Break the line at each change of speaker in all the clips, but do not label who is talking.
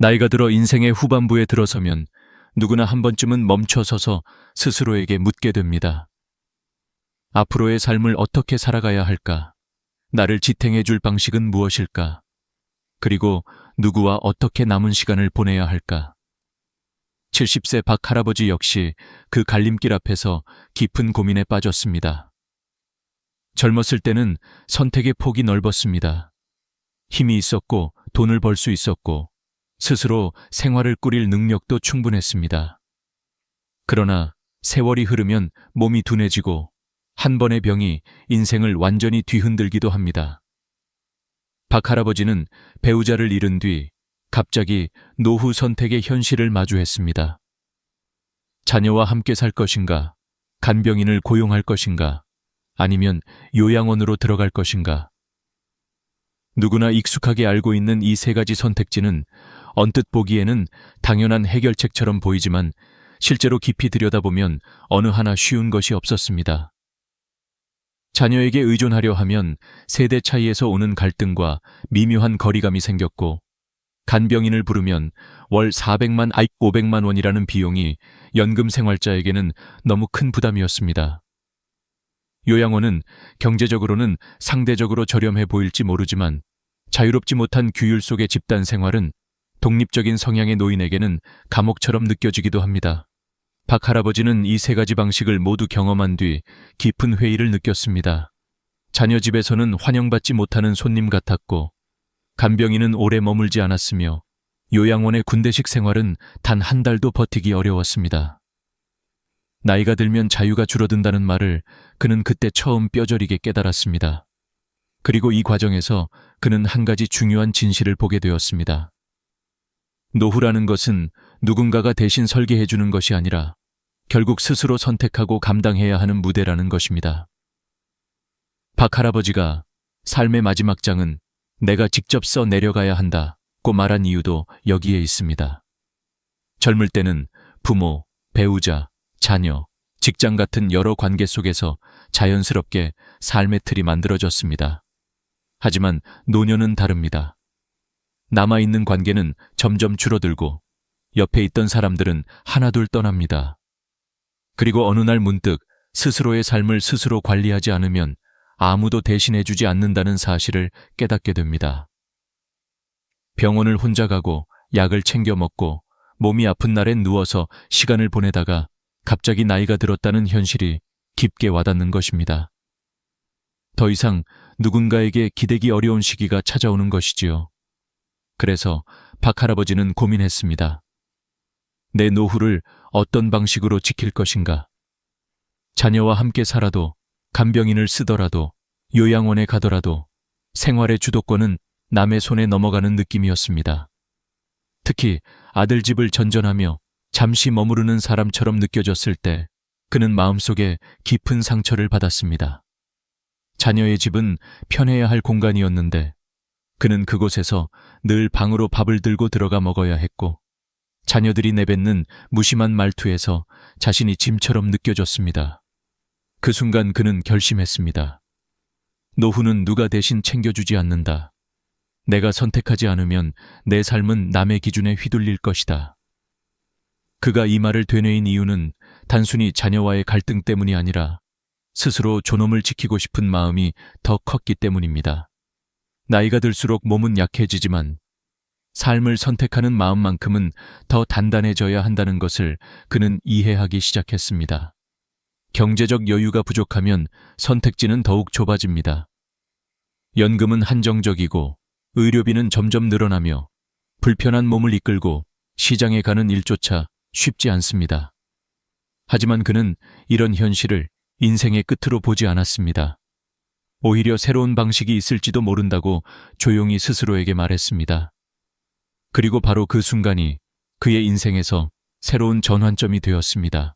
나이가 들어 인생의 후반부에 들어서면 누구나 한 번쯤은 멈춰서서 스스로에게 묻게 됩니다. 앞으로의 삶을 어떻게 살아가야 할까? 나를 지탱해 줄 방식은 무엇일까? 그리고 누구와 어떻게 남은 시간을 보내야 할까? 70세 박 할아버지 역시 그 갈림길 앞에서 깊은 고민에 빠졌습니다. 젊었을 때는 선택의 폭이 넓었습니다. 힘이 있었고 돈을 벌 수 있었고 스스로 생활을 꾸릴 능력도 충분했습니다. 그러나 세월이 흐르면 몸이 둔해지고 한 번의 병이 인생을 완전히 뒤흔들기도 합니다. 박 할아버지는 배우자를 잃은 뒤 갑자기 노후 선택의 현실을 마주했습니다. 자녀와 함께 살 것인가, 간병인을 고용할 것인가, 아니면 요양원으로 들어갈 것인가. 누구나 익숙하게 알고 있는 이 세 가지 선택지는 언뜻 보기에는 당연한 해결책처럼 보이지만 실제로 깊이 들여다보면 어느 하나 쉬운 것이 없었습니다. 자녀에게 의존하려 하면 세대 차이에서 오는 갈등과 미묘한 거리감이 생겼고, 간병인을 부르면 월 400만 500만 원이라는 비용이 연금 생활자에게는 너무 큰 부담이었습니다. 요양원은 경제적으로는 상대적으로 저렴해 보일지 모르지만 자유롭지 못한 규율 속의 집단 생활은 독립적인 성향의 노인에게는 감옥처럼 느껴지기도 합니다. 박 할아버지는 이 세 가지 방식을 모두 경험한 뒤 깊은 회의를 느꼈습니다. 자녀 집에서는 환영받지 못하는 손님 같았고, 간병인은 오래 머물지 않았으며 요양원의 군대식 생활은 단 한 달도 버티기 어려웠습니다. 나이가 들면 자유가 줄어든다는 말을 그는 그때 처음 뼈저리게 깨달았습니다. 그리고 이 과정에서 그는 한 가지 중요한 진실을 보게 되었습니다. 노후라는 것은 누군가가 대신 설계해 주는 것이 아니라 결국 스스로 선택하고 감당해야 하는 무대라는 것입니다. 박 할아버지가 삶의 마지막 장은 내가 직접 써 내려가야 한다고 말한 이유도 여기에 있습니다. 젊을 때는 부모, 배우자, 자녀, 직장 같은 여러 관계 속에서 자연스럽게 삶의 틀이 만들어졌습니다. 하지만 노년은 다릅니다. 남아있는 관계는 점점 줄어들고 옆에 있던 사람들은 하나둘 떠납니다. 그리고 어느 날 문득 스스로의 삶을 스스로 관리하지 않으면 아무도 대신해주지 않는다는 사실을 깨닫게 됩니다. 병원을 혼자 가고 약을 챙겨 먹고 몸이 아픈 날엔 누워서 시간을 보내다가 갑자기 나이가 들었다는 현실이 깊게 와닿는 것입니다. 더 이상 누군가에게 기대기 어려운 시기가 찾아오는 것이지요. 그래서 박 할아버지는 고민했습니다. 내 노후를 어떤 방식으로 지킬 것인가? 자녀와 함께 살아도, 간병인을 쓰더라도, 요양원에 가더라도 생활의 주도권은 남의 손에 넘어가는 느낌이었습니다. 특히 아들 집을 전전하며 잠시 머무르는 사람처럼 느껴졌을 때 그는 마음속에 깊은 상처를 받았습니다. 자녀의 집은 편해야 할 공간이었는데 그는 그곳에서 늘 방으로 밥을 들고 들어가 먹어야 했고, 자녀들이 내뱉는 무심한 말투에서 자신이 짐처럼 느껴졌습니다. 그 순간 그는 결심했습니다. 노후는 누가 대신 챙겨주지 않는다. 내가 선택하지 않으면 내 삶은 남의 기준에 휘둘릴 것이다. 그가 이 말을 되뇌인 이유는 단순히 자녀와의 갈등 때문이 아니라 스스로 존엄을 지키고 싶은 마음이 더 컸기 때문입니다. 나이가 들수록 몸은 약해지지만 삶을 선택하는 마음만큼은 더 단단해져야 한다는 것을 그는 이해하기 시작했습니다. 경제적 여유가 부족하면 선택지는 더욱 좁아집니다. 연금은 한정적이고 의료비는 점점 늘어나며 불편한 몸을 이끌고 시장에 가는 일조차 쉽지 않습니다. 하지만 그는 이런 현실을 인생의 끝으로 보지 않았습니다. 오히려 새로운 방식이 있을지도 모른다고 조용히 스스로에게 말했습니다. 그리고 바로 그 순간이 그의 인생에서 새로운 전환점이 되었습니다.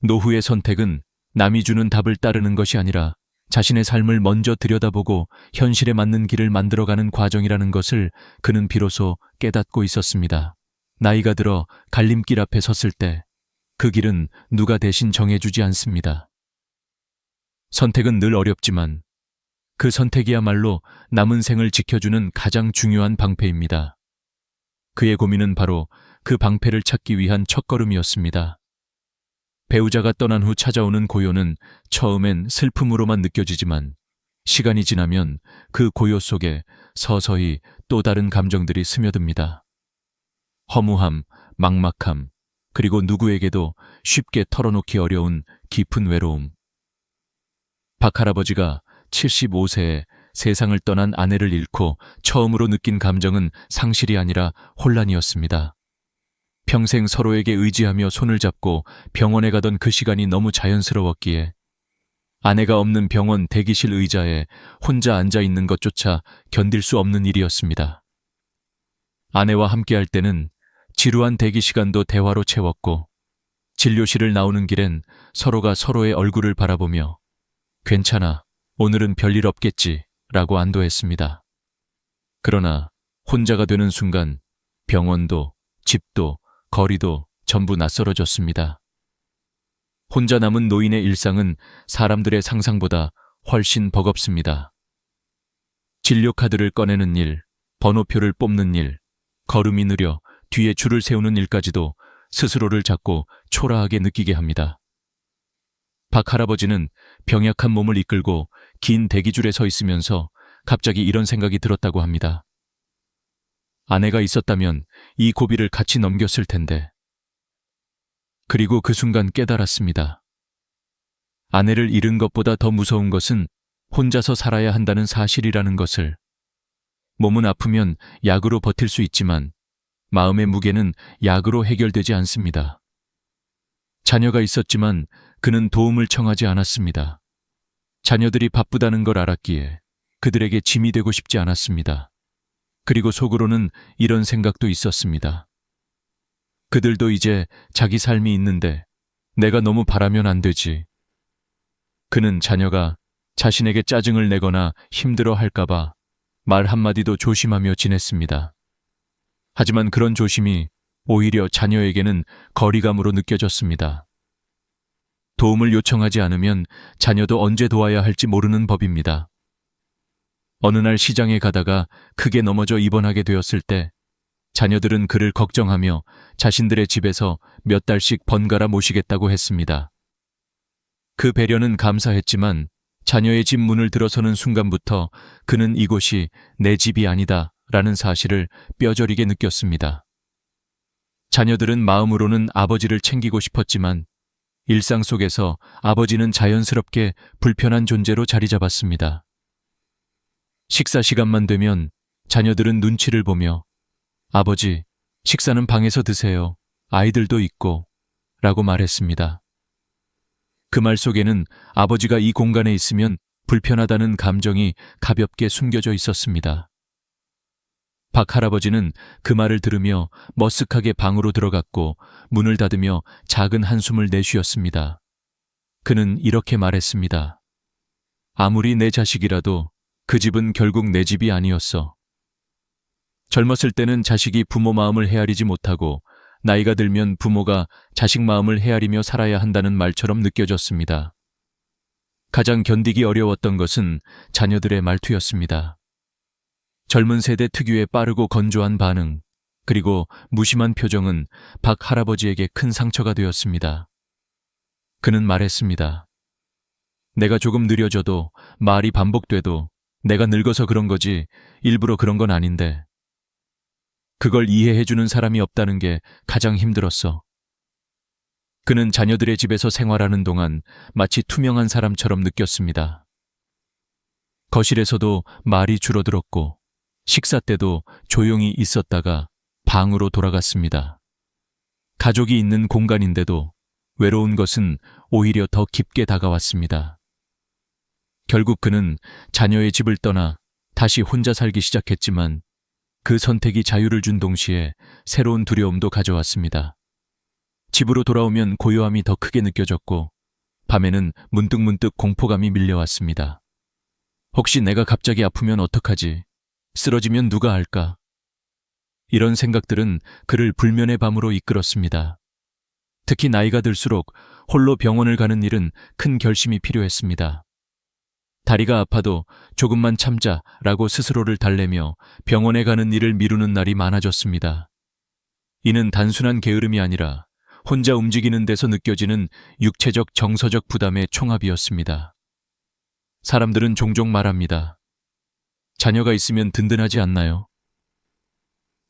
노후의 선택은 남이 주는 답을 따르는 것이 아니라 자신의 삶을 먼저 들여다보고 현실에 맞는 길을 만들어가는 과정이라는 것을 그는 비로소 깨닫고 있었습니다. 나이가 들어 갈림길 앞에 섰을 때 그 길은 누가 대신 정해주지 않습니다. 선택은 늘 어렵지만 그 선택이야말로 남은 생을 지켜주는 가장 중요한 방패입니다. 그의 고민은 바로 그 방패를 찾기 위한 첫걸음이었습니다. 배우자가 떠난 후 찾아오는 고요는 처음엔 슬픔으로만 느껴지지만 시간이 지나면 그 고요 속에 서서히 또 다른 감정들이 스며듭니다. 허무함, 막막함, 그리고 누구에게도 쉽게 털어놓기 어려운 깊은 외로움. 박 할아버지가 75세에 세상을 떠난 아내를 잃고 처음으로 느낀 감정은 상실이 아니라 혼란이었습니다. 평생 서로에게 의지하며 손을 잡고 병원에 가던 그 시간이 너무 자연스러웠기에 아내가 없는 병원 대기실 의자에 혼자 앉아 있는 것조차 견딜 수 없는 일이었습니다. 아내와 함께할 때는 지루한 대기 시간도 대화로 채웠고 진료실을 나오는 길엔 서로가 서로의 얼굴을 바라보며 괜찮아, 오늘은 별일 없겠지 라고 안도했습니다. 그러나 혼자가 되는 순간 병원도 집도 거리도 전부 낯설어졌습니다. 혼자 남은 노인의 일상은 사람들의 상상보다 훨씬 버겁습니다. 진료 카드를 꺼내는 일, 번호표를 뽑는 일, 걸음이 느려 뒤에 줄을 세우는 일까지도 스스로를 자꾸 초라하게 느끼게 합니다. 박 할아버지는 병약한 몸을 이끌고 긴 대기줄에 서 있으면서 갑자기 이런 생각이 들었다고 합니다. 아내가 있었다면 이 고비를 같이 넘겼을 텐데. 그리고 그 순간 깨달았습니다. 아내를 잃은 것보다 더 무서운 것은 혼자서 살아야 한다는 사실이라는 것을. 몸은 아프면 약으로 버틸 수 있지만 마음의 무게는 약으로 해결되지 않습니다. 자녀가 있었지만 그는 도움을 청하지 않았습니다. 자녀들이 바쁘다는 걸 알았기에 그들에게 짐이 되고 싶지 않았습니다. 그리고 속으로는 이런 생각도 있었습니다. 그들도 이제 자기 삶이 있는데 내가 너무 바라면 안 되지. 그는 자녀가 자신에게 짜증을 내거나 힘들어 할까봐 말 한마디도 조심하며 지냈습니다. 하지만 그런 조심이 오히려 자녀에게는 거리감으로 느껴졌습니다. 도움을 요청하지 않으면 자녀도 언제 도와야 할지 모르는 법입니다. 어느 날 시장에 가다가 크게 넘어져 입원하게 되었을 때 자녀들은 그를 걱정하며 자신들의 집에서 몇 달씩 번갈아 모시겠다고 했습니다. 그 배려는 감사했지만 자녀의 집 문을 들어서는 순간부터 그는 이곳이 내 집이 아니다 라는 사실을 뼈저리게 느꼈습니다. 자녀들은 마음으로는 아버지를 챙기고 싶었지만 일상 속에서 아버지는 자연스럽게 불편한 존재로 자리 잡았습니다. 식사 시간만 되면 자녀들은 눈치를 보며 아버지, 식사는 방에서 드세요. 아이들도 있고 라고 말했습니다. 그 말 속에는 아버지가 이 공간에 있으면 불편하다는 감정이 가볍게 숨겨져 있었습니다. 박 할아버지는 그 말을 들으며 머쓱하게 방으로 들어갔고 문을 닫으며 작은 한숨을 내쉬었습니다. 그는 이렇게 말했습니다. 아무리 내 자식이라도 그 집은 결국 내 집이 아니었어. 젊었을 때는 자식이 부모 마음을 헤아리지 못하고 나이가 들면 부모가 자식 마음을 헤아리며 살아야 한다는 말처럼 느껴졌습니다. 가장 견디기 어려웠던 것은 자녀들의 말투였습니다. 젊은 세대 특유의 빠르고 건조한 반응, 그리고 무심한 표정은 박 할아버지에게 큰 상처가 되었습니다. 그는 말했습니다. 내가 조금 느려져도 말이 반복돼도 내가 늙어서 그런 거지 일부러 그런 건 아닌데. 그걸 이해해주는 사람이 없다는 게 가장 힘들었어. 그는 자녀들의 집에서 생활하는 동안 마치 투명한 사람처럼 느꼈습니다. 거실에서도 말이 줄어들었고 식사 때도 조용히 있었다가 방으로 돌아갔습니다. 가족이 있는 공간인데도 외로운 것은 오히려 더 깊게 다가왔습니다. 결국 그는 자녀의 집을 떠나 다시 혼자 살기 시작했지만 그 선택이 자유를 준 동시에 새로운 두려움도 가져왔습니다. 집으로 돌아오면 고요함이 더 크게 느껴졌고 밤에는 문득문득 공포감이 밀려왔습니다. 혹시 내가 갑자기 아프면 어떡하지? 쓰러지면 누가 알까? 이런 생각들은 그를 불면의 밤으로 이끌었습니다. 특히 나이가 들수록 홀로 병원을 가는 일은 큰 결심이 필요했습니다. 다리가 아파도 조금만 참자라고 스스로를 달래며 병원에 가는 일을 미루는 날이 많아졌습니다. 이는 단순한 게으름이 아니라 혼자 움직이는 데서 느껴지는 육체적 정서적 부담의 총합이었습니다. 사람들은 종종 말합니다. 자녀가 있으면 든든하지 않나요?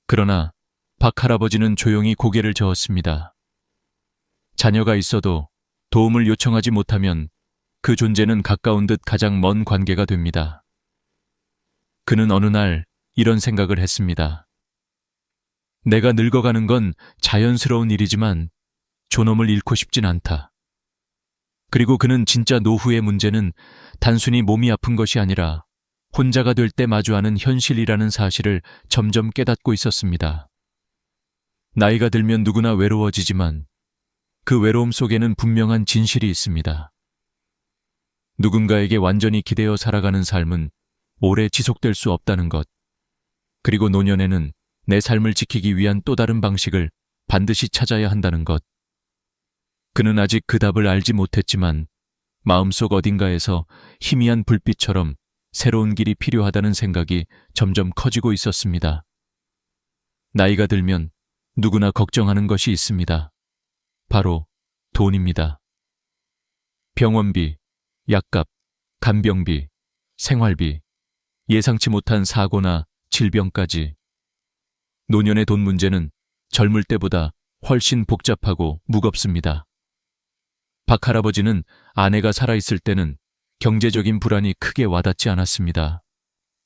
그러나 박 할아버지는 조용히 고개를 저었습니다. 자녀가 있어도 도움을 요청하지 못하면 그 존재는 가까운 듯 가장 먼 관계가 됩니다. 그는 어느 날 이런 생각을 했습니다. 내가 늙어가는 건 자연스러운 일이지만 존엄을 잃고 싶진 않다. 그리고 그는 진짜 노후의 문제는 단순히 몸이 아픈 것이 아니라 혼자가 될 때 마주하는 현실이라는 사실을 점점 깨닫고 있었습니다. 나이가 들면 누구나 외로워지지만 그 외로움 속에는 분명한 진실이 있습니다. 누군가에게 완전히 기대어 살아가는 삶은 오래 지속될 수 없다는 것. 그리고 노년에는 내 삶을 지키기 위한 또 다른 방식을 반드시 찾아야 한다는 것. 그는 아직 그 답을 알지 못했지만 마음속 어딘가에서 희미한 불빛처럼 새로운 길이 필요하다는 생각이 점점 커지고 있었습니다. 나이가 들면 누구나 걱정하는 것이 있습니다. 바로 돈입니다. 병원비, 약값, 간병비, 생활비, 예상치 못한 사고나 질병까지. 노년의 돈 문제는 젊을 때보다 훨씬 복잡하고 무겁습니다. 박 할아버지는 아내가 살아있을 때는 경제적인 불안이 크게 와닿지 않았습니다.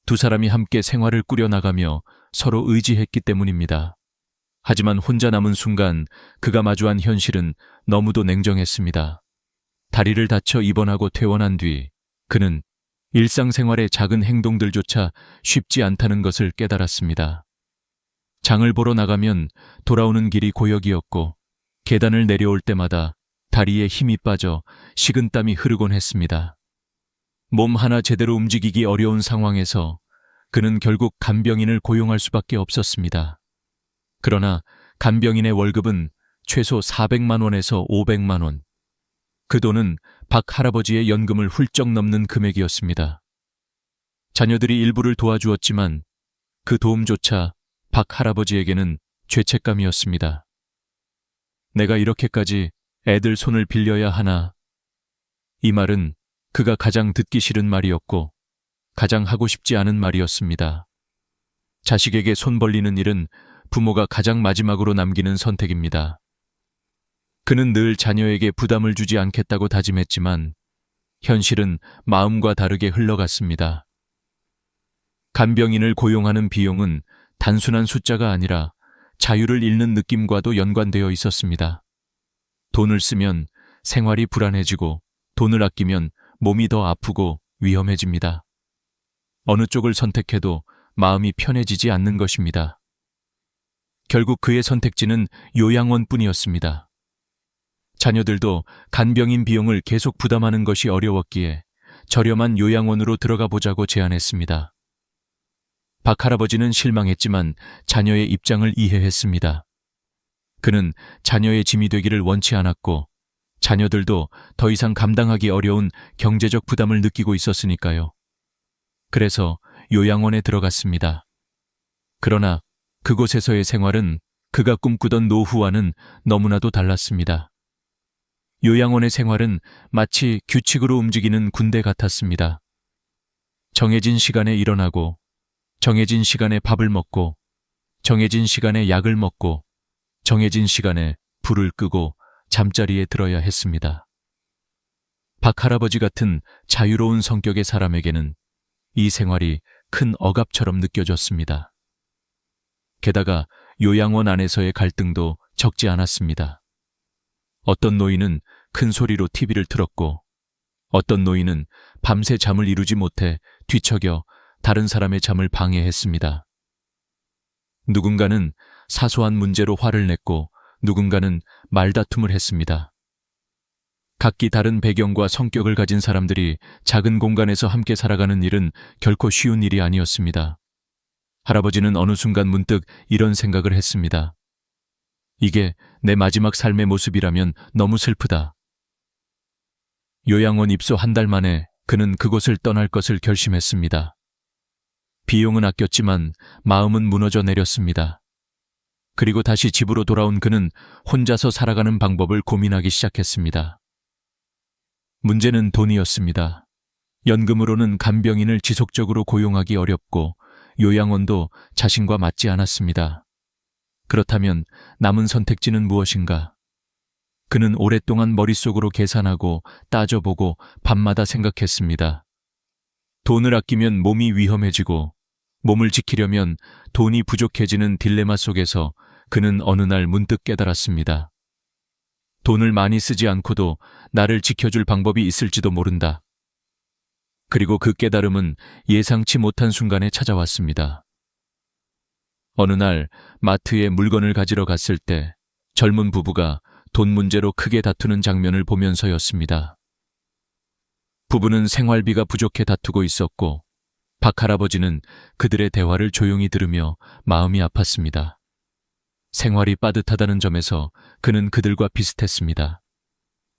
두 사람이 함께 생활을 꾸려나가며 서로 의지했기 때문입니다. 하지만 혼자 남은 순간 그가 마주한 현실은 너무도 냉정했습니다. 다리를 다쳐 입원하고 퇴원한 뒤 그는 일상생활의 작은 행동들조차 쉽지 않다는 것을 깨달았습니다. 장을 보러 나가면 돌아오는 길이 고역이었고 계단을 내려올 때마다 다리에 힘이 빠져 식은땀이 흐르곤 했습니다. 몸 하나 제대로 움직이기 어려운 상황에서 그는 결국 간병인을 고용할 수밖에 없었습니다. 그러나 간병인의 월급은 최소 400만 원에서 500만 원. 그 돈은 박 할아버지의 연금을 훌쩍 넘는 금액이었습니다. 자녀들이 일부를 도와주었지만 그 도움조차 박 할아버지에게는 죄책감이었습니다. 내가 이렇게까지 애들 손을 빌려야 하나? 이 말은 그가 가장 듣기 싫은 말이었고 가장 하고 싶지 않은 말이었습니다. 자식에게 손 벌리는 일은 부모가 가장 마지막으로 남기는 선택입니다. 그는 늘 자녀에게 부담을 주지 않겠다고 다짐했지만 현실은 마음과 다르게 흘러갔습니다. 간병인을 고용하는 비용은 단순한 숫자가 아니라 자유를 잃는 느낌과도 연관되어 있었습니다. 돈을 쓰면 생활이 불안해지고 돈을 아끼면 몸이 더 아프고 위험해집니다. 어느 쪽을 선택해도 마음이 편해지지 않는 것입니다. 결국 그의 선택지는 요양원뿐이었습니다. 자녀들도 간병인 비용을 계속 부담하는 것이 어려웠기에 저렴한 요양원으로 들어가 보자고 제안했습니다. 박 할아버지는 실망했지만 자녀의 입장을 이해했습니다. 그는 자녀의 짐이 되기를 원치 않았고 자녀들도 더 이상 감당하기 어려운 경제적 부담을 느끼고 있었으니까요. 그래서 요양원에 들어갔습니다. 그러나 그곳에서의 생활은 그가 꿈꾸던 노후와는 너무나도 달랐습니다. 요양원의 생활은 마치 규칙으로 움직이는 군대 같았습니다. 정해진 시간에 일어나고 정해진 시간에 밥을 먹고 정해진 시간에 약을 먹고 정해진 시간에 불을 끄고 잠자리에 들어야 했습니다. 박 할아버지 같은 자유로운 성격의 사람에게는 이 생활이 큰 억압처럼 느껴졌습니다. 게다가 요양원 안에서의 갈등도 적지 않았습니다. 어떤 노인은 큰 소리로 TV를 틀었고 어떤 노인은 밤새 잠을 이루지 못해 뒤척여 다른 사람의 잠을 방해했습니다. 누군가는 사소한 문제로 화를 냈고 누군가는 말다툼을 했습니다. 각기 다른 배경과 성격을 가진 사람들이 작은 공간에서 함께 살아가는 일은 결코 쉬운 일이 아니었습니다. 할아버지는 어느 순간 문득 이런 생각을 했습니다. 이게 내 마지막 삶의 모습이라면 너무 슬프다. 요양원 입소 한 달 만에 그는 그곳을 떠날 것을 결심했습니다. 비용은 아꼈지만 마음은 무너져 내렸습니다. 그리고 다시 집으로 돌아온 그는 혼자서 살아가는 방법을 고민하기 시작했습니다. 문제는 돈이었습니다. 연금으로는 간병인을 지속적으로 고용하기 어렵고 요양원도 자신과 맞지 않았습니다. 그렇다면 남은 선택지는 무엇인가? 그는 오랫동안 머릿속으로 계산하고 따져보고 밤마다 생각했습니다. 돈을 아끼면 몸이 위험해지고 몸을 지키려면 돈이 부족해지는 딜레마 속에서 그는 어느 날 문득 깨달았습니다. 돈을 많이 쓰지 않고도 나를 지켜줄 방법이 있을지도 모른다. 그리고 그 깨달음은 예상치 못한 순간에 찾아왔습니다. 어느 날 마트에 물건을 가지러 갔을 때 젊은 부부가 돈 문제로 크게 다투는 장면을 보면서였습니다. 부부는 생활비가 부족해 다투고 있었고 박 할아버지는 그들의 대화를 조용히 들으며 마음이 아팠습니다. 생활이 빠듯하다는 점에서 그는 그들과 비슷했습니다.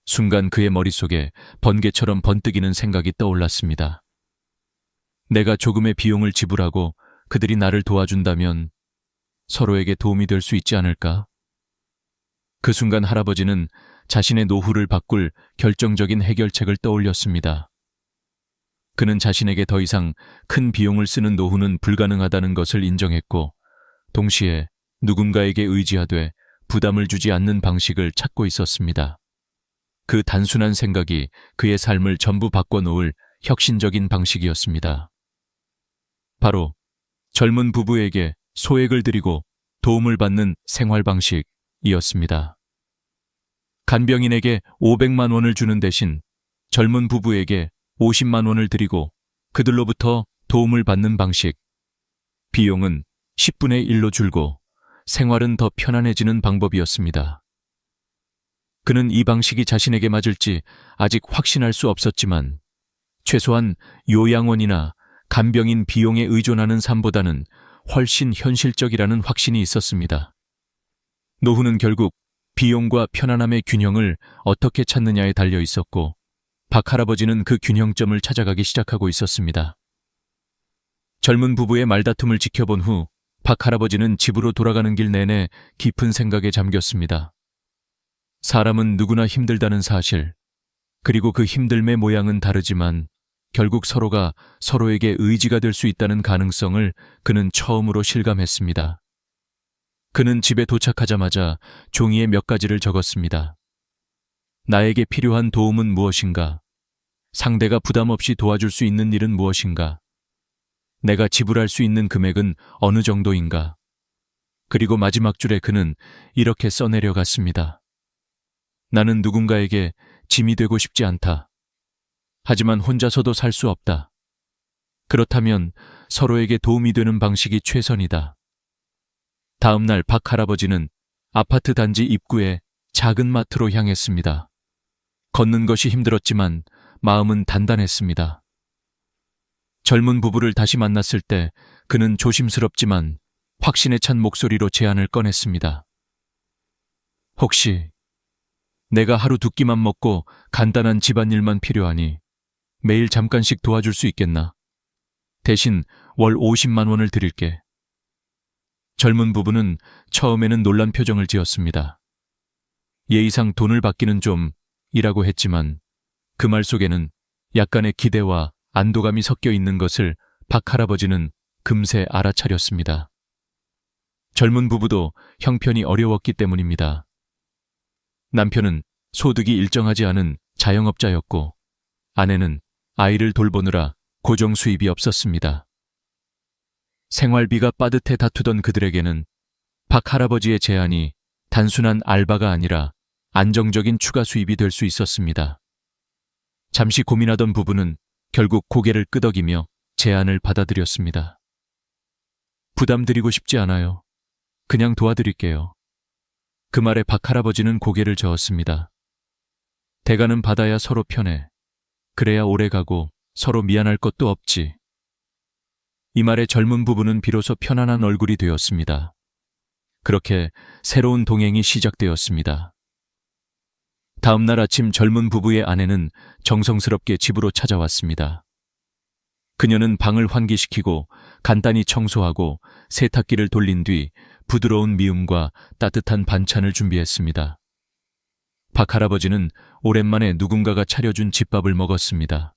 순간 그의 머릿속에 번개처럼 번뜩이는 생각이 떠올랐습니다. 내가 조금의 비용을 지불하고 그들이 나를 도와준다면 서로에게 도움이 될 수 있지 않을까? 그 순간 할아버지는 자신의 노후를 바꿀 결정적인 해결책을 떠올렸습니다. 그는 자신에게 더 이상 큰 비용을 쓰는 노후는 불가능하다는 것을 인정했고 동시에 누군가에게 의지하되 부담을 주지 않는 방식을 찾고 있었습니다. 그 단순한 생각이 그의 삶을 전부 바꿔놓을 혁신적인 방식이었습니다. 바로 젊은 부부에게 소액을 드리고 도움을 받는 생활 방식이었습니다. 간병인에게 500만 원을 주는 대신 젊은 부부에게 50만 원을 드리고 그들로부터 도움을 받는 방식. 비용은 10분의 1로 줄고 생활은 더 편안해지는 방법이었습니다. 그는 이 방식이 자신에게 맞을지 아직 확신할 수 없었지만 최소한 요양원이나 간병인 비용에 의존하는 삶보다는 훨씬 현실적이라는 확신이 있었습니다. 노후는 결국 비용과 편안함의 균형을 어떻게 찾느냐에 달려 있었고 박 할아버지는 그 균형점을 찾아가기 시작하고 있었습니다. 젊은 부부의 말다툼을 지켜본 후 박 할아버지는 집으로 돌아가는 길 내내 깊은 생각에 잠겼습니다. 사람은 누구나 힘들다는 사실, 그리고 그 힘듦의 모양은 다르지만 결국 서로가 서로에게 의지가 될 수 있다는 가능성을 그는 처음으로 실감했습니다. 그는 집에 도착하자마자 종이에 몇 가지를 적었습니다. 나에게 필요한 도움은 무엇인가? 상대가 부담 없이 도와줄 수 있는 일은 무엇인가? 내가 지불할 수 있는 금액은 어느 정도인가? 그리고 마지막 줄에 그는 이렇게 써내려갔습니다. 나는 누군가에게 짐이 되고 싶지 않다. 하지만 혼자서도 살 수 없다. 그렇다면 서로에게 도움이 되는 방식이 최선이다. 다음 날 박 할아버지는 아파트 단지 입구에 작은 마트로 향했습니다. 걷는 것이 힘들었지만 마음은 단단했습니다. 젊은 부부를 다시 만났을 때 그는 조심스럽지만 확신에 찬 목소리로 제안을 꺼냈습니다. 혹시 내가 하루 두 끼만 먹고 간단한 집안일만 필요하니 매일 잠깐씩 도와줄 수 있겠나? 대신 월 50만 원을 드릴게. 젊은 부부는 처음에는 놀란 표정을 지었습니다. 예의상 돈을 받기는 좀 이라고 했지만 그 말 속에는 약간의 기대와 안도감이 섞여 있는 것을 박 할아버지는 금세 알아차렸습니다. 젊은 부부도 형편이 어려웠기 때문입니다. 남편은 소득이 일정하지 않은 자영업자였고 아내는 아이를 돌보느라 고정 수입이 없었습니다. 생활비가 빠듯해 다투던 그들에게는 박 할아버지의 제안이 단순한 알바가 아니라 안정적인 추가 수입이 될 수 있었습니다. 잠시 고민하던 부부는 결국 고개를 끄덕이며 제안을 받아들였습니다. 부담드리고 싶지 않아요. 그냥 도와드릴게요. 그 말에 박 할아버지는 고개를 저었습니다. 대가는 받아야 서로 편해. 그래야 오래가고 서로 미안할 것도 없지. 이 말에 젊은 부부는 비로소 편안한 얼굴이 되었습니다. 그렇게 새로운 동행이 시작되었습니다. 다음 날 아침 젊은 부부의 아내는 정성스럽게 집으로 찾아왔습니다. 그녀는 방을 환기시키고 간단히 청소하고 세탁기를 돌린 뒤 부드러운 미음과 따뜻한 반찬을 준비했습니다. 박 할아버지는 오랜만에 누군가가 차려준 집밥을 먹었습니다.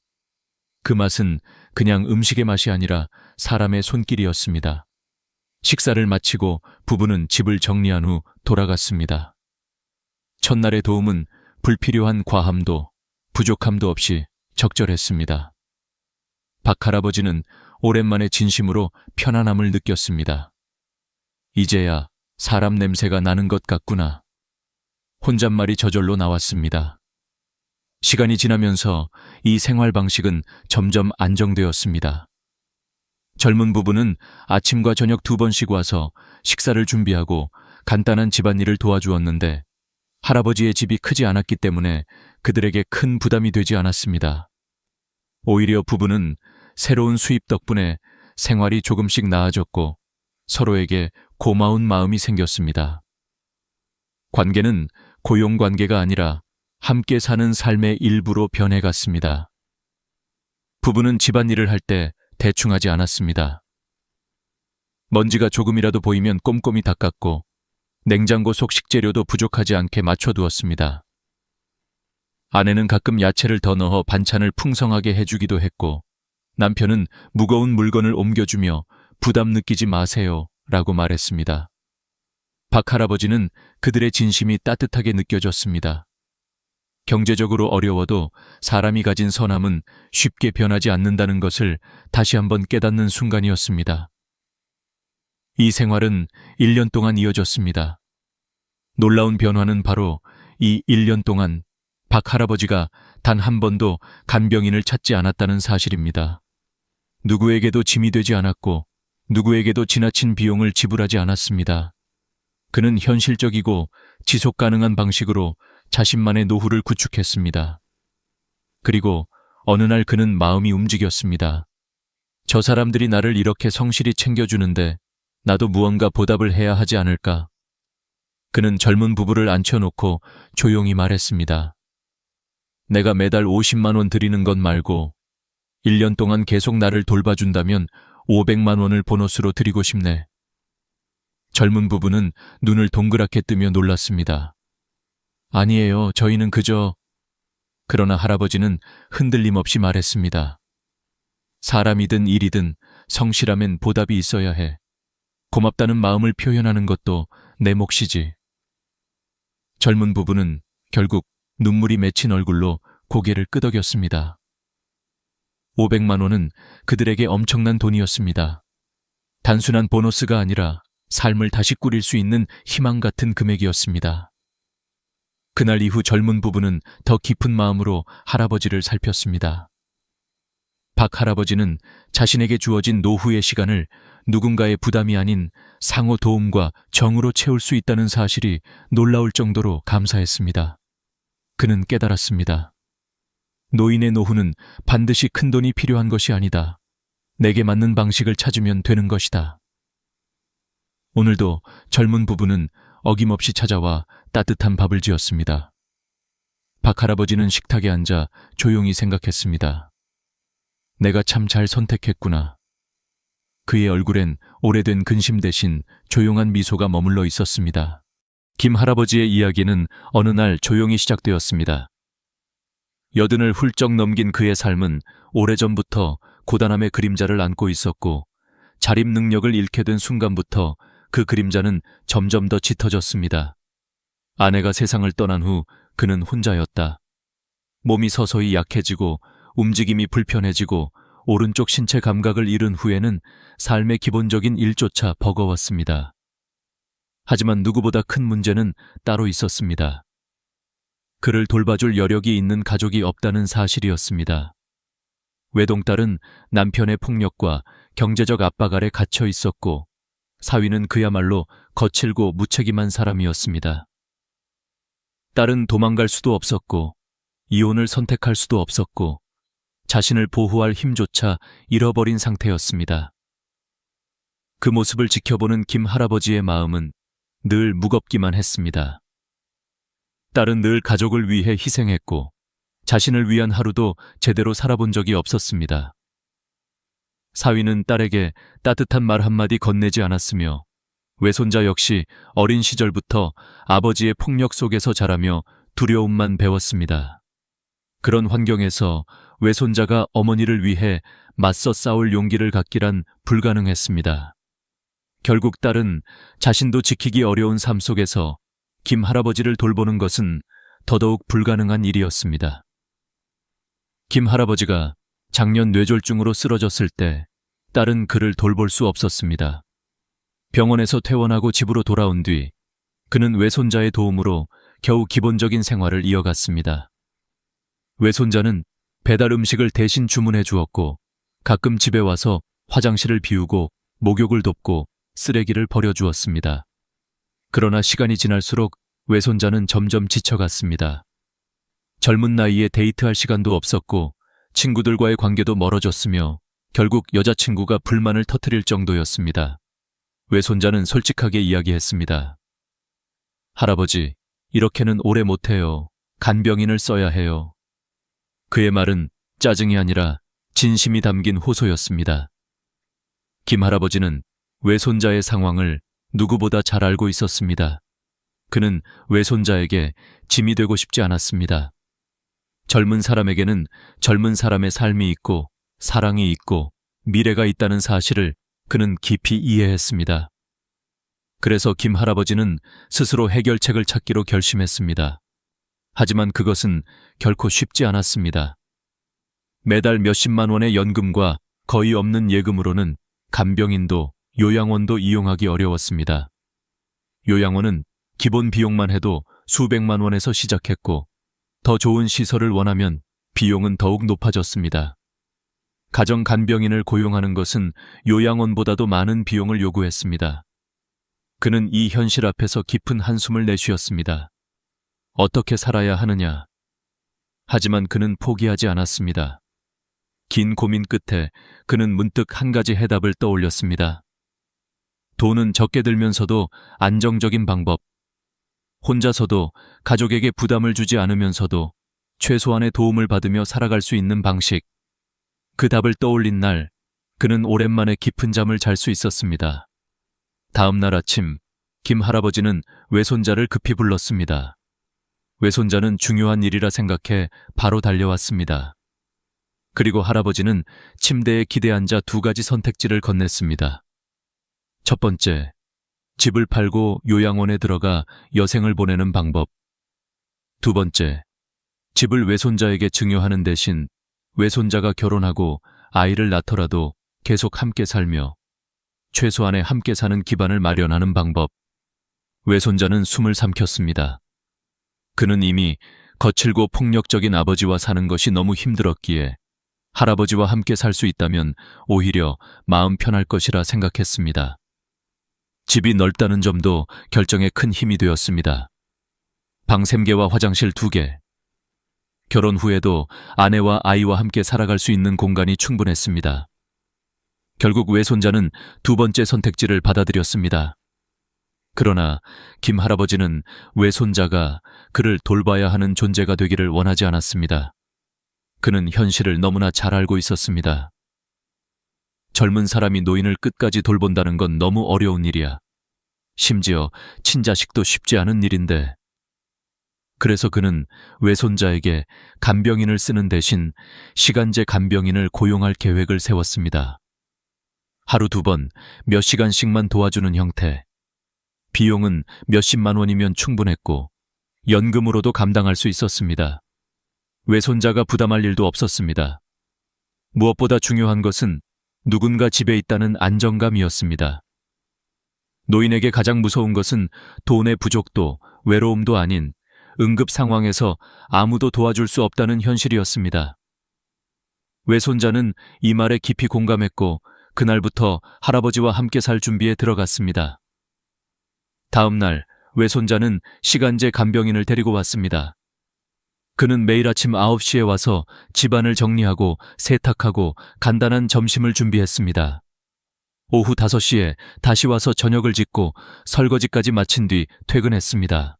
그 맛은 그냥 음식의 맛이 아니라 사람의 손길이었습니다. 식사를 마치고 부부는 집을 정리한 후 돌아갔습니다. 첫날의 도움은 불필요한 과함도 부족함도 없이 적절했습니다. 박 할아버지는 오랜만에 진심으로 편안함을 느꼈습니다. 이제야 사람 냄새가 나는 것 같구나. 혼잣말이 저절로 나왔습니다. 시간이 지나면서 이 생활 방식은 점점 안정되었습니다. 젊은 부부는 아침과 저녁 2번씩 와서 식사를 준비하고 간단한 집안일을 도와주었는데 할아버지의 집이 크지 않았기 때문에 그들에게 큰 부담이 되지 않았습니다. 오히려 부부는 새로운 수입 덕분에 생활이 조금씩 나아졌고 서로에게 고마운 마음이 생겼습니다. 관계는 고용 관계가 아니라 함께 사는 삶의 일부로 변해갔습니다. 부부는 집안일을 할 때 대충 하지 않았습니다. 먼지가 조금이라도 보이면 꼼꼼히 닦았고 냉장고 속 식재료도 부족하지 않게 맞춰두었습니다. 아내는 가끔 야채를 더 넣어 반찬을 풍성하게 해주기도 했고 남편은 무거운 물건을 옮겨주며 부담 느끼지 마세요 라고 말했습니다. 박 할아버지는 그들의 진심이 따뜻하게 느껴졌습니다. 경제적으로 어려워도 사람이 가진 선함은 쉽게 변하지 않는다는 것을 다시 한번 깨닫는 순간이었습니다. 이 생활은 1년 동안 이어졌습니다. 놀라운 변화는 바로 이 1년 동안 박 할아버지가 단 한 번도 간병인을 찾지 않았다는 사실입니다. 누구에게도 짐이 되지 않았고 누구에게도 지나친 비용을 지불하지 않았습니다. 그는 현실적이고 지속 가능한 방식으로 자신만의 노후를 구축했습니다. 그리고 어느 날 그는 마음이 움직였습니다. 저 사람들이 나를 이렇게 성실히 챙겨주는데 나도 무언가 보답을 해야 하지 않을까? 그는 젊은 부부를 앉혀놓고 조용히 말했습니다. 내가 매달 50만 원 드리는 것 말고 1년 동안 계속 나를 돌봐준다면 500만 원을 보너스로 드리고 싶네. 젊은 부부는 눈을 동그랗게 뜨며 놀랐습니다. 아니에요. 저희는 그저... 그러나 할아버지는 흔들림 없이 말했습니다. 사람이든 일이든 성실하면 보답이 있어야 해. 고맙다는 마음을 표현하는 것도 내 몫이지. 젊은 부부는 결국 눈물이 맺힌 얼굴로 고개를 끄덕였습니다. 500만 원은 그들에게 엄청난 돈이었습니다. 단순한 보너스가 아니라 삶을 다시 꾸릴 수 있는 희망 같은 금액이었습니다. 그날 이후 젊은 부부는 더 깊은 마음으로 할아버지를 살폈습니다. 박 할아버지는 자신에게 주어진 노후의 시간을 누군가의 부담이 아닌 상호 도움과 정으로 채울 수 있다는 사실이 놀라울 정도로 감사했습니다. 그는 깨달았습니다. 노인의 노후는 반드시 큰 돈이 필요한 것이 아니다. 내게 맞는 방식을 찾으면 되는 것이다. 오늘도 젊은 부부는 어김없이 찾아와 따뜻한 밥을 지었습니다. 박 할아버지는 식탁에 앉아 조용히 생각했습니다. 내가 참 잘 선택했구나. 그의 얼굴엔 오래된 근심 대신 조용한 미소가 머물러 있었습니다. 김 할아버지의 이야기는 어느 날 조용히 시작되었습니다. 80을 훌쩍 넘긴 그의 삶은 오래전부터 고단함의 그림자를 안고 있었고 자립 능력을 잃게 된 순간부터 그 그림자는 점점 더 짙어졌습니다. 아내가 세상을 떠난 후 그는 혼자였다. 몸이 서서히 약해지고 움직임이 불편해지고 오른쪽 신체 감각을 잃은 후에는 삶의 기본적인 일조차 버거웠습니다. 하지만 누구보다 큰 문제는 따로 있었습니다. 그를 돌봐줄 여력이 있는 가족이 없다는 사실이었습니다. 외동딸은 남편의 폭력과 경제적 압박 아래 갇혀 있었고 사위는 그야말로 거칠고 무책임한 사람이었습니다. 딸은 도망갈 수도 없었고 이혼을 선택할 수도 없었고 자신을 보호할 힘조차 잃어버린 상태였습니다. 그 모습을 지켜보는 김 할아버지의 마음은 늘 무겁기만 했습니다. 딸은 늘 가족을 위해 희생했고 자신을 위한 하루도 제대로 살아본 적이 없었습니다. 사위는 딸에게 따뜻한 말 한마디 건네지 않았으며 외손자 역시 어린 시절부터 아버지의 폭력 속에서 자라며 두려움만 배웠습니다. 그런 환경에서 외손자가 어머니를 위해 맞서 싸울 용기를 갖기란 불가능했습니다. 결국 딸은 자신도 지키기 어려운 삶 속에서 김 할아버지를 돌보는 것은 더더욱 불가능한 일이었습니다. 김 할아버지가 작년 뇌졸중으로 쓰러졌을 때 딸은 그를 돌볼 수 없었습니다. 병원에서 퇴원하고 집으로 돌아온 뒤 그는 외손자의 도움으로 겨우 기본적인 생활을 이어갔습니다. 외손자는 배달 음식을 대신 주문해 주었고 가끔 집에 와서 화장실을 비우고 목욕을 돕고 쓰레기를 버려주었습니다. 그러나 시간이 지날수록 외손자는 점점 지쳐갔습니다. 젊은 나이에 데이트할 시간도 없었고 친구들과의 관계도 멀어졌으며 결국 여자친구가 불만을 터뜨릴 정도였습니다. 외손자는 솔직하게 이야기했습니다. 할아버지, 이렇게는 오래 못해요. 간병인을 써야 해요. 그의 말은 짜증이 아니라 진심이 담긴 호소였습니다. 김 할아버지는 외손자의 상황을 누구보다 잘 알고 있었습니다. 그는 외손자에게 짐이 되고 싶지 않았습니다. 젊은 사람에게는 젊은 사람의 삶이 있고 사랑이 있고 미래가 있다는 사실을 그는 깊이 이해했습니다. 그래서 김 할아버지는 스스로 해결책을 찾기로 결심했습니다. 하지만 그것은 결코 쉽지 않았습니다. 매달 몇십만 원의 연금과 거의 없는 예금으로는 간병인도 요양원도 이용하기 어려웠습니다. 요양원은 기본 비용만 해도 수백만 원에서 시작했고 더 좋은 시설을 원하면 비용은 더욱 높아졌습니다. 가정 간병인을 고용하는 것은 요양원보다도 많은 비용을 요구했습니다. 그는 이 현실 앞에서 깊은 한숨을 내쉬었습니다. 어떻게 살아야 하느냐? 하지만 그는 포기하지 않았습니다. 긴 고민 끝에 그는 문득 한 가지 해답을 떠올렸습니다. 돈은 적게 들면서도 안정적인 방법, 혼자서도 가족에게 부담을 주지 않으면서도 최소한의 도움을 받으며 살아갈 수 있는 방식. 그 답을 떠올린 날, 그는 오랜만에 깊은 잠을 잘 수 있었습니다. 다음 날 아침, 김 할아버지는 외손자를 급히 불렀습니다. 외손자는 중요한 일이라 생각해 바로 달려왔습니다. 그리고 할아버지는 침대에 기대앉아 두 가지 선택지를 건넸습니다. 첫 번째, 집을 팔고 요양원에 들어가 여생을 보내는 방법. 두 번째, 집을 외손자에게 증여하는 대신 외손자가 결혼하고 아이를 낳더라도 계속 함께 살며 최소한의 함께 사는 기반을 마련하는 방법. 외손자는 숨을 삼켰습니다. 그는 이미 거칠고 폭력적인 아버지와 사는 것이 너무 힘들었기에 할아버지와 함께 살 수 있다면 오히려 마음 편할 것이라 생각했습니다. 집이 넓다는 점도 결정에 큰 힘이 되었습니다. 방 3개와 화장실 2개. 결혼 후에도 아내와 아이와 함께 살아갈 수 있는 공간이 충분했습니다. 결국 외손자는 두 번째 선택지를 받아들였습니다. 그러나 김 할아버지는 외손자가 그를 돌봐야 하는 존재가 되기를 원하지 않았습니다. 그는 현실을 너무나 잘 알고 있었습니다. 젊은 사람이 노인을 끝까지 돌본다는 건 너무 어려운 일이야. 심지어 친자식도 쉽지 않은 일인데. 그래서 그는 외손자에게 간병인을 쓰는 대신 시간제 간병인을 고용할 계획을 세웠습니다. 하루 2번 몇 시간씩만 도와주는 형태. 비용은 몇십만 원이면 충분했고 연금으로도 감당할 수 있었습니다. 외손자가 부담할 일도 없었습니다. 무엇보다 중요한 것은 누군가 집에 있다는 안정감이었습니다. 노인에게 가장 무서운 것은 돈의 부족도 외로움도 아닌 응급 상황에서 아무도 도와줄 수 없다는 현실이었습니다. 외손자는 이 말에 깊이 공감했고 그날부터 할아버지와 함께 살 준비에 들어갔습니다. 다음 날 외손자는 시간제 간병인을 데리고 왔습니다. 그는 매일 아침 9시에 와서 집안을 정리하고 세탁하고 간단한 점심을 준비했습니다. 오후 5시에 다시 와서 저녁을 짓고 설거지까지 마친 뒤 퇴근했습니다.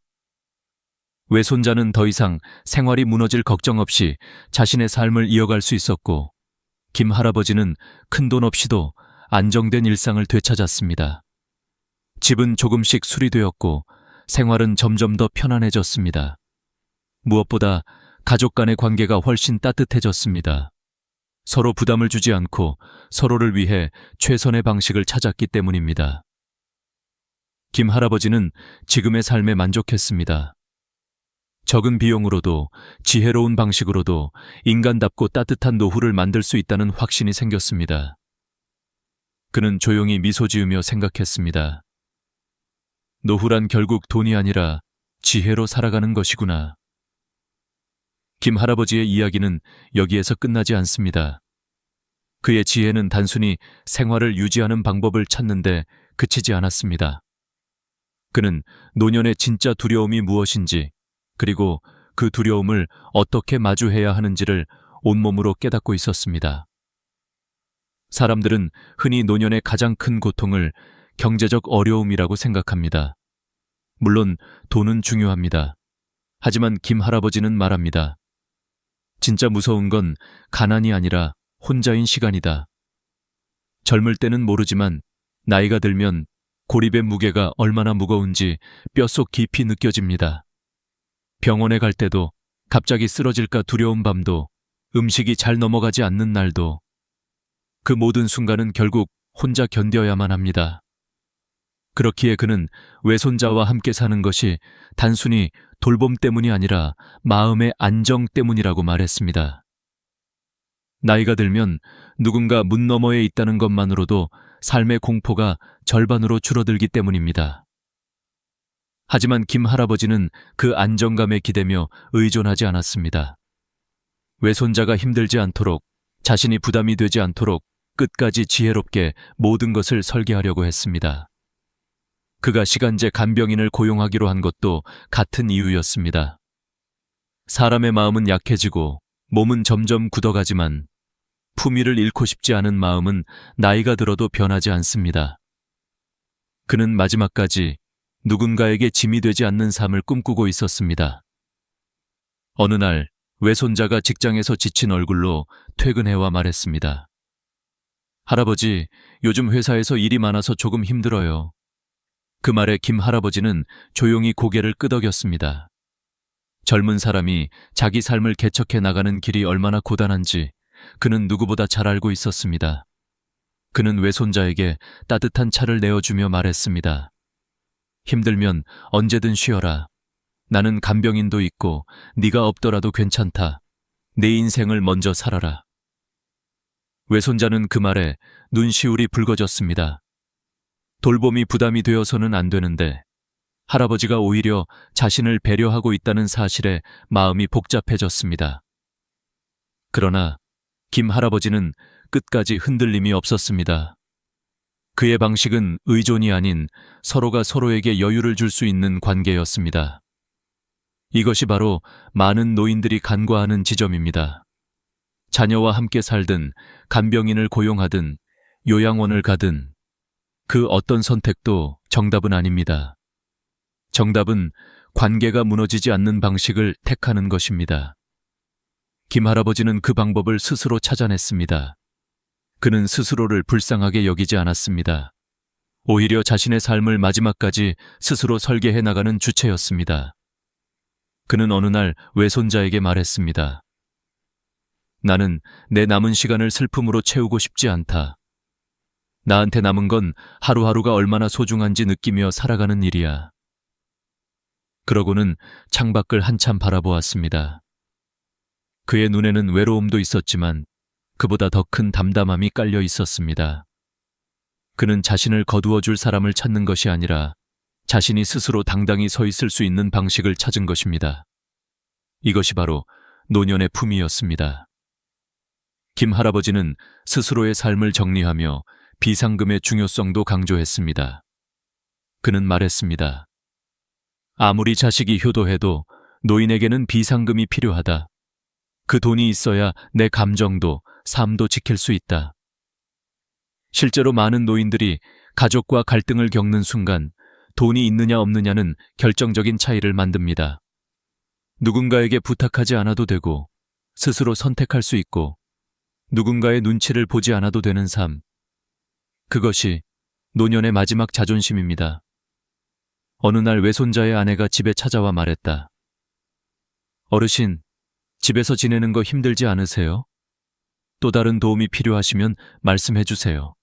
외손자는 더 이상 생활이 무너질 걱정 없이 자신의 삶을 이어갈 수 있었고 김 할아버지는 큰돈 없이도 안정된 일상을 되찾았습니다. 집은 조금씩 수리되었고 생활은 점점 더 편안해졌습니다. 무엇보다 가족 간의 관계가 훨씬 따뜻해졌습니다. 서로 부담을 주지 않고 서로를 위해 최선의 방식을 찾았기 때문입니다. 김 할아버지는 지금의 삶에 만족했습니다. 적은 비용으로도 지혜로운 방식으로도 인간답고 따뜻한 노후를 만들 수 있다는 확신이 생겼습니다. 그는 조용히 미소 지으며 생각했습니다. 노후란 결국 돈이 아니라 지혜로 살아가는 것이구나. 김 할아버지의 이야기는 여기에서 끝나지 않습니다. 그의 지혜는 단순히 생활을 유지하는 방법을 찾는데 그치지 않았습니다. 그는 노년의 진짜 두려움이 무엇인지, 그리고 그 두려움을 어떻게 마주해야 하는지를 온몸으로 깨닫고 있었습니다. 사람들은 흔히 노년의 가장 큰 고통을 경제적 어려움이라고 생각합니다. 물론 돈은 중요합니다. 하지만 김 할아버지는 말합니다. 진짜 무서운 건 가난이 아니라 혼자인 시간이다. 젊을 때는 모르지만 나이가 들면 고립의 무게가 얼마나 무거운지 뼛속 깊이 느껴집니다. 병원에 갈 때도, 갑자기 쓰러질까 두려운 밤도, 음식이 잘 넘어가지 않는 날도, 그 모든 순간은 결국 혼자 견뎌야만 합니다. 그렇기에 그는 외손자와 함께 사는 것이 단순히 돌봄 때문이 아니라 마음의 안정 때문이라고 말했습니다. 나이가 들면 누군가 문 너머에 있다는 것만으로도 삶의 공포가 절반으로 줄어들기 때문입니다. 하지만 김 할아버지는 그 안정감에 기대며 의존하지 않았습니다. 외손자가 힘들지 않도록, 자신이 부담이 되지 않도록 끝까지 지혜롭게 모든 것을 설계하려고 했습니다. 그가 시간제 간병인을 고용하기로 한 것도 같은 이유였습니다. 사람의 마음은 약해지고 몸은 점점 굳어가지만 품위를 잃고 싶지 않은 마음은 나이가 들어도 변하지 않습니다. 그는 마지막까지 누군가에게 짐이 되지 않는 삶을 꿈꾸고 있었습니다. 어느 날 외손자가 직장에서 지친 얼굴로 퇴근해와 말했습니다. 할아버지, 요즘 회사에서 일이 많아서 조금 힘들어요. 그 말에 김 할아버지는 조용히 고개를 끄덕였습니다. 젊은 사람이 자기 삶을 개척해 나가는 길이 얼마나 고단한지 그는 누구보다 잘 알고 있었습니다. 그는 외손자에게 따뜻한 차를 내어주며 말했습니다. 힘들면 언제든 쉬어라. 나는 간병인도 있고 네가 없더라도 괜찮다. 내 인생을 먼저 살아라. 외손자는 그 말에 눈시울이 붉어졌습니다. 돌봄이 부담이 되어서는 안 되는데 할아버지가 오히려 자신을 배려하고 있다는 사실에 마음이 복잡해졌습니다. 그러나 김 할아버지는 끝까지 흔들림이 없었습니다. 그의 방식은 의존이 아닌 서로가 서로에게 여유를 줄 수 있는 관계였습니다. 이것이 바로 많은 노인들이 간과하는 지점입니다. 자녀와 함께 살든 간병인을 고용하든 요양원을 가든 그 어떤 선택도 정답은 아닙니다. 정답은 관계가 무너지지 않는 방식을 택하는 것입니다. 김 할아버지는 그 방법을 스스로 찾아냈습니다. 그는 스스로를 불쌍하게 여기지 않았습니다. 오히려 자신의 삶을 마지막까지 스스로 설계해 나가는 주체였습니다. 그는 어느 날 외손자에게 말했습니다. 나는 내 남은 시간을 슬픔으로 채우고 싶지 않다. 나한테 남은 건 하루하루가 얼마나 소중한지 느끼며 살아가는 일이야. 그러고는 창밖을 한참 바라보았습니다. 그의 눈에는 외로움도 있었지만 그보다 더 큰 담담함이 깔려 있었습니다. 그는 자신을 거두어 줄 사람을 찾는 것이 아니라 자신이 스스로 당당히 서 있을 수 있는 방식을 찾은 것입니다. 이것이 바로 노년의 품이었습니다. 김 할아버지는 스스로의 삶을 정리하며 비상금의 중요성도 강조했습니다. 그는 말했습니다. 아무리 자식이 효도해도 노인에게는 비상금이 필요하다. 그 돈이 있어야 내 감정도 삶도 지킬 수 있다. 실제로 많은 노인들이 가족과 갈등을 겪는 순간 돈이 있느냐 없느냐는 결정적인 차이를 만듭니다. 누군가에게 부탁하지 않아도 되고 스스로 선택할 수 있고 누군가의 눈치를 보지 않아도 되는 삶. 그것이 노년의 마지막 자존심입니다. 어느 날 외손자의 아내가 집에 찾아와 말했다. 어르신, 집에서 지내는 거 힘들지 않으세요? 또 다른 도움이 필요하시면 말씀해 주세요.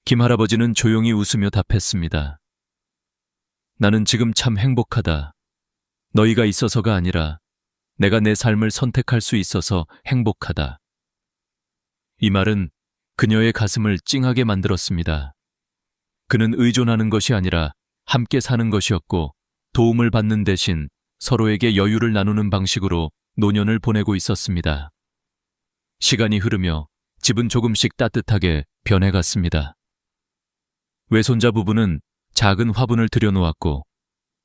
김 할아버지는 조용히 웃으며 답했습니다. 나는 지금 참 행복하다. 너희가 있어서가 아니라 내가 내 삶을 선택할 수 있어서 행복하다. 이 말은 그녀의 가슴을 찡하게 만들었습니다. 그는 의존하는 것이 아니라 함께 사는 것이었고 도움을 받는 대신 서로에게 여유를 나누는 방식으로 노년을 보내고 있었습니다. 시간이 흐르며 집은 조금씩 따뜻하게 변해갔습니다. 외손자 부부는 작은 화분을 들여놓았고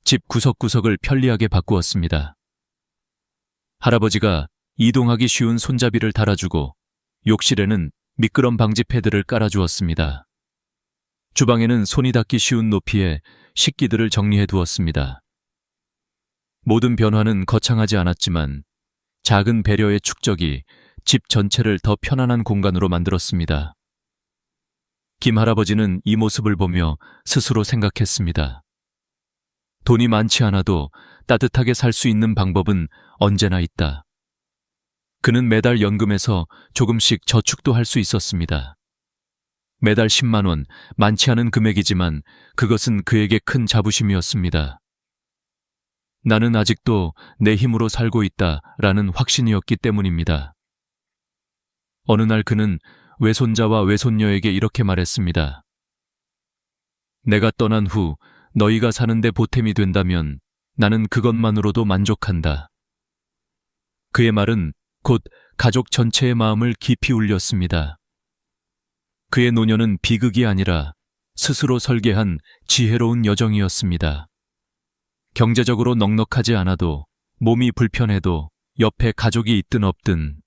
집 구석구석을 편리하게 바꾸었습니다. 할아버지가 이동하기 쉬운 손잡이를 달아주고 욕실에는 미끄럼 방지 패드를 깔아주었습니다. 주방에는 손이 닿기 쉬운 높이에 식기들을 정리해 두었습니다. 모든 변화는 거창하지 않았지만 작은 배려의 축적이 집 전체를 더 편안한 공간으로 만들었습니다. 김 할아버지는 이 모습을 보며 스스로 생각했습니다. 돈이 많지 않아도 따뜻하게 살 수 있는 방법은 언제나 있다. 그는 매달 연금에서 조금씩 저축도 할 수 있었습니다. 매달 10만 원, 많지 않은 금액이지만 그것은 그에게 큰 자부심이었습니다. 나는 아직도 내 힘으로 살고 있다라는 확신이었기 때문입니다. 어느 날 그는 외손자와 외손녀에게 이렇게 말했습니다. 내가 떠난 후 너희가 사는데 보탬이 된다면 나는 그것만으로도 만족한다. 그의 말은 곧 가족 전체의 마음을 깊이 울렸습니다. 그의 노년은 비극이 아니라 스스로 설계한 지혜로운 여정이었습니다. 경제적으로 넉넉하지 않아도 몸이 불편해도 옆에 가족이 있든 없든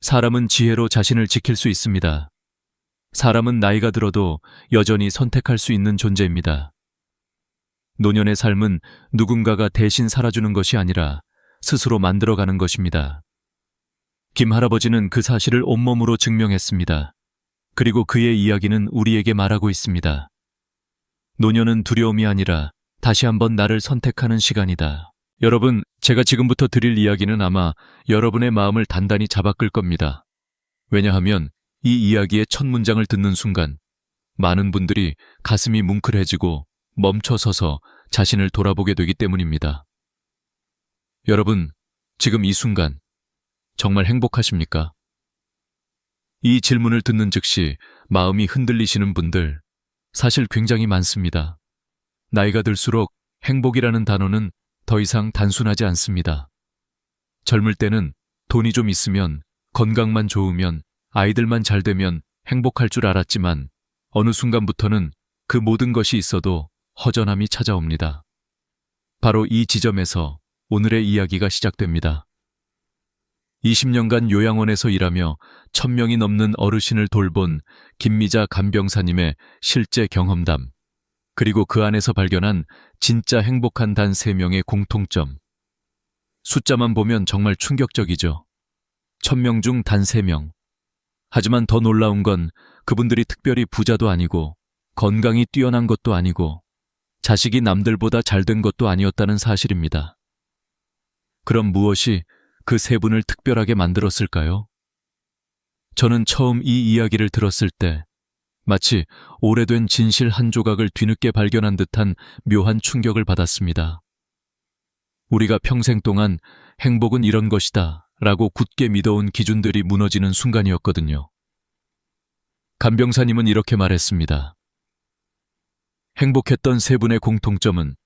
사람은 지혜로 자신을 지킬 수 있습니다. 사람은 나이가 들어도 여전히 선택할 수 있는 존재입니다. 노년의 삶은 누군가가 대신 살아주는 것이 아니라 스스로 만들어가는 것입니다. 김 할아버지는 그 사실을 온몸으로 증명했습니다. 그리고 그의 이야기는 우리에게 말하고 있습니다. 노년은 두려움이 아니라 다시 한번 나를 선택하는 시간이다. 여러분, 제가 지금부터 드릴 이야기는 아마 여러분의 마음을 단단히 잡아끌 겁니다. 왜냐하면 이 이야기의 첫 문장을 듣는 순간 많은 분들이 가슴이 뭉클해지고 멈춰서서 자신을 돌아보게 되기 때문입니다. 여러분, 지금 이 순간 정말 행복하십니까? 이 질문을 듣는 즉시 마음이 흔들리시는 분들 사실 굉장히 많습니다. 나이가 들수록 행복이라는 단어는 더 이상 단순하지 않습니다. 젊을 때는 돈이 좀 있으면, 건강만 좋으면, 아이들만 잘 되면 행복할 줄 알았지만 어느 순간부터는 그 모든 것이 있어도 허전함이 찾아옵니다. 바로 이 지점에서 오늘의 이야기가 시작됩니다. 20년간 요양원에서 일하며 1000명이 넘는 어르신을 돌본 김미자 간병사님의 실제 경험담, 그리고 그 안에서 발견한 진짜 행복한 단 3명의 공통점. 숫자만 보면 정말 충격적이죠. 1000명 중 단 3명. 하지만 더 놀라운 건 그분들이 특별히 부자도 아니고 건강이 뛰어난 것도 아니고 자식이 남들보다 잘된 것도 아니었다는 사실입니다. 그럼 무엇이 그 3분을 특별하게 만들었을까요? 저는 처음 이 이야기를 들었을 때 마치 오래된 진실 한 조각을 뒤늦게 발견한 듯한 묘한 충격을 받았습니다. 우리가 평생 동안 행복은 이런 것이다 라고 굳게 믿어온 기준들이 무너지는 순간이었거든요. 간병사님은 이렇게 말했습니다. 행복했던 3분의 공통점은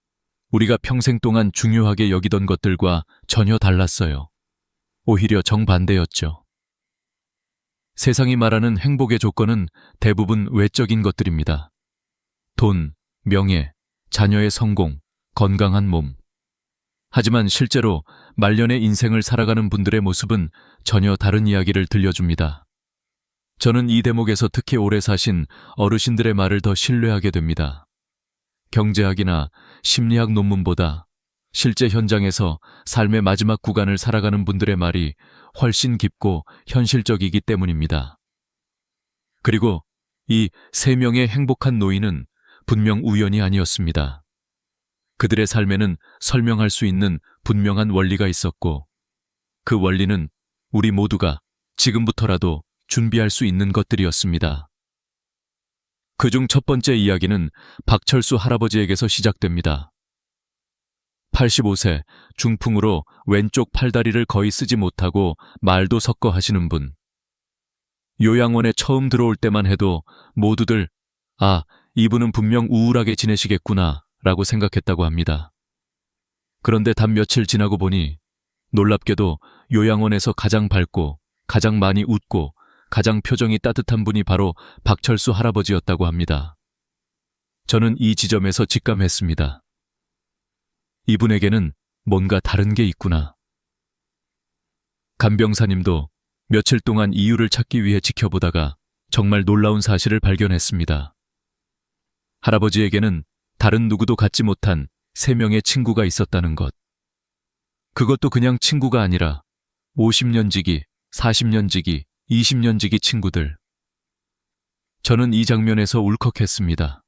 우리가 평생 동안 중요하게 여기던 것들과 전혀 달랐어요. 오히려 정반대였죠. 세상이 말하는 행복의 조건은 대부분 외적인 것들입니다. 돈, 명예, 자녀의 성공, 건강한 몸. 하지만 실제로 말년의 인생을 살아가는 분들의 모습은 전혀 다른 이야기를 들려줍니다. 저는 이 대목에서 특히 오래 사신 어르신들의 말을 더 신뢰하게 됩니다. 경제학이나 심리학 논문보다 실제 현장에서 삶의 마지막 구간을 살아가는 분들의 말이 훨씬 깊고 현실적이기 때문입니다. 그리고 이 3명의 행복한 노인은 분명 우연이 아니었습니다. 그들의 삶에는 설명할 수 있는 분명한 원리가 있었고, 그 원리는 우리 모두가 지금부터라도 준비할 수 있는 것들이었습니다. 그중 첫 번째 이야기는 박철수 할아버지에게서 시작됩니다. 85세, 중풍으로 왼쪽 팔다리를 거의 쓰지 못하고 말도 섞어 하시는 분. 요양원에 처음 들어올 때만 해도 모두들 아, 이분은 분명 우울하게 지내시겠구나 라고 생각했다고 합니다. 그런데 단 며칠 지나고 보니 놀랍게도 요양원에서 가장 밝고 가장 많이 웃고 가장 표정이 따뜻한 분이 바로 박철수 할아버지였다고 합니다. 저는 이 지점에서 직감했습니다. 이분에게는 뭔가 다른 게 있구나. 간병사님도 며칠 동안 이유를 찾기 위해 지켜보다가 정말 놀라운 사실을 발견했습니다. 할아버지에게는 다른 누구도 갖지 못한 3명의 친구가 있었다는 것. 그것도 그냥 친구가 아니라 50년 지기, 40년 지기, 20년 지기 친구들. 저는 이 장면에서 울컥했습니다.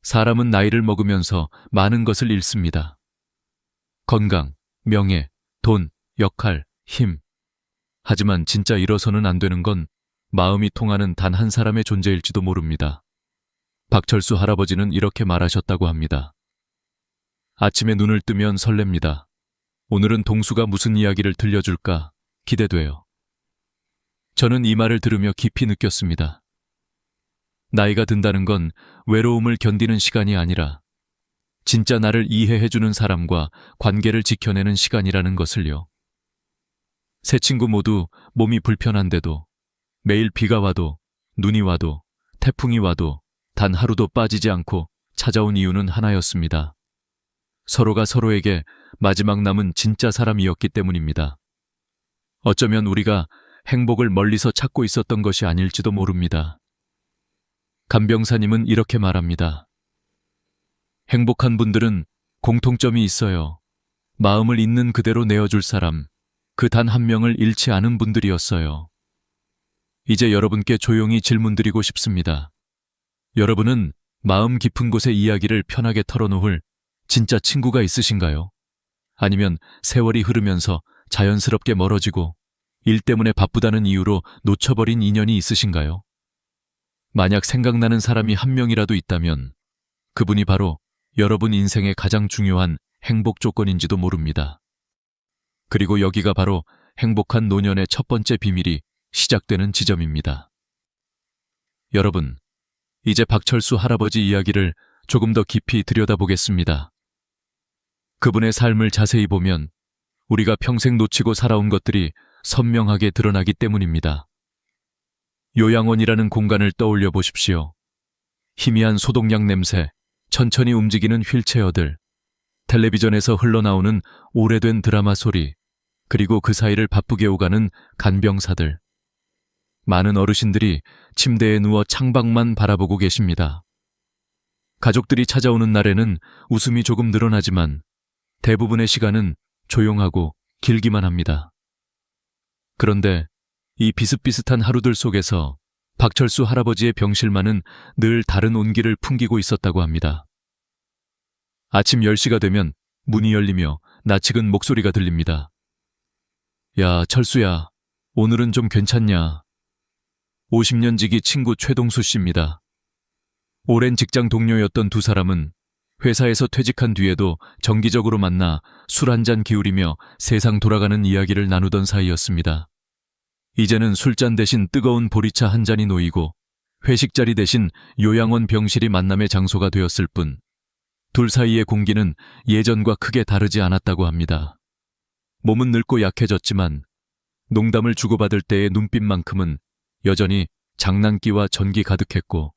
사람은 나이를 먹으면서 많은 것을 잃습니다. 건강, 명예, 돈, 역할, 힘. 하지만 진짜 잃어서는 안 되는 건 마음이 통하는 단 한 사람의 존재일지도 모릅니다. 박철수 할아버지는 이렇게 말하셨다고 합니다. 아침에 눈을 뜨면 설렙니다. 오늘은 동수가 무슨 이야기를 들려줄까 기대돼요. 저는 이 말을 들으며 깊이 느꼈습니다. 나이가 든다는 건 외로움을 견디는 시간이 아니라 진짜 나를 이해해주는 사람과 관계를 지켜내는 시간이라는 것을요. 세 친구 모두 몸이 불편한데도 매일 비가 와도 눈이 와도 태풍이 와도 단 하루도 빠지지 않고 찾아온 이유는 하나였습니다. 서로가 서로에게 마지막 남은 진짜 사람이었기 때문입니다. 어쩌면 우리가 행복을 멀리서 찾고 있었던 것이 아닐지도 모릅니다. 간병사님은 이렇게 말합니다. 행복한 분들은 공통점이 있어요. 마음을 있는 그대로 내어줄 사람, 그 단 한 명을 잃지 않은 분들이었어요. 이제 여러분께 조용히 질문드리고 싶습니다. 여러분은 마음 깊은 곳의 이야기를 편하게 털어놓을 진짜 친구가 있으신가요? 아니면 세월이 흐르면서 자연스럽게 멀어지고 일 때문에 바쁘다는 이유로 놓쳐버린 인연이 있으신가요? 만약 생각나는 사람이 한 명이라도 있다면 그분이 바로 여러분 인생의 가장 중요한 행복 조건인지도 모릅니다. 그리고 여기가 바로 행복한 노년의 첫 번째 비밀이 시작되는 지점입니다. 여러분, 이제 박철수 할아버지 이야기를 조금 더 깊이 들여다보겠습니다. 그분의 삶을 자세히 보면 우리가 평생 놓치고 살아온 것들이 선명하게 드러나기 때문입니다. 요양원이라는 공간을 떠올려 보십시오. 희미한 소독약 냄새, 천천히 움직이는 휠체어들, 텔레비전에서 흘러나오는 오래된 드라마 소리, 그리고 그 사이를 바쁘게 오가는 간병사들. 많은 어르신들이 침대에 누워 창밖만 바라보고 계십니다. 가족들이 찾아오는 날에는 웃음이 조금 늘어나지만 대부분의 시간은 조용하고 길기만 합니다. 그런데 이 비슷비슷한 하루들 속에서 박철수 할아버지의 병실만은 늘 다른 온기를 풍기고 있었다고 합니다. 아침 10시가 되면 문이 열리며 낯익은 목소리가 들립니다. 야, 철수야, 오늘은 좀 괜찮냐? 50년 지기 친구 최동수 씨입니다. 오랜 직장 동료였던 두 사람은 회사에서 퇴직한 뒤에도 정기적으로 만나 술 한잔 기울이며 세상 돌아가는 이야기를 나누던 사이였습니다. 이제는 술잔 대신 뜨거운 보리차 한 잔이 놓이고 회식 자리 대신 요양원 병실이 만남의 장소가 되었을 뿐 둘 사이의 공기는 예전과 크게 다르지 않았다고 합니다. 몸은 늙고 약해졌지만 농담을 주고받을 때의 눈빛만큼은 여전히 장난기와 전기 가득했고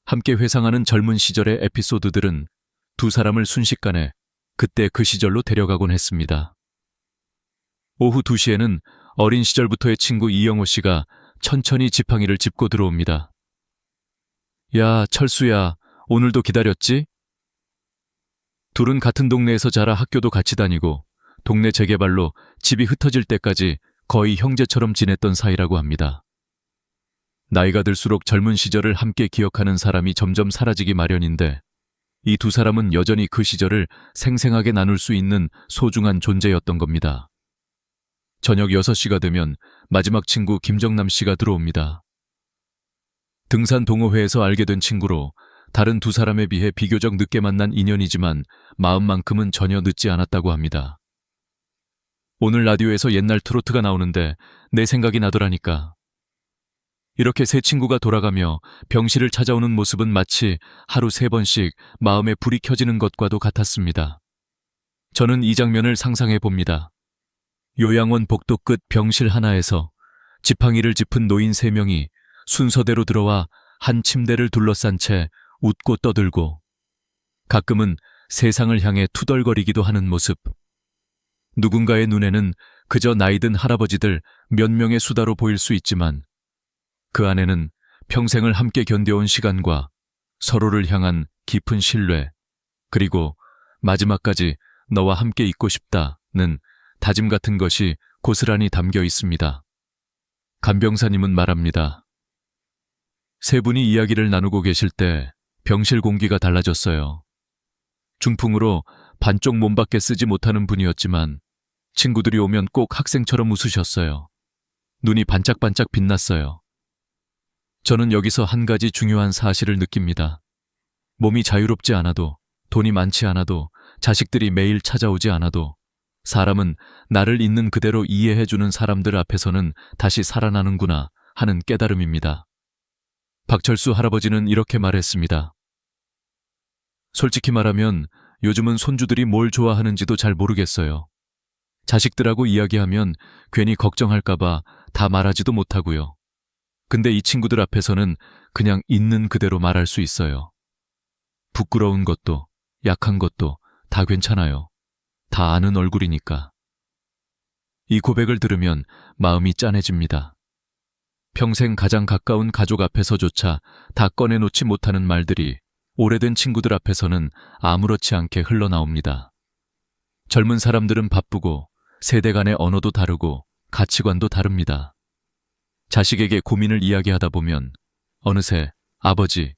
함께 회상하는 젊은 시절의 에피소드들은 두 사람을 순식간에 그때 그 시절로 데려가곤 했습니다. 오후 2시에는 어린 시절부터의 친구 이영호 씨가 천천히 지팡이를 짚고 들어옵니다. 야, 철수야, 오늘도 기다렸지? 둘은 같은 동네에서 자라 학교도 같이 다니고 동네 재개발로 집이 흩어질 때까지 거의 형제처럼 지냈던 사이라고 합니다. 나이가 들수록 젊은 시절을 함께 기억하는 사람이 점점 사라지기 마련인데 이 두 사람은 여전히 그 시절을 생생하게 나눌 수 있는 소중한 존재였던 겁니다. 저녁 6시가 되면 마지막 친구 김정남 씨가 들어옵니다. 등산 동호회에서 알게 된 친구로 다른 두 사람에 비해 비교적 늦게 만난 인연이지만 마음만큼은 전혀 늦지 않았다고 합니다. 오늘 라디오에서 옛날 트로트가 나오는데 내 생각이 나더라니까. 이렇게 세 친구가 돌아가며 병실을 찾아오는 모습은 마치 하루 3번씩 마음에 불이 켜지는 것과도 같았습니다. 저는 이 장면을 상상해 봅니다. 요양원 복도 끝 병실 하나에서 지팡이를 짚은 노인 3명이 순서대로 들어와 한 침대를 둘러싼 채 웃고 떠들고 가끔은 세상을 향해 투덜거리기도 하는 모습. 누군가의 눈에는 그저 나이든 할아버지들 몇 명의 수다로 보일 수 있지만 그 안에는 평생을 함께 견뎌온 시간과 서로를 향한 깊은 신뢰, 그리고 마지막까지 너와 함께 있고 싶다는 다짐 같은 것이 고스란히 담겨 있습니다. 간병사님은 말합니다. 세 분이 이야기를 나누고 계실 때 병실 공기가 달라졌어요. 중풍으로 반쪽 몸밖에 쓰지 못하는 분이었지만 친구들이 오면 꼭 학생처럼 웃으셨어요. 눈이 반짝반짝 빛났어요. 저는 여기서 한 가지 중요한 사실을 느낍니다. 몸이 자유롭지 않아도, 돈이 많지 않아도, 자식들이 매일 찾아오지 않아도 사람은 나를 있는 그대로 이해해주는 사람들 앞에서는 다시 살아나는구나 하는 깨달음입니다. 박철수 할아버지는 이렇게 말했습니다. 솔직히 말하면 요즘은 손주들이 뭘 좋아하는지도 잘 모르겠어요. 자식들하고 이야기하면 괜히 걱정할까봐 다 말하지도 못하고요. 근데 이 친구들 앞에서는 그냥 있는 그대로 말할 수 있어요. 부끄러운 것도 약한 것도 다 괜찮아요. 다 아는 얼굴이니까. 이 고백을 들으면 마음이 짠해집니다. 평생 가장 가까운 가족 앞에서조차 다 꺼내놓지 못하는 말들이 오래된 친구들 앞에서는 아무렇지 않게 흘러나옵니다. 젊은 사람들은 바쁘고 세대 간의 언어도 다르고 가치관도 다릅니다. 자식에게 고민을 이야기하다 보면 어느새 아버지,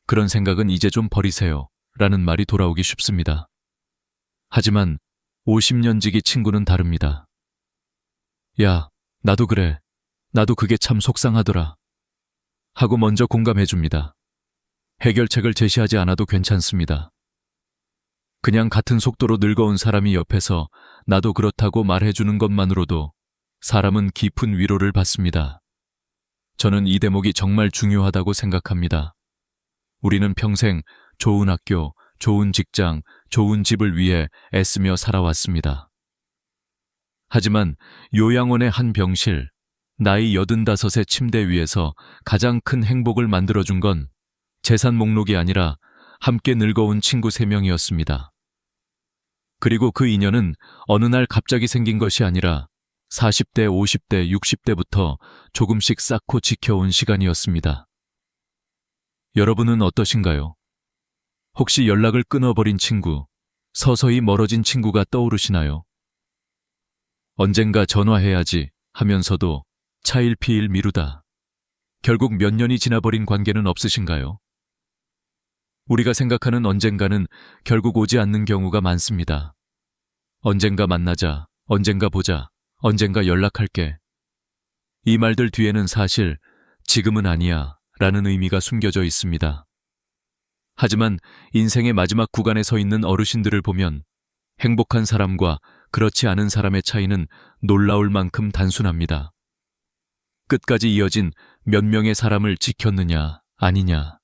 그런 생각은 이제 좀 버리세요 라는 말이 돌아오기 쉽습니다. 하지만 50년 지기 친구는 다릅니다. 야, 나도 그래. 나도 그게 참 속상하더라. 하고 먼저 공감해줍니다. 해결책을 제시하지 않아도 괜찮습니다. 그냥 같은 속도로 늙어온 사람이 옆에서 나도 그렇다고 말해주는 것만으로도 사람은 깊은 위로를 받습니다. 저는 이 대목이 정말 중요하다고 생각합니다. 우리는 평생 좋은 학교, 좋은 직장, 좋은 집을 위해 애쓰며 살아왔습니다. 하지만 요양원의 한 병실, 나이 85의 침대 위에서 가장 큰 행복을 만들어준 건 재산 목록이 아니라 함께 늙어온 친구 3명이었습니다. 그리고 그 인연은 어느 날 갑자기 생긴 것이 아니라 40대, 50대, 60대부터 조금씩 쌓고 지켜온 시간이었습니다. 여러분은 어떠신가요? 혹시 연락을 끊어버린 친구, 서서히 멀어진 친구가 떠오르시나요? 언젠가 전화해야지 하면서도 차일피일 미루다. 결국 몇 년이 지나버린 관계는 없으신가요? 우리가 생각하는 언젠가는 결국 오지 않는 경우가 많습니다. 언젠가 만나자, 언젠가 보자, 언젠가 연락할게. 이 말들 뒤에는 사실 지금은 아니야 라는 의미가 숨겨져 있습니다. 하지만 인생의 마지막 구간에 서 있는 어르신들을 보면 행복한 사람과 그렇지 않은 사람의 차이는 놀라울 만큼 단순합니다. 끝까지 이어진 몇 명의 사람을 지켰느냐, 아니냐.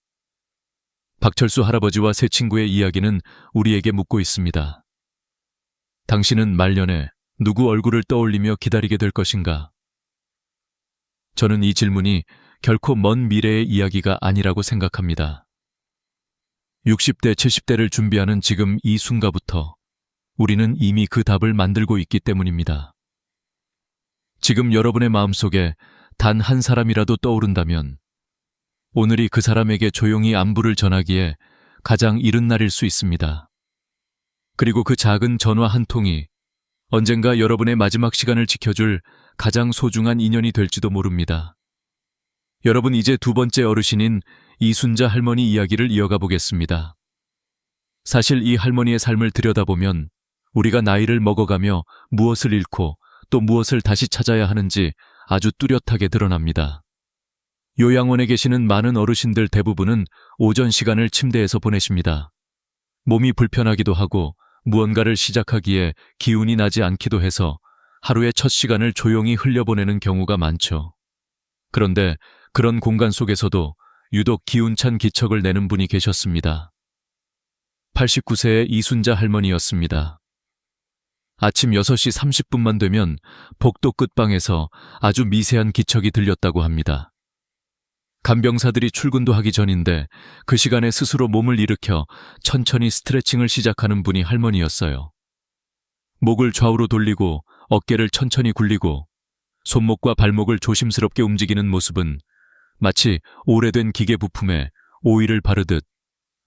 박철수 할아버지와 세 친구의 이야기는 우리에게 묻고 있습니다. 당신은 말년에 누구 얼굴을 떠올리며 기다리게 될 것인가? 저는 이 질문이 결코 먼 미래의 이야기가 아니라고 생각합니다. 60대, 70대를 준비하는 지금 이 순간부터 우리는 이미 그 답을 만들고 있기 때문입니다. 지금 여러분의 마음속에 단 한 사람이라도 떠오른다면 오늘이 그 사람에게 조용히 안부를 전하기에 가장 이른 날일 수 있습니다. 그리고 그 작은 전화 한 통이 언젠가 여러분의 마지막 시간을 지켜줄 가장 소중한 인연이 될지도 모릅니다. 여러분, 이제 두 번째 어르신인 이순자 할머니 이야기를 이어가 보겠습니다. 사실 이 할머니의 삶을 들여다보면 우리가 나이를 먹어가며 무엇을 잃고 또 무엇을 다시 찾아야 하는지 아주 뚜렷하게 드러납니다. 요양원에 계시는 많은 어르신들 대부분은 오전 시간을 침대에서 보내십니다. 몸이 불편하기도 하고 무언가를 시작하기에 기운이 나지 않기도 해서 하루의 첫 시간을 조용히 흘려보내는 경우가 많죠. 그런데 그런 공간 속에서도 유독 기운찬 기척을 내는 분이 계셨습니다. 89세의 이순자 할머니였습니다. 아침 6시 30분만 되면 복도 끝방에서 아주 미세한 기척이 들렸다고 합니다. 간병사들이 출근도 하기 전인데 그 시간에 스스로 몸을 일으켜 천천히 스트레칭을 시작하는 분이 할머니였어요. 목을 좌우로 돌리고 어깨를 천천히 굴리고 손목과 발목을 조심스럽게 움직이는 모습은 마치 오래된 기계 부품에 오일을 바르듯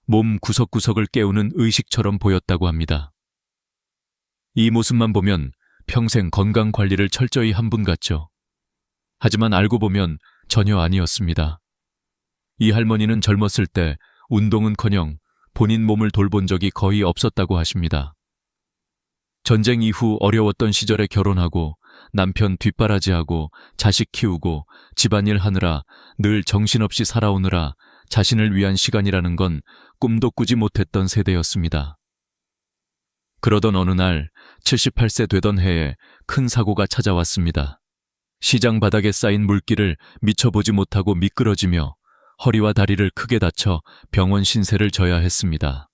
몸 구석구석을 깨우는 의식처럼 보였다고 합니다. 이 모습만 보면 평생 건강 관리를 철저히 한 분 같죠. 하지만 알고 보면 전혀 아니었습니다. 이 할머니는 젊었을 때 운동은커녕 본인 몸을 돌본 적이 거의 없었다고 하십니다. 전쟁 이후 어려웠던 시절에 결혼하고 남편 뒷바라지하고 자식 키우고 집안일 하느라 늘 정신없이 살아오느라 자신을 위한 시간이라는 건 꿈도 꾸지 못했던 세대였습니다. 그러던 어느 날 78세 되던 해에 큰 사고가 찾아왔습니다. 시장 바닥에 쌓인 물기를 미처 보지 못하고 미끄러지며 허리와 다리를 크게 다쳐 병원 신세를 져야 했습니다.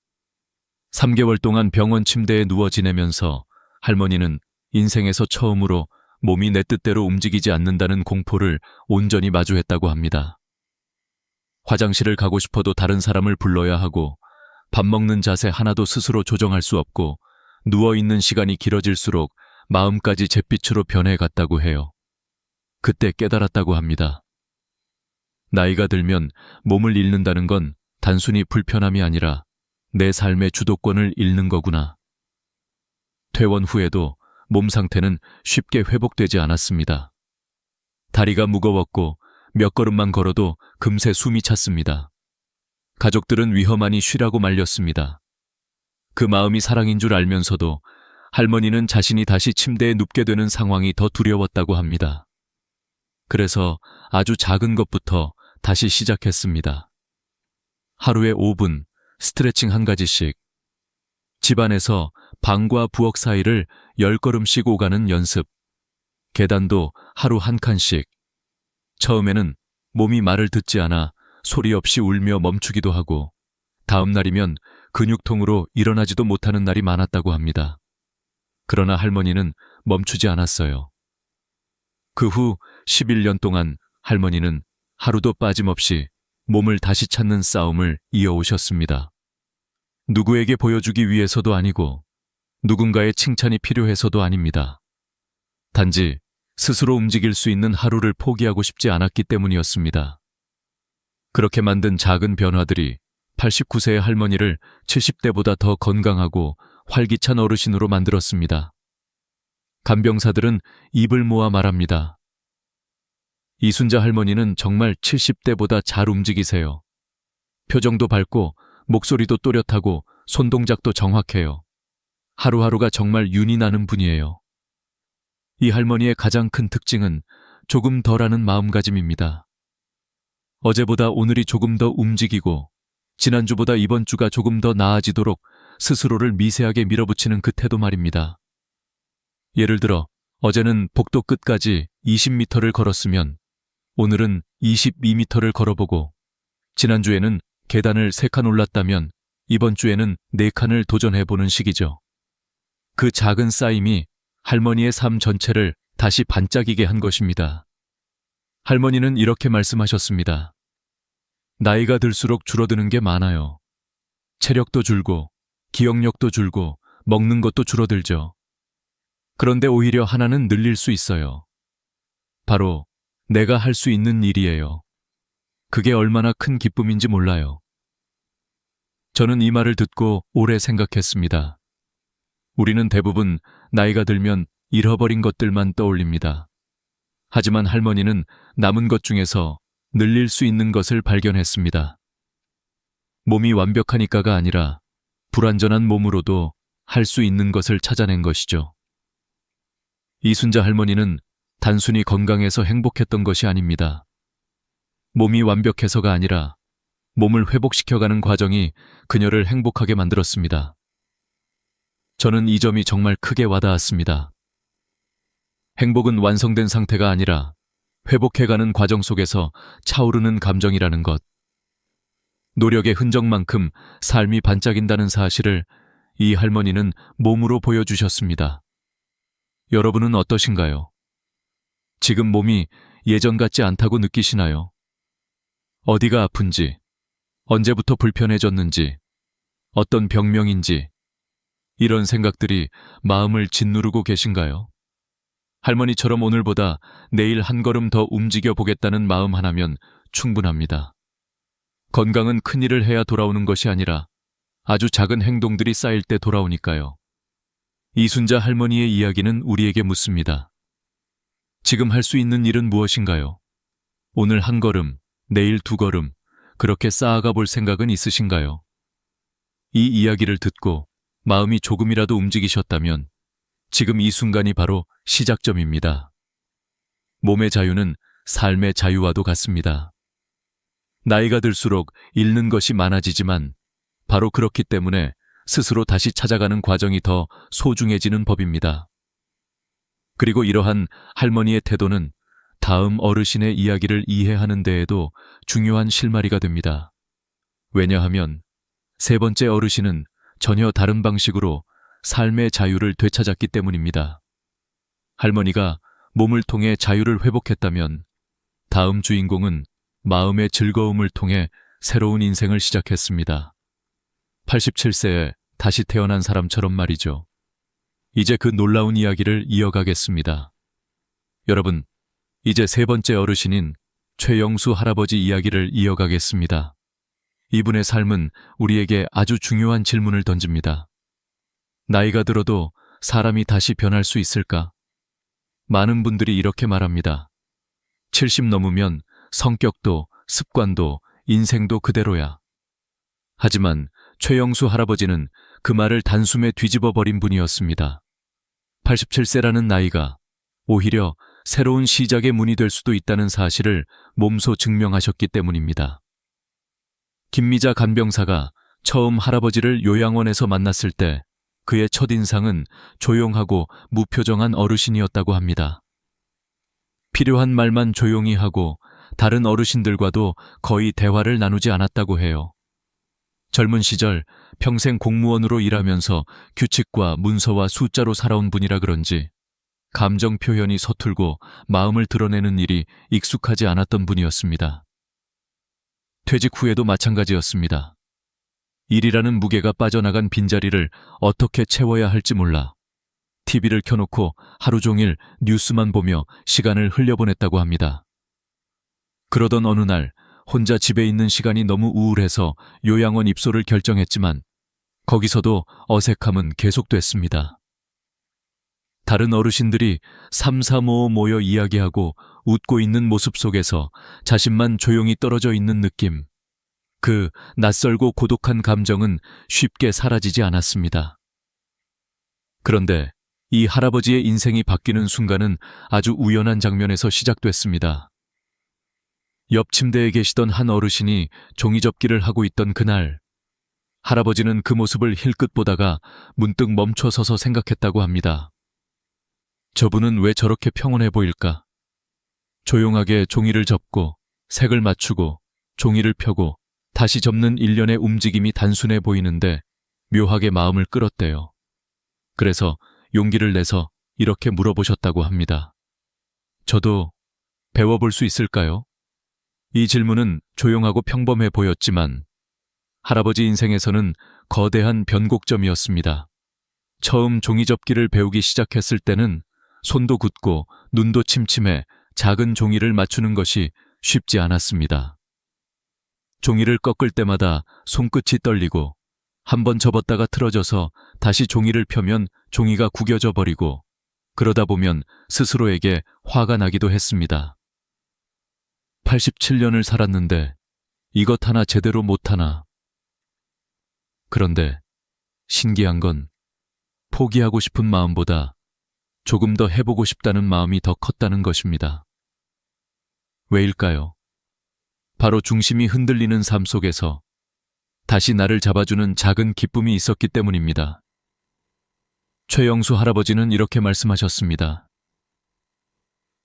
3개월 동안 병원 침대에 누워 지내면서 할머니는 인생에서 처음으로 몸이 내 뜻대로 움직이지 않는다는 공포를 온전히 마주했다고 합니다. 화장실을 가고 싶어도 다른 사람을 불러야 하고 밥 먹는 자세 하나도 스스로 조정할 수 없고 누워있는 시간이 길어질수록 마음까지 잿빛으로 변해갔다고 해요. 그때 깨달았다고 합니다. 나이가 들면 몸을 잃는다는 건 단순히 불편함이 아니라 내 삶의 주도권을 잃는 거구나. 퇴원 후에도 몸 상태는 쉽게 회복되지 않았습니다. 다리가 무거웠고 몇 걸음만 걸어도 금세 숨이 찼습니다. 가족들은 위험하니 쉬라고 말렸습니다. 그 마음이 사랑인 줄 알면서도 할머니는 자신이 다시 침대에 눕게 되는 상황이 더 두려웠다고 합니다. 그래서 아주 작은 것부터 다시 시작했습니다. 하루에 5분 스트레칭 한 가지씩, 집안에서 방과 부엌 사이를 10걸음씩 오가는 연습, 계단도 하루 한 칸씩. 처음에는 몸이 말을 듣지 않아 소리 없이 울며 멈추기도 하고 다음 날이면 근육통으로 일어나지도 못하는 날이 많았다고 합니다. 그러나 할머니는 멈추지 않았어요. 그 후 11년 동안 할머니는 하루도 빠짐없이 몸을 다시 찾는 싸움을 이어오셨습니다. 누구에게 보여주기 위해서도 아니고 누군가의 칭찬이 필요해서도 아닙니다. 단지 스스로 움직일 수 있는 하루를 포기하고 싶지 않았기 때문이었습니다. 그렇게 만든 작은 변화들이 89세의 할머니를 70대보다 더 건강하고 활기찬 어르신으로 만들었습니다. 간병사들은 입을 모아 말합니다. 이순자 할머니는 정말 70대보다 잘 움직이세요. 표정도 밝고 목소리도 또렷하고 손동작도 정확해요. 하루하루가 정말 윤이 나는 분이에요. 이 할머니의 가장 큰 특징은 조금 덜하는 마음가짐입니다. 어제보다 오늘이 조금 더 움직이고 지난주보다 이번 주가 조금 더 나아지도록 스스로를 미세하게 밀어붙이는 그 태도 말입니다. 예를 들어 어제는 복도 끝까지 20m를 걸었으면 오늘은 22m를 걸어보고 지난주에는 계단을 3칸 올랐다면 이번 주에는 4칸을 도전해보는 식이죠. 그 작은 쌓임이 할머니의 삶 전체를 다시 반짝이게 한 것입니다. 할머니는 이렇게 말씀하셨습니다. 나이가 들수록 줄어드는 게 많아요. 체력도 줄고 기억력도 줄고 먹는 것도 줄어들죠. 그런데 오히려 하나는 늘릴 수 있어요. 바로 내가 할 수 있는 일이에요. 그게 얼마나 큰 기쁨인지 몰라요. 저는 이 말을 듣고 오래 생각했습니다. 우리는 대부분 나이가 들면 잃어버린 것들만 떠올립니다. 하지만 할머니는 남은 것 중에서 늘릴 수 있는 것을 발견했습니다. 몸이 완벽하니까가 아니라 불완전한 몸으로도 할 수 있는 것을 찾아낸 것이죠. 이순자 할머니는 단순히 건강해서 행복했던 것이 아닙니다. 몸이 완벽해서가 아니라 몸을 회복시켜가는 과정이 그녀를 행복하게 만들었습니다. 저는 이 점이 정말 크게 와닿았습니다. 행복은 완성된 상태가 아니라 회복해가는 과정 속에서 차오르는 감정이라는 것. 노력의 흔적만큼 삶이 반짝인다는 사실을 이 할머니는 몸으로 보여주셨습니다. 여러분은 어떠신가요? 지금 몸이 예전 같지 않다고 느끼시나요? 어디가 아픈지, 언제부터 불편해졌는지, 어떤 병명인지, 이런 생각들이 마음을 짓누르고 계신가요? 할머니처럼 오늘보다 내일 한 걸음 더 움직여 보겠다는 마음 하나면 충분합니다. 건강은 큰일을 해야 돌아오는 것이 아니라 아주 작은 행동들이 쌓일 때 돌아오니까요. 이순자 할머니의 이야기는 우리에게 묻습니다. 지금 할 수 있는 일은 무엇인가요? 오늘 한 걸음, 내일 두 걸음, 그렇게 쌓아가 볼 생각은 있으신가요? 이 이야기를 듣고 마음이 조금이라도 움직이셨다면 지금 이 순간이 바로 시작점입니다. 몸의 자유는 삶의 자유와도 같습니다. 나이가 들수록 잃는 것이 많아지지만 바로 그렇기 때문에 스스로 다시 찾아가는 과정이 더 소중해지는 법입니다. 그리고 이러한 할머니의 태도는 다음 어르신의 이야기를 이해하는 데에도 중요한 실마리가 됩니다. 왜냐하면 세 번째 어르신은 전혀 다른 방식으로 삶의 자유를 되찾았기 때문입니다. 할머니가 몸을 통해 자유를 회복했다면 다음 주인공은 마음의 즐거움을 통해 새로운 인생을 시작했습니다. 87세에 다시 태어난 사람처럼 말이죠. 이제 그 놀라운 이야기를 이어가겠습니다. 여러분, 이제 세 번째 어르신인 최영수 할아버지 이야기를 이어가겠습니다. 이분의 삶은 우리에게 아주 중요한 질문을 던집니다. 나이가 들어도 사람이 다시 변할 수 있을까? 많은 분들이 이렇게 말합니다. 70 넘으면 성격도 습관도 인생도 그대로야. 하지만 최영수 할아버지는 그 말을 단숨에 뒤집어 버린 분이었습니다. 87세라는 나이가 오히려 새로운 시작의 문이 될 수도 있다는 사실을 몸소 증명하셨기 때문입니다. 김미자 간병사가 처음 할아버지를 요양원에서 만났을 때 그의 첫인상은 조용하고 무표정한 어르신이었다고 합니다. 필요한 말만 조용히 하고 다른 어르신들과도 거의 대화를 나누지 않았다고 해요. 젊은 시절 평생 공무원으로 일하면서 규칙과 문서와 숫자로 살아온 분이라 그런지 감정 표현이 서툴고 마음을 드러내는 일이 익숙하지 않았던 분이었습니다. 퇴직 후에도 마찬가지였습니다. 일이라는 무게가 빠져나간 빈자리를 어떻게 채워야 할지 몰라 TV를 켜놓고 하루 종일 뉴스만 보며 시간을 흘려보냈다고 합니다. 그러던 어느 날 혼자 집에 있는 시간이 너무 우울해서 요양원 입소를 결정했지만 거기서도 어색함은 계속됐습니다. 다른 어르신들이 삼삼오오 모여 이야기하고 웃고 있는 모습 속에서 자신만 조용히 떨어져 있는 느낌. 그 낯설고 고독한 감정은 쉽게 사라지지 않았습니다. 그런데 이 할아버지의 인생이 바뀌는 순간은 아주 우연한 장면에서 시작됐습니다. 옆 침대에 계시던 한 어르신이 종이접기를 하고 있던 그날, 할아버지는 그 모습을 힐끗 보다가 문득 멈춰 서서 생각했다고 합니다. 저분은 왜 저렇게 평온해 보일까? 조용하게 종이를 접고 색을 맞추고 종이를 펴고 다시 접는 일련의 움직임이 단순해 보이는데 묘하게 마음을 끌었대요. 그래서 용기를 내서 이렇게 물어보셨다고 합니다. 저도 배워볼 수 있을까요? 이 질문은 조용하고 평범해 보였지만 할아버지 인생에서는 거대한 변곡점이었습니다. 처음 종이접기를 배우기 시작했을 때는 손도 굳고 눈도 침침해 작은 종이를 맞추는 것이 쉽지 않았습니다. 종이를 꺾을 때마다 손끝이 떨리고 한번 접었다가 틀어져서 다시 종이를 펴면 종이가 구겨져 버리고 그러다 보면 스스로에게 화가 나기도 했습니다. 87년을 살았는데 이것 하나 제대로 못하나. 그런데 신기한 건 포기하고 싶은 마음보다 조금 더 해보고 싶다는 마음이 더 컸다는 것입니다. 왜일까요? 바로 중심이 흔들리는 삶 속에서 다시 나를 잡아주는 작은 기쁨이 있었기 때문입니다. 최영수 할아버지는 이렇게 말씀하셨습니다.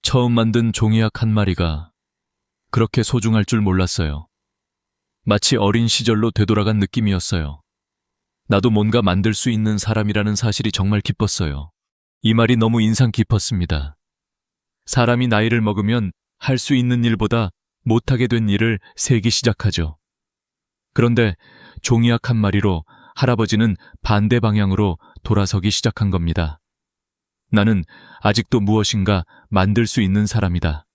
처음 만든 종이약 한 마리가 그렇게 소중할 줄 몰랐어요. 마치 어린 시절로 되돌아간 느낌이었어요. 나도 뭔가 만들 수 있는 사람이라는 사실이 정말 기뻤어요. 이 말이 너무 인상 깊었습니다. 사람이 나이를 먹으면 할 수 있는 일보다 못하게 된 일을 세기 시작하죠. 그런데 종이약 한 마리로 할아버지는 반대 방향으로 돌아서기 시작한 겁니다. 나는 아직도 무엇인가 만들 수 있는 사람이다.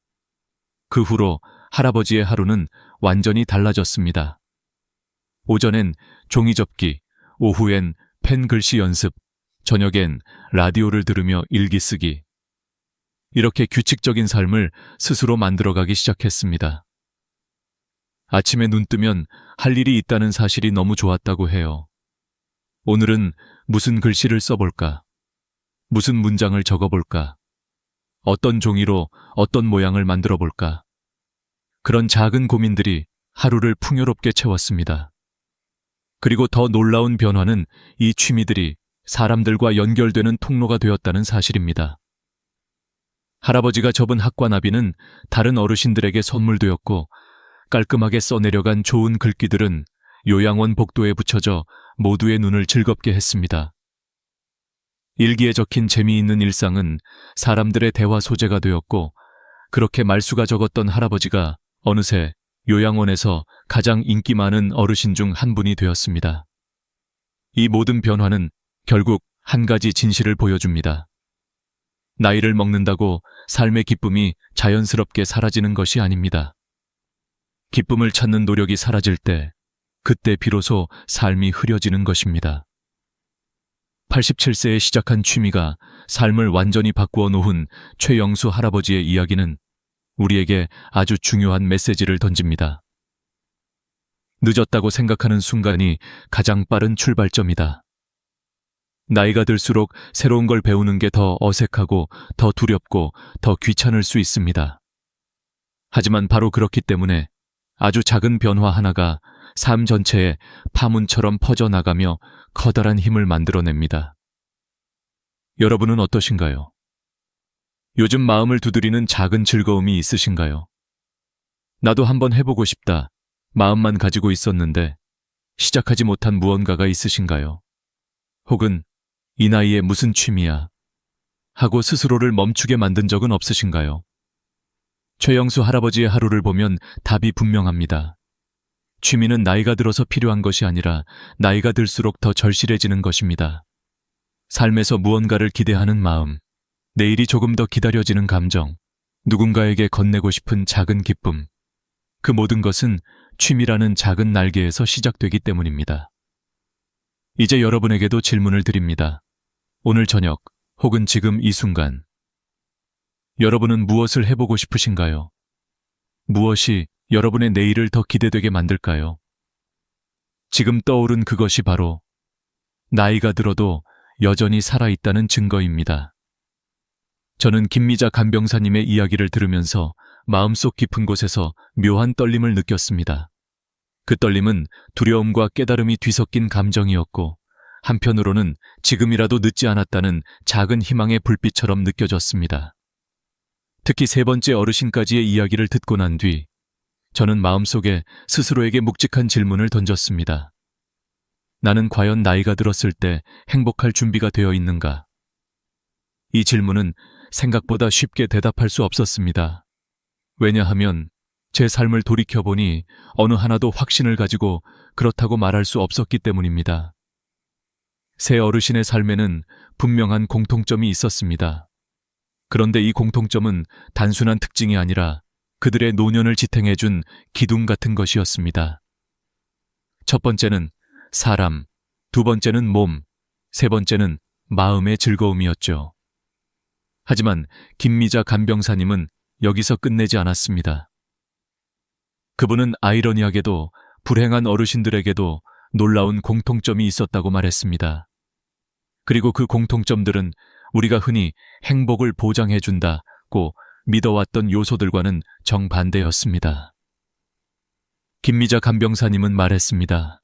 그 후로 할아버지의 하루는 완전히 달라졌습니다. 오전엔 종이접기, 오후엔 펜 글씨 연습, 저녁엔 라디오를 들으며 일기 쓰기. 이렇게 규칙적인 삶을 스스로 만들어가기 시작했습니다. 아침에 눈 뜨면 할 일이 있다는 사실이 너무 좋았다고 해요. 오늘은 무슨 글씨를 써볼까? 무슨 문장을 적어볼까? 어떤 종이로 어떤 모양을 만들어볼까? 그런 작은 고민들이 하루를 풍요롭게 채웠습니다. 그리고 더 놀라운 변화는 이 취미들이 사람들과 연결되는 통로가 되었다는 사실입니다. 할아버지가 접은 학과나비는 다른 어르신들에게 선물되었고 깔끔하게 써내려간 좋은 글귀들은 요양원 복도에 붙여져 모두의 눈을 즐겁게 했습니다. 일기에 적힌 재미있는 일상은 사람들의 대화 소재가 되었고 그렇게 말수가 적었던 할아버지가 어느새 요양원에서 가장 인기 많은 어르신 중 한 분이 되었습니다. 이 모든 변화는 결국 한 가지 진실을 보여줍니다. 나이를 먹는다고 삶의 기쁨이 자연스럽게 사라지는 것이 아닙니다. 기쁨을 찾는 노력이 사라질 때, 그때 비로소 삶이 흐려지는 것입니다. 87세에 시작한 취미가 삶을 완전히 바꾸어 놓은 최영수 할아버지의 이야기는 우리에게 아주 중요한 메시지를 던집니다. 늦었다고 생각하는 순간이 가장 빠른 출발점이다. 나이가 들수록 새로운 걸 배우는 게 더 어색하고 더 두렵고 더 귀찮을 수 있습니다. 하지만 바로 그렇기 때문에 아주 작은 변화 하나가 삶 전체에 파문처럼 퍼져나가며 커다란 힘을 만들어냅니다. 여러분은 어떠신가요? 요즘 마음을 두드리는 작은 즐거움이 있으신가요? 나도 한번 해보고 싶다. 마음만 가지고 있었는데 시작하지 못한 무언가가 있으신가요? 혹은 이 나이에 무슨 취미야? 하고 스스로를 멈추게 만든 적은 없으신가요? 최영수 할아버지의 하루를 보면 답이 분명합니다. 취미는 나이가 들어서 필요한 것이 아니라 나이가 들수록 더 절실해지는 것입니다. 삶에서 무언가를 기대하는 마음, 내일이 조금 더 기다려지는 감정, 누군가에게 건네고 싶은 작은 기쁨, 그 모든 것은 취미라는 작은 날개에서 시작되기 때문입니다. 이제 여러분에게도 질문을 드립니다. 오늘 저녁 혹은 지금 이 순간 여러분은 무엇을 해보고 싶으신가요? 무엇이 여러분의 내일을 더 기대되게 만들까요? 지금 떠오른 그것이 바로 나이가 들어도 여전히 살아있다는 증거입니다. 저는 김미자 간병사님의 이야기를 들으면서 마음속 깊은 곳에서 묘한 떨림을 느꼈습니다. 그 떨림은 두려움과 깨달음이 뒤섞인 감정이었고 한편으로는 지금이라도 늦지 않았다는 작은 희망의 불빛처럼 느껴졌습니다. 특히 세 번째 어르신까지의 이야기를 듣고 난 뒤 저는 마음속에 스스로에게 묵직한 질문을 던졌습니다. 나는 과연 나이가 들었을 때 행복할 준비가 되어 있는가? 이 질문은 생각보다 쉽게 대답할 수 없었습니다. 왜냐하면 제 삶을 돌이켜보니 어느 하나도 확신을 가지고 그렇다고 말할 수 없었기 때문입니다. 세 어르신의 삶에는 분명한 공통점이 있었습니다. 그런데 이 공통점은 단순한 특징이 아니라 그들의 노년을 지탱해준 기둥 같은 것이었습니다. 첫 번째는 사람, 두 번째는 몸, 세 번째는 마음의 즐거움이었죠. 하지만 김미자 간병사님은 여기서 끝내지 않았습니다. 그분은 아이러니하게도 불행한 어르신들에게도 놀라운 공통점이 있었다고 말했습니다. 그리고 그 공통점들은 우리가 흔히 행복을 보장해준다고 믿어왔던 요소들과는 정반대였습니다. 김미자 간병사님은 말했습니다.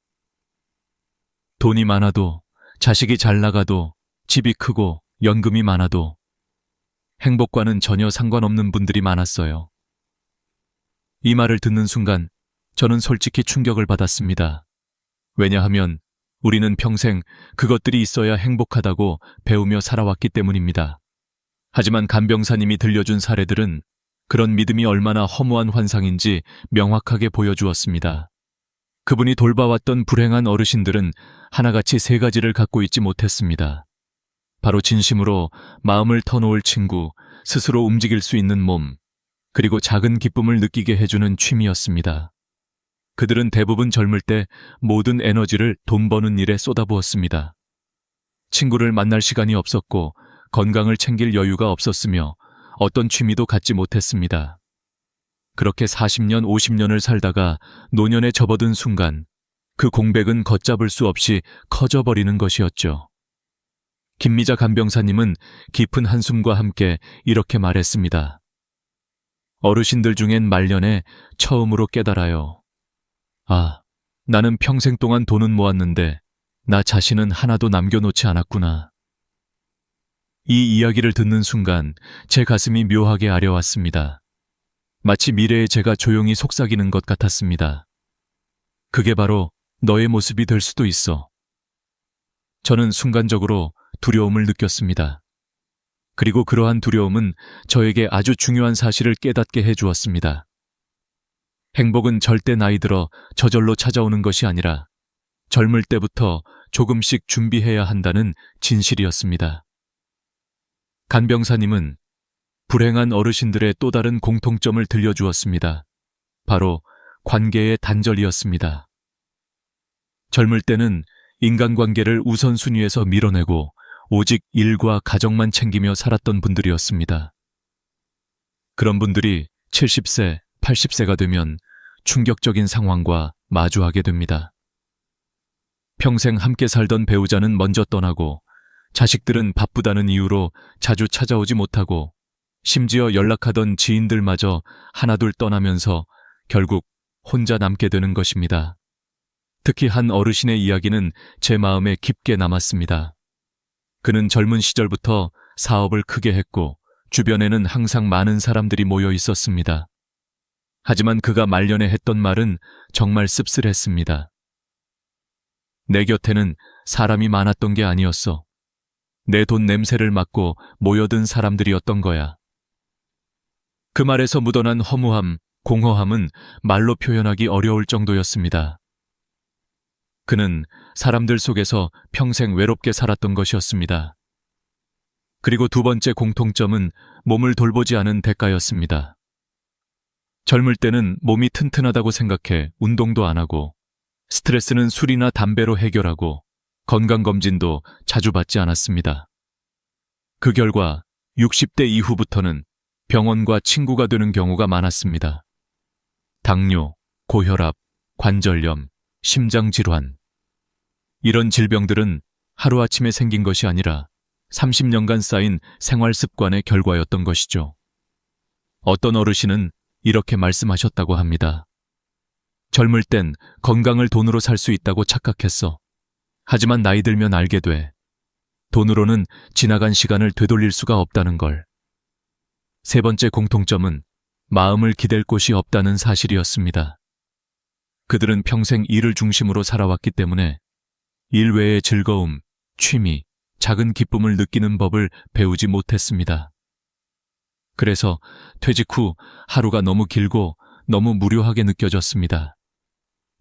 돈이 많아도, 자식이 잘 나가도, 집이 크고 연금이 많아도 행복과는 전혀 상관없는 분들이 많았어요. 이 말을 듣는 순간 저는 솔직히 충격을 받았습니다. 왜냐하면 우리는 평생 그것들이 있어야 행복하다고 배우며 살아왔기 때문입니다. 하지만 간병사님이 들려준 사례들은 그런 믿음이 얼마나 허무한 환상인지 명확하게 보여주었습니다. 그분이 돌봐왔던 불행한 어르신들은 하나같이 세 가지를 갖고 있지 못했습니다. 바로 진심으로 마음을 터놓을 친구, 스스로 움직일 수 있는 몸, 그리고 작은 기쁨을 느끼게 해주는 취미였습니다. 그들은 대부분 젊을 때 모든 에너지를 돈 버는 일에 쏟아부었습니다. 친구를 만날 시간이 없었고 건강을 챙길 여유가 없었으며 어떤 취미도 갖지 못했습니다. 그렇게 40년, 50년을 살다가 노년에 접어든 순간 그 공백은 걷잡을 수 없이 커져버리는 것이었죠. 김미자 간병사님은 깊은 한숨과 함께 이렇게 말했습니다. 어르신들 중엔 말년에 처음으로 깨달아요. 아, 나는 평생 동안 돈은 모았는데 나 자신은 하나도 남겨놓지 않았구나. 이 이야기를 듣는 순간 제 가슴이 묘하게 아려왔습니다. 마치 미래의 제가 조용히 속삭이는 것 같았습니다. 그게 바로 너의 모습이 될 수도 있어. 저는 순간적으로 두려움을 느꼈습니다. 그리고 그러한 두려움은 저에게 아주 중요한 사실을 깨닫게 해주었습니다. 행복은 절대 나이 들어 저절로 찾아오는 것이 아니라 젊을 때부터 조금씩 준비해야 한다는 진실이었습니다. 간병사님은 불행한 어르신들의 또 다른 공통점을 들려주었습니다. 바로 관계의 단절이었습니다. 젊을 때는 인간관계를 우선순위에서 밀어내고 오직 일과 가정만 챙기며 살았던 분들이었습니다. 그런 분들이 70세, 80세가 되면 충격적인 상황과 마주하게 됩니다. 평생 함께 살던 배우자는 먼저 떠나고 자식들은 바쁘다는 이유로 자주 찾아오지 못하고 심지어 연락하던 지인들마저 하나둘 떠나면서 결국 혼자 남게 되는 것입니다. 특히 한 어르신의 이야기는 제 마음에 깊게 남았습니다. 그는 젊은 시절부터 사업을 크게 했고 주변에는 항상 많은 사람들이 모여 있었습니다. 하지만 그가 말년에 했던 말은 정말 씁쓸했습니다. 내 곁에는 사람이 많았던 게 아니었어. 내 돈 냄새를 맡고 모여든 사람들이었던 거야. 그 말에서 묻어난 허무함, 공허함은 말로 표현하기 어려울 정도였습니다. 그는 사람들 속에서 평생 외롭게 살았던 것이었습니다. 그리고 두 번째 공통점은 몸을 돌보지 않은 대가였습니다. 젊을 때는 몸이 튼튼하다고 생각해 운동도 안 하고 스트레스는 술이나 담배로 해결하고 건강검진도 자주 받지 않았습니다. 그 결과 60대 이후부터는 병원과 친구가 되는 경우가 많았습니다. 당뇨, 고혈압, 관절염, 심장질환. 이런 질병들은 하루아침에 생긴 것이 아니라 30년간 쌓인 생활 습관의 결과였던 것이죠. 어떤 어르신은 이렇게 말씀하셨다고 합니다. 젊을 땐 건강을 돈으로 살 수 있다고 착각했어. 하지만 나이 들면 알게 돼. 돈으로는 지나간 시간을 되돌릴 수가 없다는 걸. 세 번째 공통점은 마음을 기댈 곳이 없다는 사실이었습니다. 그들은 평생 일을 중심으로 살아왔기 때문에 일 외의 즐거움, 취미, 작은 기쁨을 느끼는 법을 배우지 못했습니다. 그래서 퇴직 후 하루가 너무 길고 너무 무료하게 느껴졌습니다.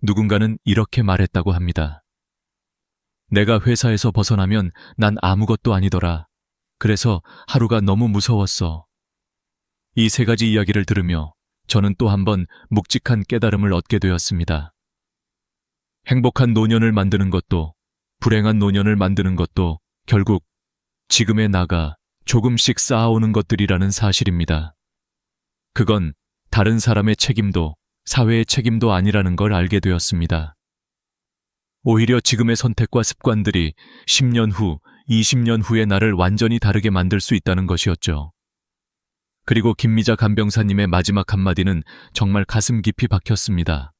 누군가는 이렇게 말했다고 합니다. 내가 회사에서 벗어나면 난 아무것도 아니더라. 그래서 하루가 너무 무서웠어. 이 세 가지 이야기를 들으며 저는 또 한 번 묵직한 깨달음을 얻게 되었습니다. 행복한 노년을 만드는 것도 불행한 노년을 만드는 것도 결국 지금의 나가 조금씩 쌓아오는 것들이라는 사실입니다. 그건 다른 사람의 책임도 사회의 책임도 아니라는 걸 알게 되었습니다. 오히려 지금의 선택과 습관들이 10년 후, 20년 후의 나를 완전히 다르게 만들 수 있다는 것이었죠. 그리고 김미자 간병사님의 마지막 한마디는 정말 가슴 깊이 박혔습니다.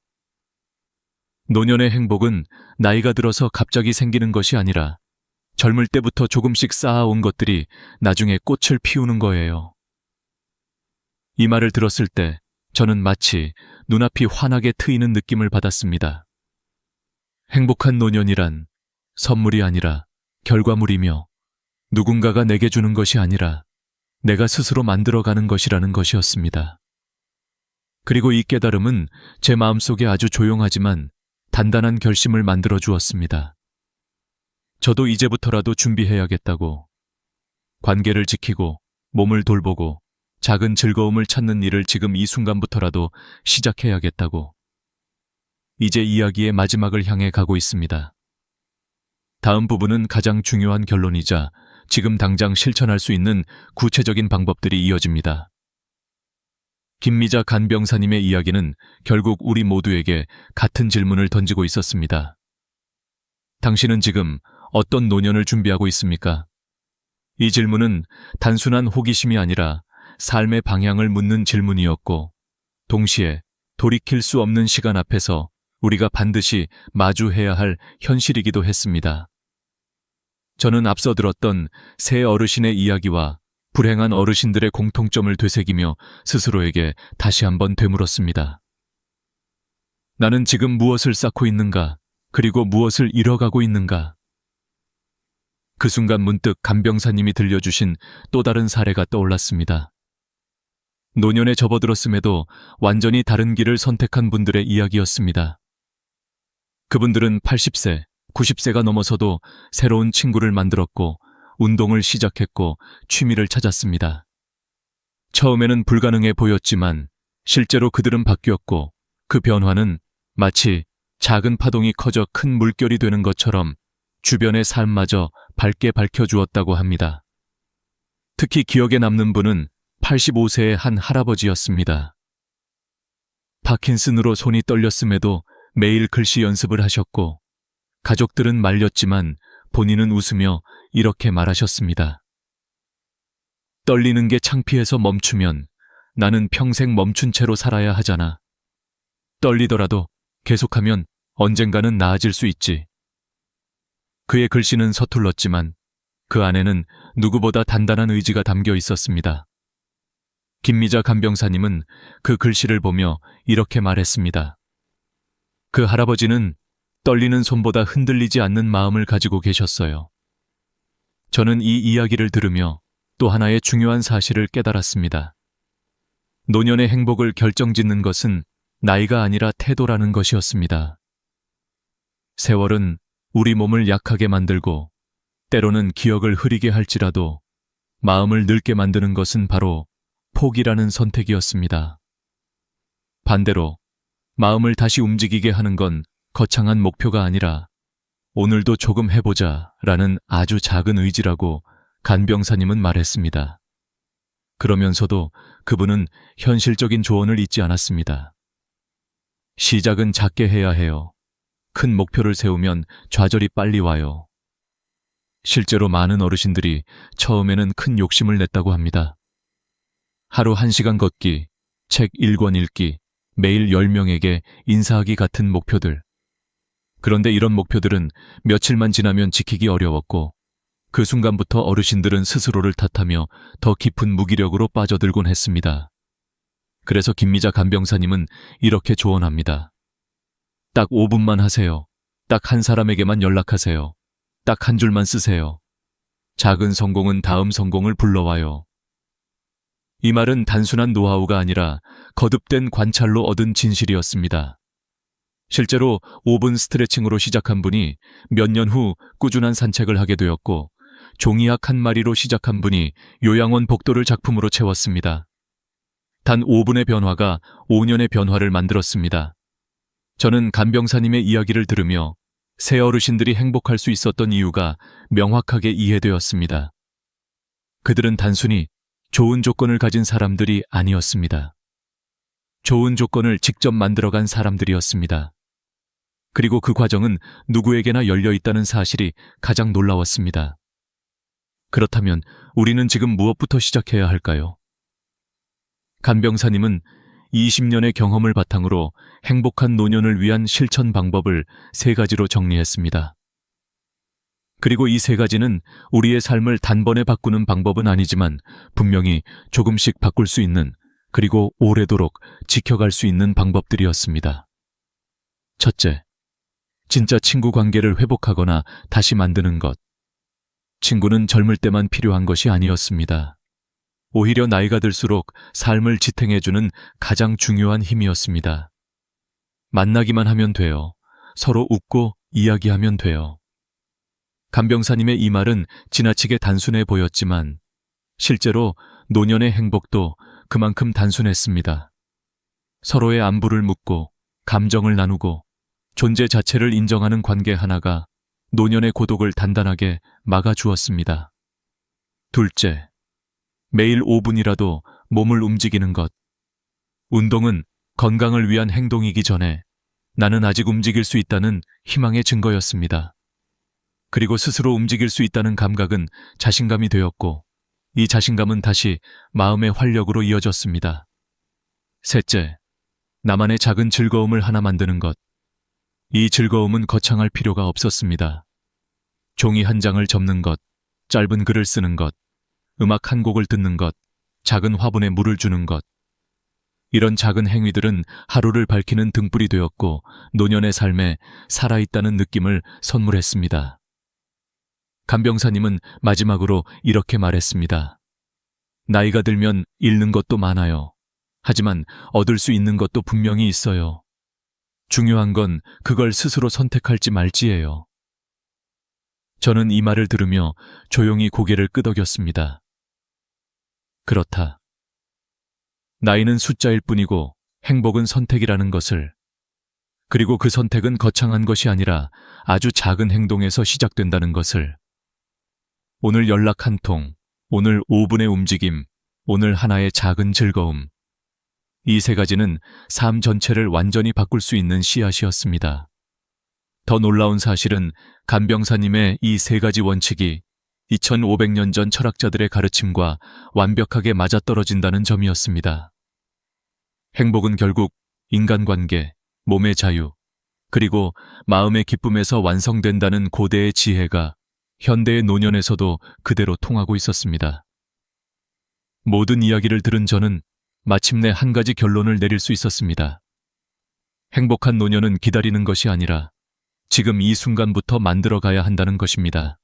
노년의 행복은 나이가 들어서 갑자기 생기는 것이 아니라 젊을 때부터 조금씩 쌓아온 것들이 나중에 꽃을 피우는 거예요. 이 말을 들었을 때 저는 마치 눈앞이 환하게 트이는 느낌을 받았습니다. 행복한 노년이란 선물이 아니라 결과물이며 누군가가 내게 주는 것이 아니라 내가 스스로 만들어가는 것이라는 것이었습니다. 그리고 이 깨달음은 제 마음속에 아주 조용하지만 단단한 결심을 만들어 주었습니다. 저도 이제부터라도 준비해야겠다고. 관계를 지키고 몸을 돌보고 작은 즐거움을 찾는 일을 지금 이 순간부터라도 시작해야겠다고. 이제 이야기의 마지막을 향해 가고 있습니다. 다음 부분은 가장 중요한 결론이자 지금 당장 실천할 수 있는 구체적인 방법들이 이어집니다. 김미자 간병사님의 이야기는 결국 우리 모두에게 같은 질문을 던지고 있었습니다. 당신은 지금 어떤 노년을 준비하고 있습니까? 이 질문은 단순한 호기심이 아니라 삶의 방향을 묻는 질문이었고, 동시에 돌이킬 수 없는 시간 앞에서 우리가 반드시 마주해야 할 현실이기도 했습니다. 저는 앞서 들었던 세 어르신의 이야기와 불행한 어르신들의 공통점을 되새기며 스스로에게 다시 한번 되물었습니다. 나는 지금 무엇을 쌓고 있는가? 그리고 무엇을 잃어가고 있는가? 그 순간 문득 간병사님이 들려주신 또 다른 사례가 떠올랐습니다. 노년에 접어들었음에도 완전히 다른 길을 선택한 분들의 이야기였습니다. 그분들은 80세, 90세가 넘어서도 새로운 친구를 만들었고 운동을 시작했고 취미를 찾았습니다. 처음에는 불가능해 보였지만 실제로 그들은 바뀌었고 그 변화는 마치 작은 파동이 커져 큰 물결이 되는 것처럼 주변의 삶마저 밝게 밝혀주었다고 합니다. 특히 기억에 남는 분은 85세의 한 할아버지였습니다. 파킨슨으로 손이 떨렸음에도 매일 글씨 연습을 하셨고 가족들은 말렸지만 본인은 웃으며 이렇게 말하셨습니다. 떨리는 게 창피해서 멈추면 나는 평생 멈춘 채로 살아야 하잖아. 떨리더라도 계속하면 언젠가는 나아질 수 있지. 그의 글씨는 서툴렀지만 그 안에는 누구보다 단단한 의지가 담겨 있었습니다. 김미자 간병사님은 그 글씨를 보며 이렇게 말했습니다. 그 할아버지는 떨리는 손보다 흔들리지 않는 마음을 가지고 계셨어요. 저는 이 이야기를 들으며 또 하나의 중요한 사실을 깨달았습니다. 노년의 행복을 결정짓는 것은 나이가 아니라 태도라는 것이었습니다. 세월은 우리 몸을 약하게 만들고 때로는 기억을 흐리게 할지라도 마음을 늙게 만드는 것은 바로 포기라는 선택이었습니다. 반대로 마음을 다시 움직이게 하는 건 거창한 목표가 아니라 오늘도 조금 해보자 라는 아주 작은 의지라고 간병사님은 말했습니다. 그러면서도 그분은 현실적인 조언을 잊지 않았습니다. 시작은 작게 해야 해요. 큰 목표를 세우면 좌절이 빨리 와요. 실제로 많은 어르신들이 처음에는 큰 욕심을 냈다고 합니다. 하루 1시간 걷기, 책 1권 읽기, 매일 10명에게 인사하기 같은 목표들. 그런데 이런 목표들은 며칠만 지나면 지키기 어려웠고 그 순간부터 어르신들은 스스로를 탓하며 더 깊은 무기력으로 빠져들곤 했습니다. 그래서 김미자 간병사님은 이렇게 조언합니다. 딱 5분만 하세요. 딱 한 사람에게만 연락하세요. 딱 한 줄만 쓰세요. 작은 성공은 다음 성공을 불러와요. 이 말은 단순한 노하우가 아니라 거듭된 관찰로 얻은 진실이었습니다. 실제로 5분 스트레칭으로 시작한 분이 몇 년 후 꾸준한 산책을 하게 되었고 종이약 한 마리로 시작한 분이 요양원 복도를 작품으로 채웠습니다. 단 5분의 변화가 5년의 변화를 만들었습니다. 저는 간병사님의 이야기를 들으며 새 어르신들이 행복할 수 있었던 이유가 명확하게 이해되었습니다. 그들은 단순히 좋은 조건을 가진 사람들이 아니었습니다. 좋은 조건을 직접 만들어간 사람들이었습니다. 그리고 그 과정은 누구에게나 열려 있다는 사실이 가장 놀라웠습니다. 그렇다면 우리는 지금 무엇부터 시작해야 할까요? 간병사님은 20년의 경험을 바탕으로 행복한 노년을 위한 실천 방법을 3가지로 정리했습니다. 그리고 이 3가지는 우리의 삶을 단번에 바꾸는 방법은 아니지만 분명히 조금씩 바꿀 수 있는, 그리고 오래도록 지켜갈 수 있는 방법들이었습니다. 첫째, 진짜 친구 관계를 회복하거나 다시 만드는 것. 친구는 젊을 때만 필요한 것이 아니었습니다. 오히려 나이가 들수록 삶을 지탱해주는 가장 중요한 힘이었습니다. 만나기만 하면 돼요. 서로 웃고 이야기하면 돼요. 간병사님의 이 말은 지나치게 단순해 보였지만 실제로 노년의 행복도 그만큼 단순했습니다. 서로의 안부를 묻고 감정을 나누고 존재 자체를 인정하는 관계 하나가 노년의 고독을 단단하게 막아주었습니다. 둘째, 매일 5분이라도 몸을 움직이는 것. 운동은 건강을 위한 행동이기 전에 나는 아직 움직일 수 있다는 희망의 증거였습니다. 그리고 스스로 움직일 수 있다는 감각은 자신감이 되었고, 이 자신감은 다시 마음의 활력으로 이어졌습니다. 셋째, 나만의 작은 즐거움을 하나 만드는 것. 이 즐거움은 거창할 필요가 없었습니다. 종이 한 장을 접는 것, 짧은 글을 쓰는 것, 음악 한 곡을 듣는 것, 작은 화분에 물을 주는 것. 이런 작은 행위들은 하루를 밝히는 등불이 되었고 노년의 삶에 살아있다는 느낌을 선물했습니다. 간병사님은 마지막으로 이렇게 말했습니다. 나이가 들면 잃는 것도 많아요. 하지만 얻을 수 있는 것도 분명히 있어요. 중요한 건 그걸 스스로 선택할지 말지예요. 저는 이 말을 들으며 조용히 고개를 끄덕였습니다. 그렇다. 나이는 숫자일 뿐이고 행복은 선택이라는 것을, 그리고 그 선택은 거창한 것이 아니라 아주 작은 행동에서 시작된다는 것을. 오늘 연락 한 통, 오늘 5분의 움직임, 오늘 하나의 작은 즐거움. 이 3가지는 삶 전체를 완전히 바꿀 수 있는 씨앗이었습니다. 더 놀라운 사실은 간병사님의 이 3가지 원칙이 2500년 전 철학자들의 가르침과 완벽하게 맞아떨어진다는 점이었습니다. 행복은 결국 인간관계, 몸의 자유, 그리고 마음의 기쁨에서 완성된다는 고대의 지혜가 현대의 노년에서도 그대로 통하고 있었습니다. 모든 이야기를 들은 저는 마침내 한 가지 결론을 내릴 수 있었습니다. 행복한 노년은 기다리는 것이 아니라 지금 이 순간부터 만들어가야 한다는 것입니다.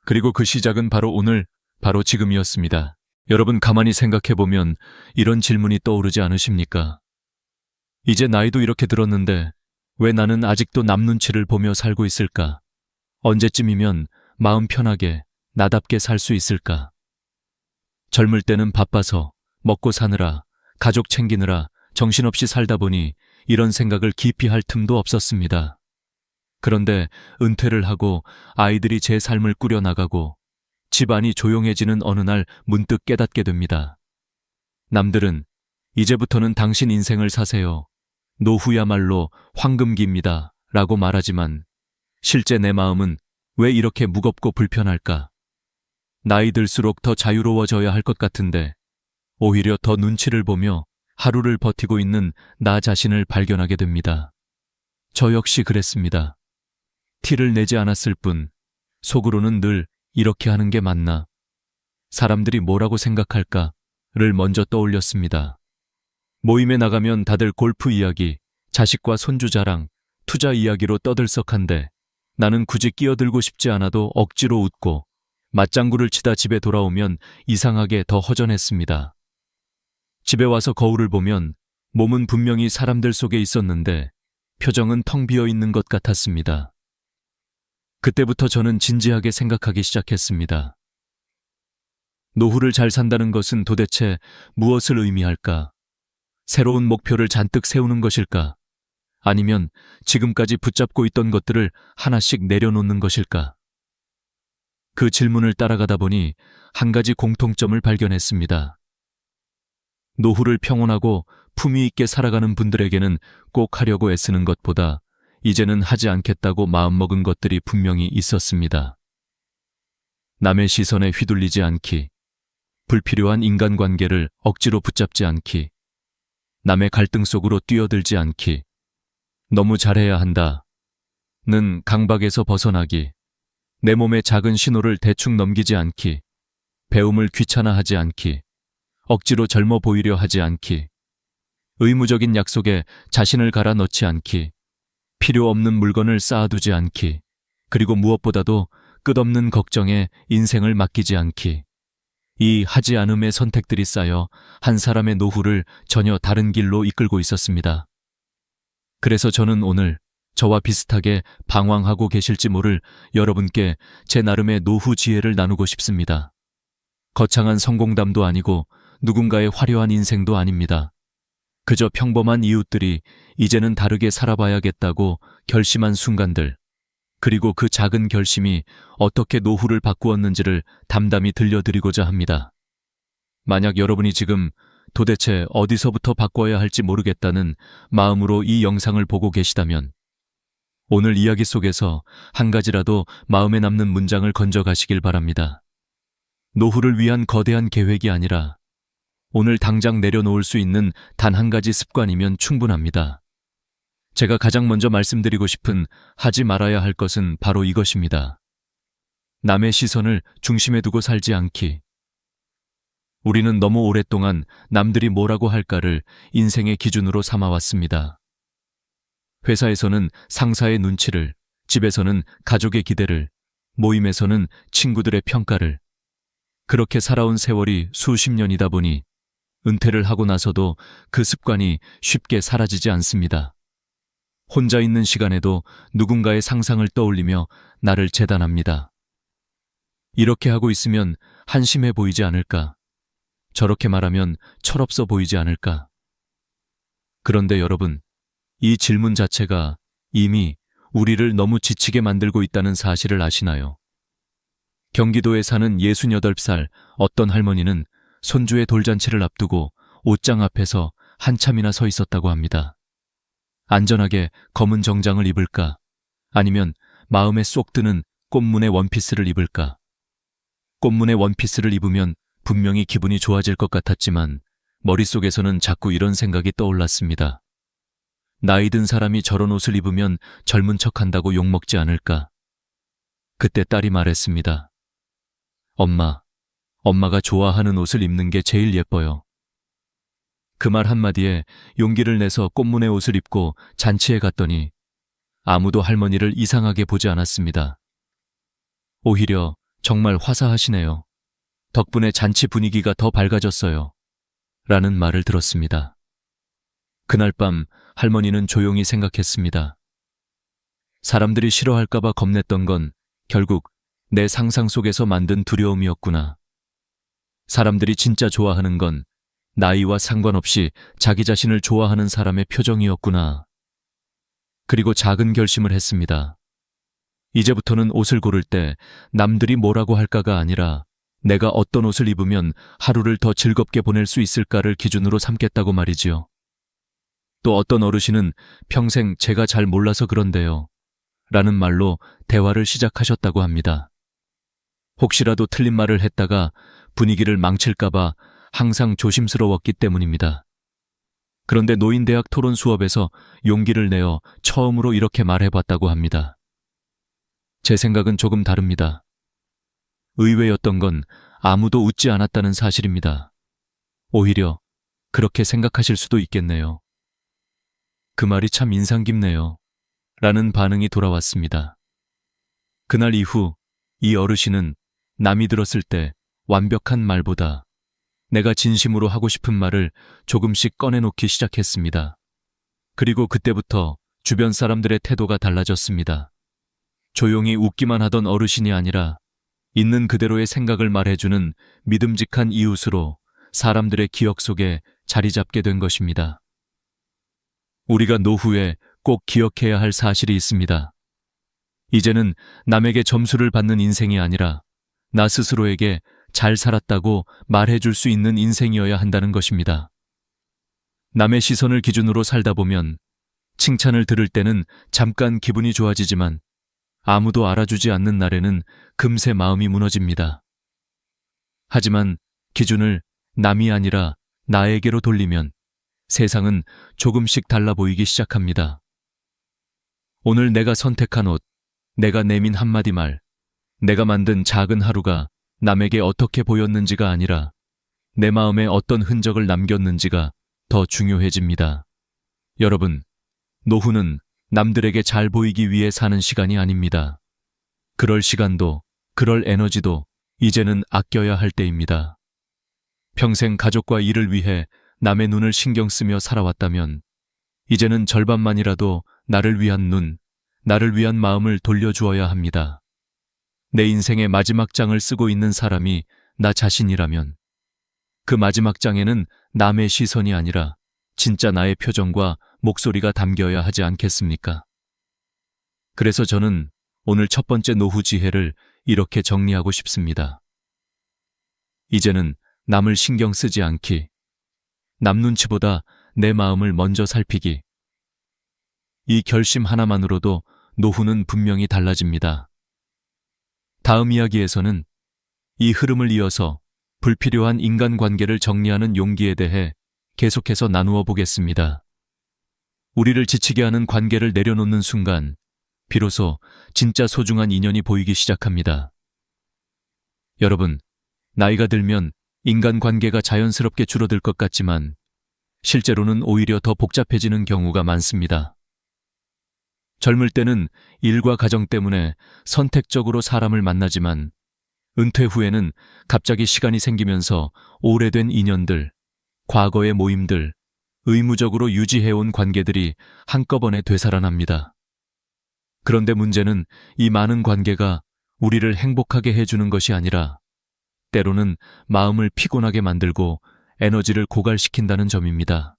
그리고 그 시작은 바로 오늘, 바로 지금이었습니다. 여러분, 가만히 생각해보면 이런 질문이 떠오르지 않으십니까? 이제 나이도 이렇게 들었는데 왜 나는 아직도 남 눈치를 보며 살고 있을까? 언제쯤이면 마음 편하게 나답게 살 수 있을까? 젊을 때는 바빠서 먹고 사느라, 가족 챙기느라 정신없이 살다 보니 이런 생각을 깊이 할 틈도 없었습니다. 그런데 은퇴를 하고 아이들이 제 삶을 꾸려나가고 집안이 조용해지는 어느 날 문득 깨닫게 됩니다. 남들은 이제부터는 당신 인생을 사세요. 노후야말로 황금기입니다. 라고 말하지만 실제 내 마음은 왜 이렇게 무겁고 불편할까? 나이 들수록 더 자유로워져야 할 것 같은데 오히려 더 눈치를 보며 하루를 버티고 있는 나 자신을 발견하게 됩니다. 저 역시 그랬습니다. 티를 내지 않았을 뿐 속으로는 늘 이렇게 하는 게 맞나? 사람들이 뭐라고 생각할까를 먼저 떠올렸습니다. 모임에 나가면 다들 골프 이야기, 자식과 손주 자랑, 투자 이야기로 떠들썩한데 나는 굳이 끼어들고 싶지 않아도 억지로 웃고 맞장구를 치다 집에 돌아오면 이상하게 더 허전했습니다. 집에 와서 거울을 보면 몸은 분명히 사람들 속에 있었는데 표정은 텅 비어 있는 것 같았습니다. 그때부터 저는 진지하게 생각하기 시작했습니다. 노후를 잘 산다는 것은 도대체 무엇을 의미할까? 새로운 목표를 잔뜩 세우는 것일까? 아니면 지금까지 붙잡고 있던 것들을 하나씩 내려놓는 것일까? 그 질문을 따라가다 보니 한 가지 공통점을 발견했습니다. 노후를 평온하고 품위 있게 살아가는 분들에게는 꼭 하려고 애쓰는 것보다 이제는 하지 않겠다고 마음먹은 것들이 분명히 있었습니다. 남의 시선에 휘둘리지 않기, 불필요한 인간관계를 억지로 붙잡지 않기, 남의 갈등 속으로 뛰어들지 않기, 너무 잘해야 한다는 강박에서 벗어나기, 내 몸의 작은 신호를 대충 넘기지 않기, 배움을 귀찮아하지 않기, 억지로 젊어 보이려 하지 않기, 의무적인 약속에 자신을 갈아 넣지 않기, 필요 없는 물건을 쌓아두지 않기, 그리고 무엇보다도 끝없는 걱정에 인생을 맡기지 않기. 이 하지 않음의 선택들이 쌓여 한 사람의 노후를 전혀 다른 길로 이끌고 있었습니다. 그래서 저는 오늘 저와 비슷하게 방황하고 계실지 모를 여러분께 제 나름의 노후 지혜를 나누고 싶습니다. 거창한 성공담도 아니고 누군가의 화려한 인생도 아닙니다. 그저 평범한 이웃들이 이제는 다르게 살아봐야겠다고 결심한 순간들, 그리고 그 작은 결심이 어떻게 노후를 바꾸었는지를 담담히 들려드리고자 합니다. 만약 여러분이 지금 도대체 어디서부터 바꿔야 할지 모르겠다는 마음으로 이 영상을 보고 계시다면 오늘 이야기 속에서 한 가지라도 마음에 남는 문장을 건져 가시길 바랍니다. 노후를 위한 거대한 계획이 아니라 오늘 당장 내려놓을 수 있는 단 한 가지 습관이면 충분합니다. 제가 가장 먼저 말씀드리고 싶은 하지 말아야 할 것은 바로 이것입니다. 남의 시선을 중심에 두고 살지 않기. 우리는 너무 오랫동안 남들이 뭐라고 할까를 인생의 기준으로 삼아왔습니다. 회사에서는 상사의 눈치를, 집에서는 가족의 기대를, 모임에서는 친구들의 평가를. 그렇게 살아온 세월이 수십 년이다 보니 은퇴를 하고 나서도 그 습관이 쉽게 사라지지 않습니다. 혼자 있는 시간에도 누군가의 상상을 떠올리며 나를 재단합니다. 이렇게 하고 있으면 한심해 보이지 않을까? 저렇게 말하면 철없어 보이지 않을까? 그런데 여러분, 이 질문 자체가 이미 우리를 너무 지치게 만들고 있다는 사실을 아시나요? 경기도에 사는 68살 어떤 할머니는 손주의 돌잔치를 앞두고 옷장 앞에서 한참이나 서 있었다고 합니다. 안전하게 검은 정장을 입을까? 아니면 마음에 쏙 드는 꽃무늬 원피스를 입을까? 꽃무늬 원피스를 입으면 분명히 기분이 좋아질 것 같았지만 머릿속에서는 자꾸 이런 생각이 떠올랐습니다. 나이 든 사람이 저런 옷을 입으면 젊은 척한다고 욕먹지 않을까? 그때 딸이 말했습니다. 엄마가 좋아하는 옷을 입는 게 제일 예뻐요. 그 말 한마디에 용기를 내서 꽃무늬 옷을 입고 잔치에 갔더니 아무도 할머니를 이상하게 보지 않았습니다. 오히려 정말 화사하시네요. 덕분에 잔치 분위기가 더 밝아졌어요. 라는 말을 들었습니다. 그날 밤 할머니는 조용히 생각했습니다. 사람들이 싫어할까봐 겁냈던 건 결국 내 상상 속에서 만든 두려움이었구나. 사람들이 진짜 좋아하는 건 나이와 상관없이 자기 자신을 좋아하는 사람의 표정이었구나. 그리고 작은 결심을 했습니다. 이제부터는 옷을 고를 때 남들이 뭐라고 할까가 아니라 내가 어떤 옷을 입으면 하루를 더 즐겁게 보낼 수 있을까를 기준으로 삼겠다고 말이지요. 또 어떤 어르신은 평생 제가 잘 몰라서 그런데요. 라는 말로 대화를 시작하셨다고 합니다. 혹시라도 틀린 말을 했다가 분위기를 망칠까봐 항상 조심스러웠기 때문입니다. 그런데 노인대학 토론 수업에서 용기를 내어 처음으로 이렇게 말해봤다고 합니다. 제 생각은 조금 다릅니다. 의외였던 건 아무도 웃지 않았다는 사실입니다. 오히려 그렇게 생각하실 수도 있겠네요. 그 말이 참 인상 깊네요. 라는 반응이 돌아왔습니다. 그날 이후 이 어르신은 남이 들었을 때 완벽한 말보다 내가 진심으로 하고 싶은 말을 조금씩 꺼내놓기 시작했습니다. 그리고 그때부터 주변 사람들의 태도가 달라졌습니다. 조용히 웃기만 하던 어르신이 아니라 있는 그대로의 생각을 말해주는 믿음직한 이웃으로 사람들의 기억 속에 자리 잡게 된 것입니다. 우리가 노후에 꼭 기억해야 할 사실이 있습니다. 이제는 남에게 점수를 받는 인생이 아니라 나 스스로에게 잘 살았다고 말해줄 수 있는 인생이어야 한다는 것입니다. 남의 시선을 기준으로 살다 보면 칭찬을 들을 때는 잠깐 기분이 좋아지지만 아무도 알아주지 않는 날에는 금세 마음이 무너집니다. 하지만 기준을 남이 아니라 나에게로 돌리면 세상은 조금씩 달라 보이기 시작합니다. 오늘 내가 선택한 옷, 내가 내민 한마디 말, 내가 만든 작은 하루가 남에게 어떻게 보였는지가 아니라 내 마음에 어떤 흔적을 남겼는지가 더 중요해집니다. 여러분, 노후는 남들에게 잘 보이기 위해 사는 시간이 아닙니다. 그럴 시간도, 그럴 에너지도 이제는 아껴야 할 때입니다. 평생 가족과 일을 위해 남의 눈을 신경 쓰며 살아왔다면 이제는 절반만이라도 나를 위한 눈, 나를 위한 마음을 돌려주어야 합니다. 내 인생의 마지막 장을 쓰고 있는 사람이 나 자신이라면 그 마지막 장에는 남의 시선이 아니라 진짜 나의 표정과 목소리가 담겨야 하지 않겠습니까? 그래서 저는 오늘 첫 번째 노후 지혜를 이렇게 정리하고 싶습니다. 이제는 남을 신경 쓰지 않기, 남 눈치보다 내 마음을 먼저 살피기. 이 결심 하나만으로도 노후는 분명히 달라집니다. 다음 이야기에서는 이 흐름을 이어서 불필요한 인간관계를 정리하는 용기에 대해 계속해서 나누어 보겠습니다. 우리를 지치게 하는 관계를 내려놓는 순간 비로소 진짜 소중한 인연이 보이기 시작합니다. 여러분, 나이가 들면 인간관계가 자연스럽게 줄어들 것 같지만 실제로는 오히려 더 복잡해지는 경우가 많습니다. 젊을 때는 일과 가정 때문에 선택적으로 사람을 만나지만 은퇴 후에는 갑자기 시간이 생기면서 오래된 인연들, 과거의 모임들, 의무적으로 유지해온 관계들이 한꺼번에 되살아납니다. 그런데 문제는 이 많은 관계가 우리를 행복하게 해주는 것이 아니라 때로는 마음을 피곤하게 만들고 에너지를 고갈시킨다는 점입니다.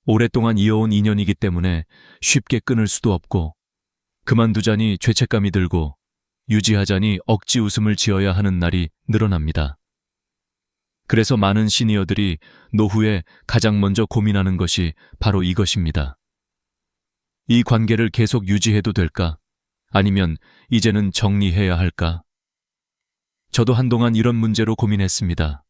오랫동안 이어온 인연이기 때문에 쉽게 끊을 수도 없고 그만두자니 죄책감이 들고 유지하자니 억지 웃음을 지어야 하는 날이 늘어납니다. 그래서 많은 시니어들이 노후에 가장 먼저 고민하는 것이 바로 이것입니다. 이 관계를 계속 유지해도 될까? 아니면 이제는 정리해야 할까? 저도 한동안 이런 문제로 고민했습니다.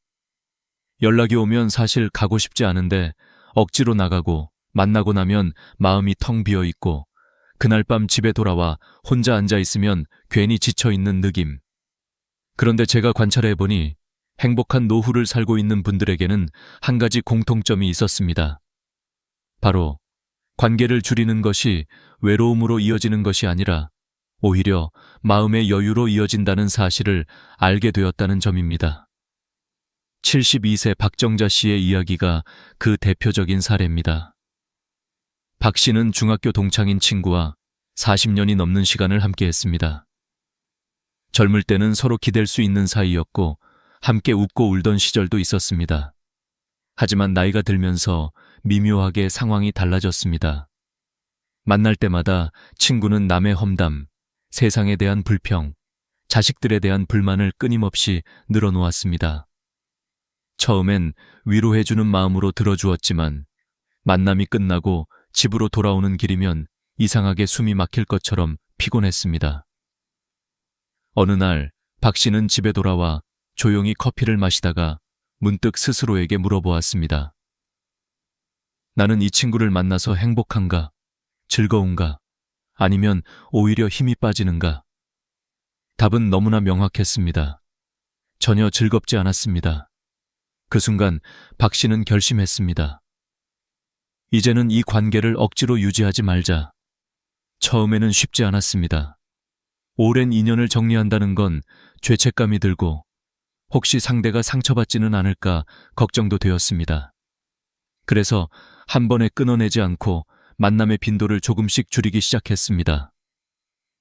연락이 오면 사실 가고 싶지 않은데 억지로 나가고 만나고 나면 마음이 텅 비어 있고 그날 밤 집에 돌아와 혼자 앉아 있으면 괜히 지쳐 있는 느낌. 그런데 제가 관찰해 보니 행복한 노후를 살고 있는 분들에게는 한 가지 공통점이 있었습니다. 바로 관계를 줄이는 것이 외로움으로 이어지는 것이 아니라 오히려 마음의 여유로 이어진다는 사실을 알게 되었다는 점입니다. 72세 박정자 씨의 이야기가 그 대표적인 사례입니다. 박 씨는 중학교 동창인 친구와 40년이 넘는 시간을 함께했습니다. 젊을 때는 서로 기댈 수 있는 사이였고 함께 웃고 울던 시절도 있었습니다. 하지만 나이가 들면서 미묘하게 상황이 달라졌습니다. 만날 때마다 친구는 남의 험담, 세상에 대한 불평, 자식들에 대한 불만을 끊임없이 늘어놓았습니다. 처음엔 위로해주는 마음으로 들어주었지만 만남이 끝나고 집으로 돌아오는 길이면 이상하게 숨이 막힐 것처럼 피곤했습니다. 어느 날 박 씨는 집에 돌아와 조용히 커피를 마시다가 문득 스스로에게 물어보았습니다. 나는 이 친구를 만나서 행복한가? 즐거운가? 아니면 오히려 힘이 빠지는가? 답은 너무나 명확했습니다. 전혀 즐겁지 않았습니다. 그 순간 박 씨는 결심했습니다. 이제는 이 관계를 억지로 유지하지 말자. 처음에는 쉽지 않았습니다. 오랜 인연을 정리한다는 건 죄책감이 들고 혹시 상대가 상처받지는 않을까 걱정도 되었습니다. 그래서 한 번에 끊어내지 않고 만남의 빈도를 조금씩 줄이기 시작했습니다.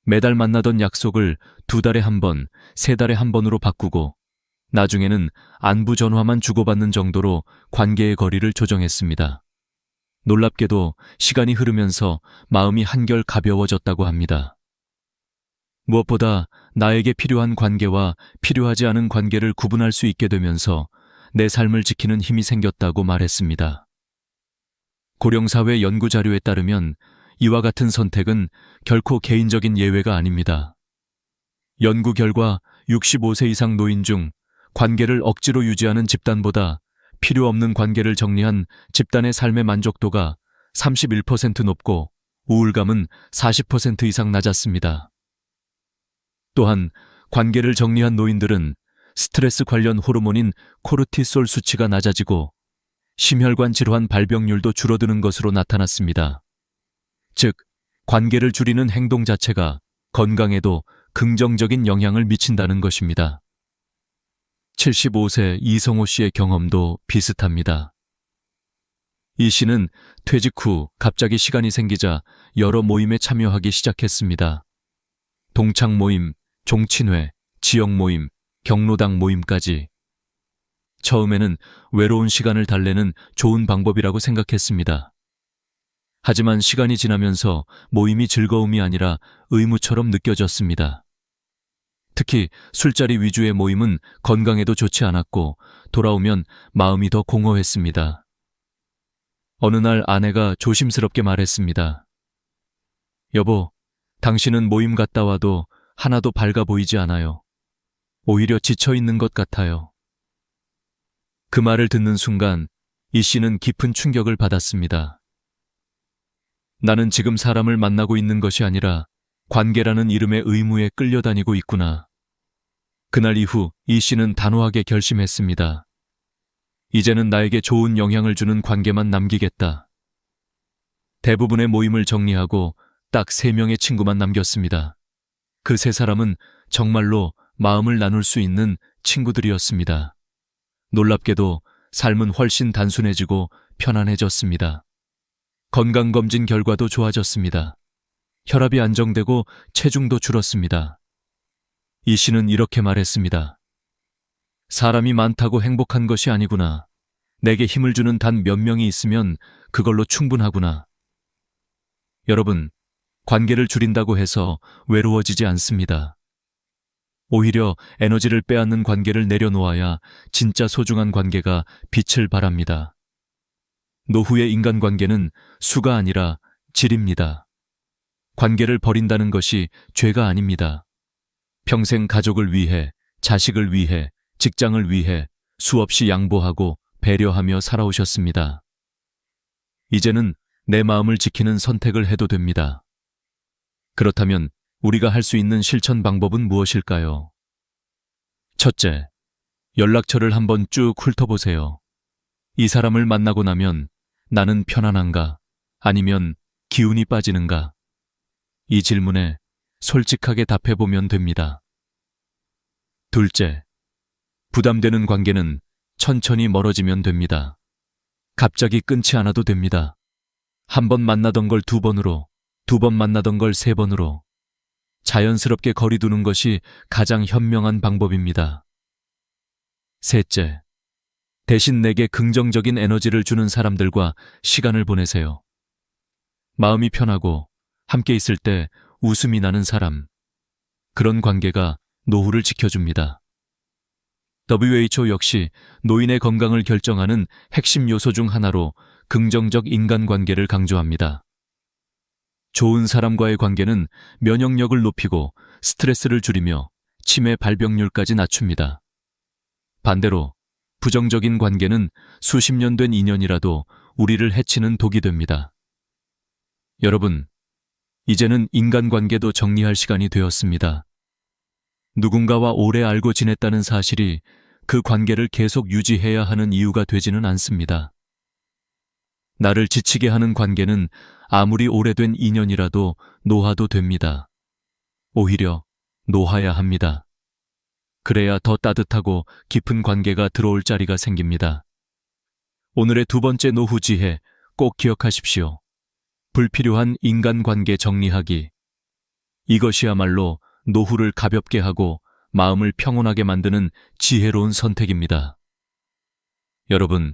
매달 만나던 약속을 2달에 한 번, 3달에 한 번으로 바꾸고 나중에는 안부 전화만 주고받는 정도로 관계의 거리를 조정했습니다. 놀랍게도 시간이 흐르면서 마음이 한결 가벼워졌다고 합니다. 무엇보다 나에게 필요한 관계와 필요하지 않은 관계를 구분할 수 있게 되면서 내 삶을 지키는 힘이 생겼다고 말했습니다. 고령사회 연구자료에 따르면 이와 같은 선택은 결코 개인적인 예외가 아닙니다. 연구 결과 65세 이상 노인 중 관계를 억지로 유지하는 집단보다 필요 없는 관계를 정리한 집단의 삶의 만족도가 31% 높고 우울감은 40% 이상 낮았습니다. 또한 관계를 정리한 노인들은 스트레스 관련 호르몬인 코르티솔 수치가 낮아지고 심혈관 질환 발병률도 줄어드는 것으로 나타났습니다. 즉, 관계를 줄이는 행동 자체가 건강에도 긍정적인 영향을 미친다는 것입니다. 75세 이성호 씨의 경험도 비슷합니다. 이 씨는 퇴직 후 갑자기 시간이 생기자 여러 모임에 참여하기 시작했습니다. 동창 모임, 종친회, 지역 모임, 경로당 모임까지. 처음에는 외로운 시간을 달래는 좋은 방법이라고 생각했습니다. 하지만 시간이 지나면서 모임이 즐거움이 아니라 의무처럼 느껴졌습니다. 특히 술자리 위주의 모임은 건강에도 좋지 않았고 돌아오면 마음이 더 공허했습니다. 어느 날 아내가 조심스럽게 말했습니다. 여보, 당신은 모임 갔다 와도 하나도 밝아 보이지 않아요. 오히려 지쳐 있는 것 같아요. 그 말을 듣는 순간 이 씨는 깊은 충격을 받았습니다. 나는 지금 사람을 만나고 있는 것이 아니라 관계라는 이름의 의무에 끌려다니고 있구나. 그날 이후 이 씨는 단호하게 결심했습니다. 이제는 나에게 좋은 영향을 주는 관계만 남기겠다. 대부분의 모임을 정리하고 딱 3명의 친구만 남겼습니다. 그 3사람은 정말로 마음을 나눌 수 있는 친구들이었습니다. 놀랍게도 삶은 훨씬 단순해지고 편안해졌습니다. 건강검진 결과도 좋아졌습니다. 혈압이 안정되고 체중도 줄었습니다. 이 씨는 이렇게 말했습니다. 사람이 많다고 행복한 것이 아니구나. 내게 힘을 주는 단 몇 명이 있으면 그걸로 충분하구나. 여러분, 관계를 줄인다고 해서 외로워지지 않습니다. 오히려 에너지를 빼앗는 관계를 내려놓아야 진짜 소중한 관계가 빛을 발합니다. 노후의 인간관계는 수가 아니라 질입니다. 관계를 버린다는 것이 죄가 아닙니다. 평생 가족을 위해, 자식을 위해, 직장을 위해 수없이 양보하고 배려하며 살아오셨습니다. 이제는 내 마음을 지키는 선택을 해도 됩니다. 그렇다면 우리가 할 수 있는 실천 방법은 무엇일까요? 첫째, 연락처를 한번 쭉 훑어보세요. 이 사람을 만나고 나면 나는 편안한가? 아니면 기운이 빠지는가? 이 질문에 솔직하게 답해보면 됩니다. 둘째, 부담되는 관계는 천천히 멀어지면 됩니다. 갑자기 끊지 않아도 됩니다. 한 번 만나던 걸 2번으로, 2번 만나던 걸 3번으로 자연스럽게 거리 두는 것이 가장 현명한 방법입니다. 셋째, 대신 내게 긍정적인 에너지를 주는 사람들과 시간을 보내세요. 마음이 편하고 함께 있을 때 웃음이 나는 사람, 그런 관계가 노후를 지켜줍니다. WHO 역시 노인의 건강을 결정하는 핵심 요소 중 하나로 긍정적 인간관계를 강조합니다. 좋은 사람과의 관계는 면역력을 높이고 스트레스를 줄이며 치매 발병률까지 낮춥니다. 반대로 부정적인 관계는 수십 년 된 인연이라도 우리를 해치는 독이 됩니다. 여러분, 이제는 인간관계도 정리할 시간이 되었습니다. 누군가와 오래 알고 지냈다는 사실이 그 관계를 계속 유지해야 하는 이유가 되지는 않습니다. 나를 지치게 하는 관계는 아무리 오래된 인연이라도 놓아도 됩니다. 오히려 놓아야 합니다. 그래야 더 따뜻하고 깊은 관계가 들어올 자리가 생깁니다. 오늘의 2번째 노후 지혜 꼭 기억하십시오. 불필요한 인간관계 정리하기. 이것이야말로 노후를 가볍게 하고 마음을 평온하게 만드는 지혜로운 선택입니다. 여러분,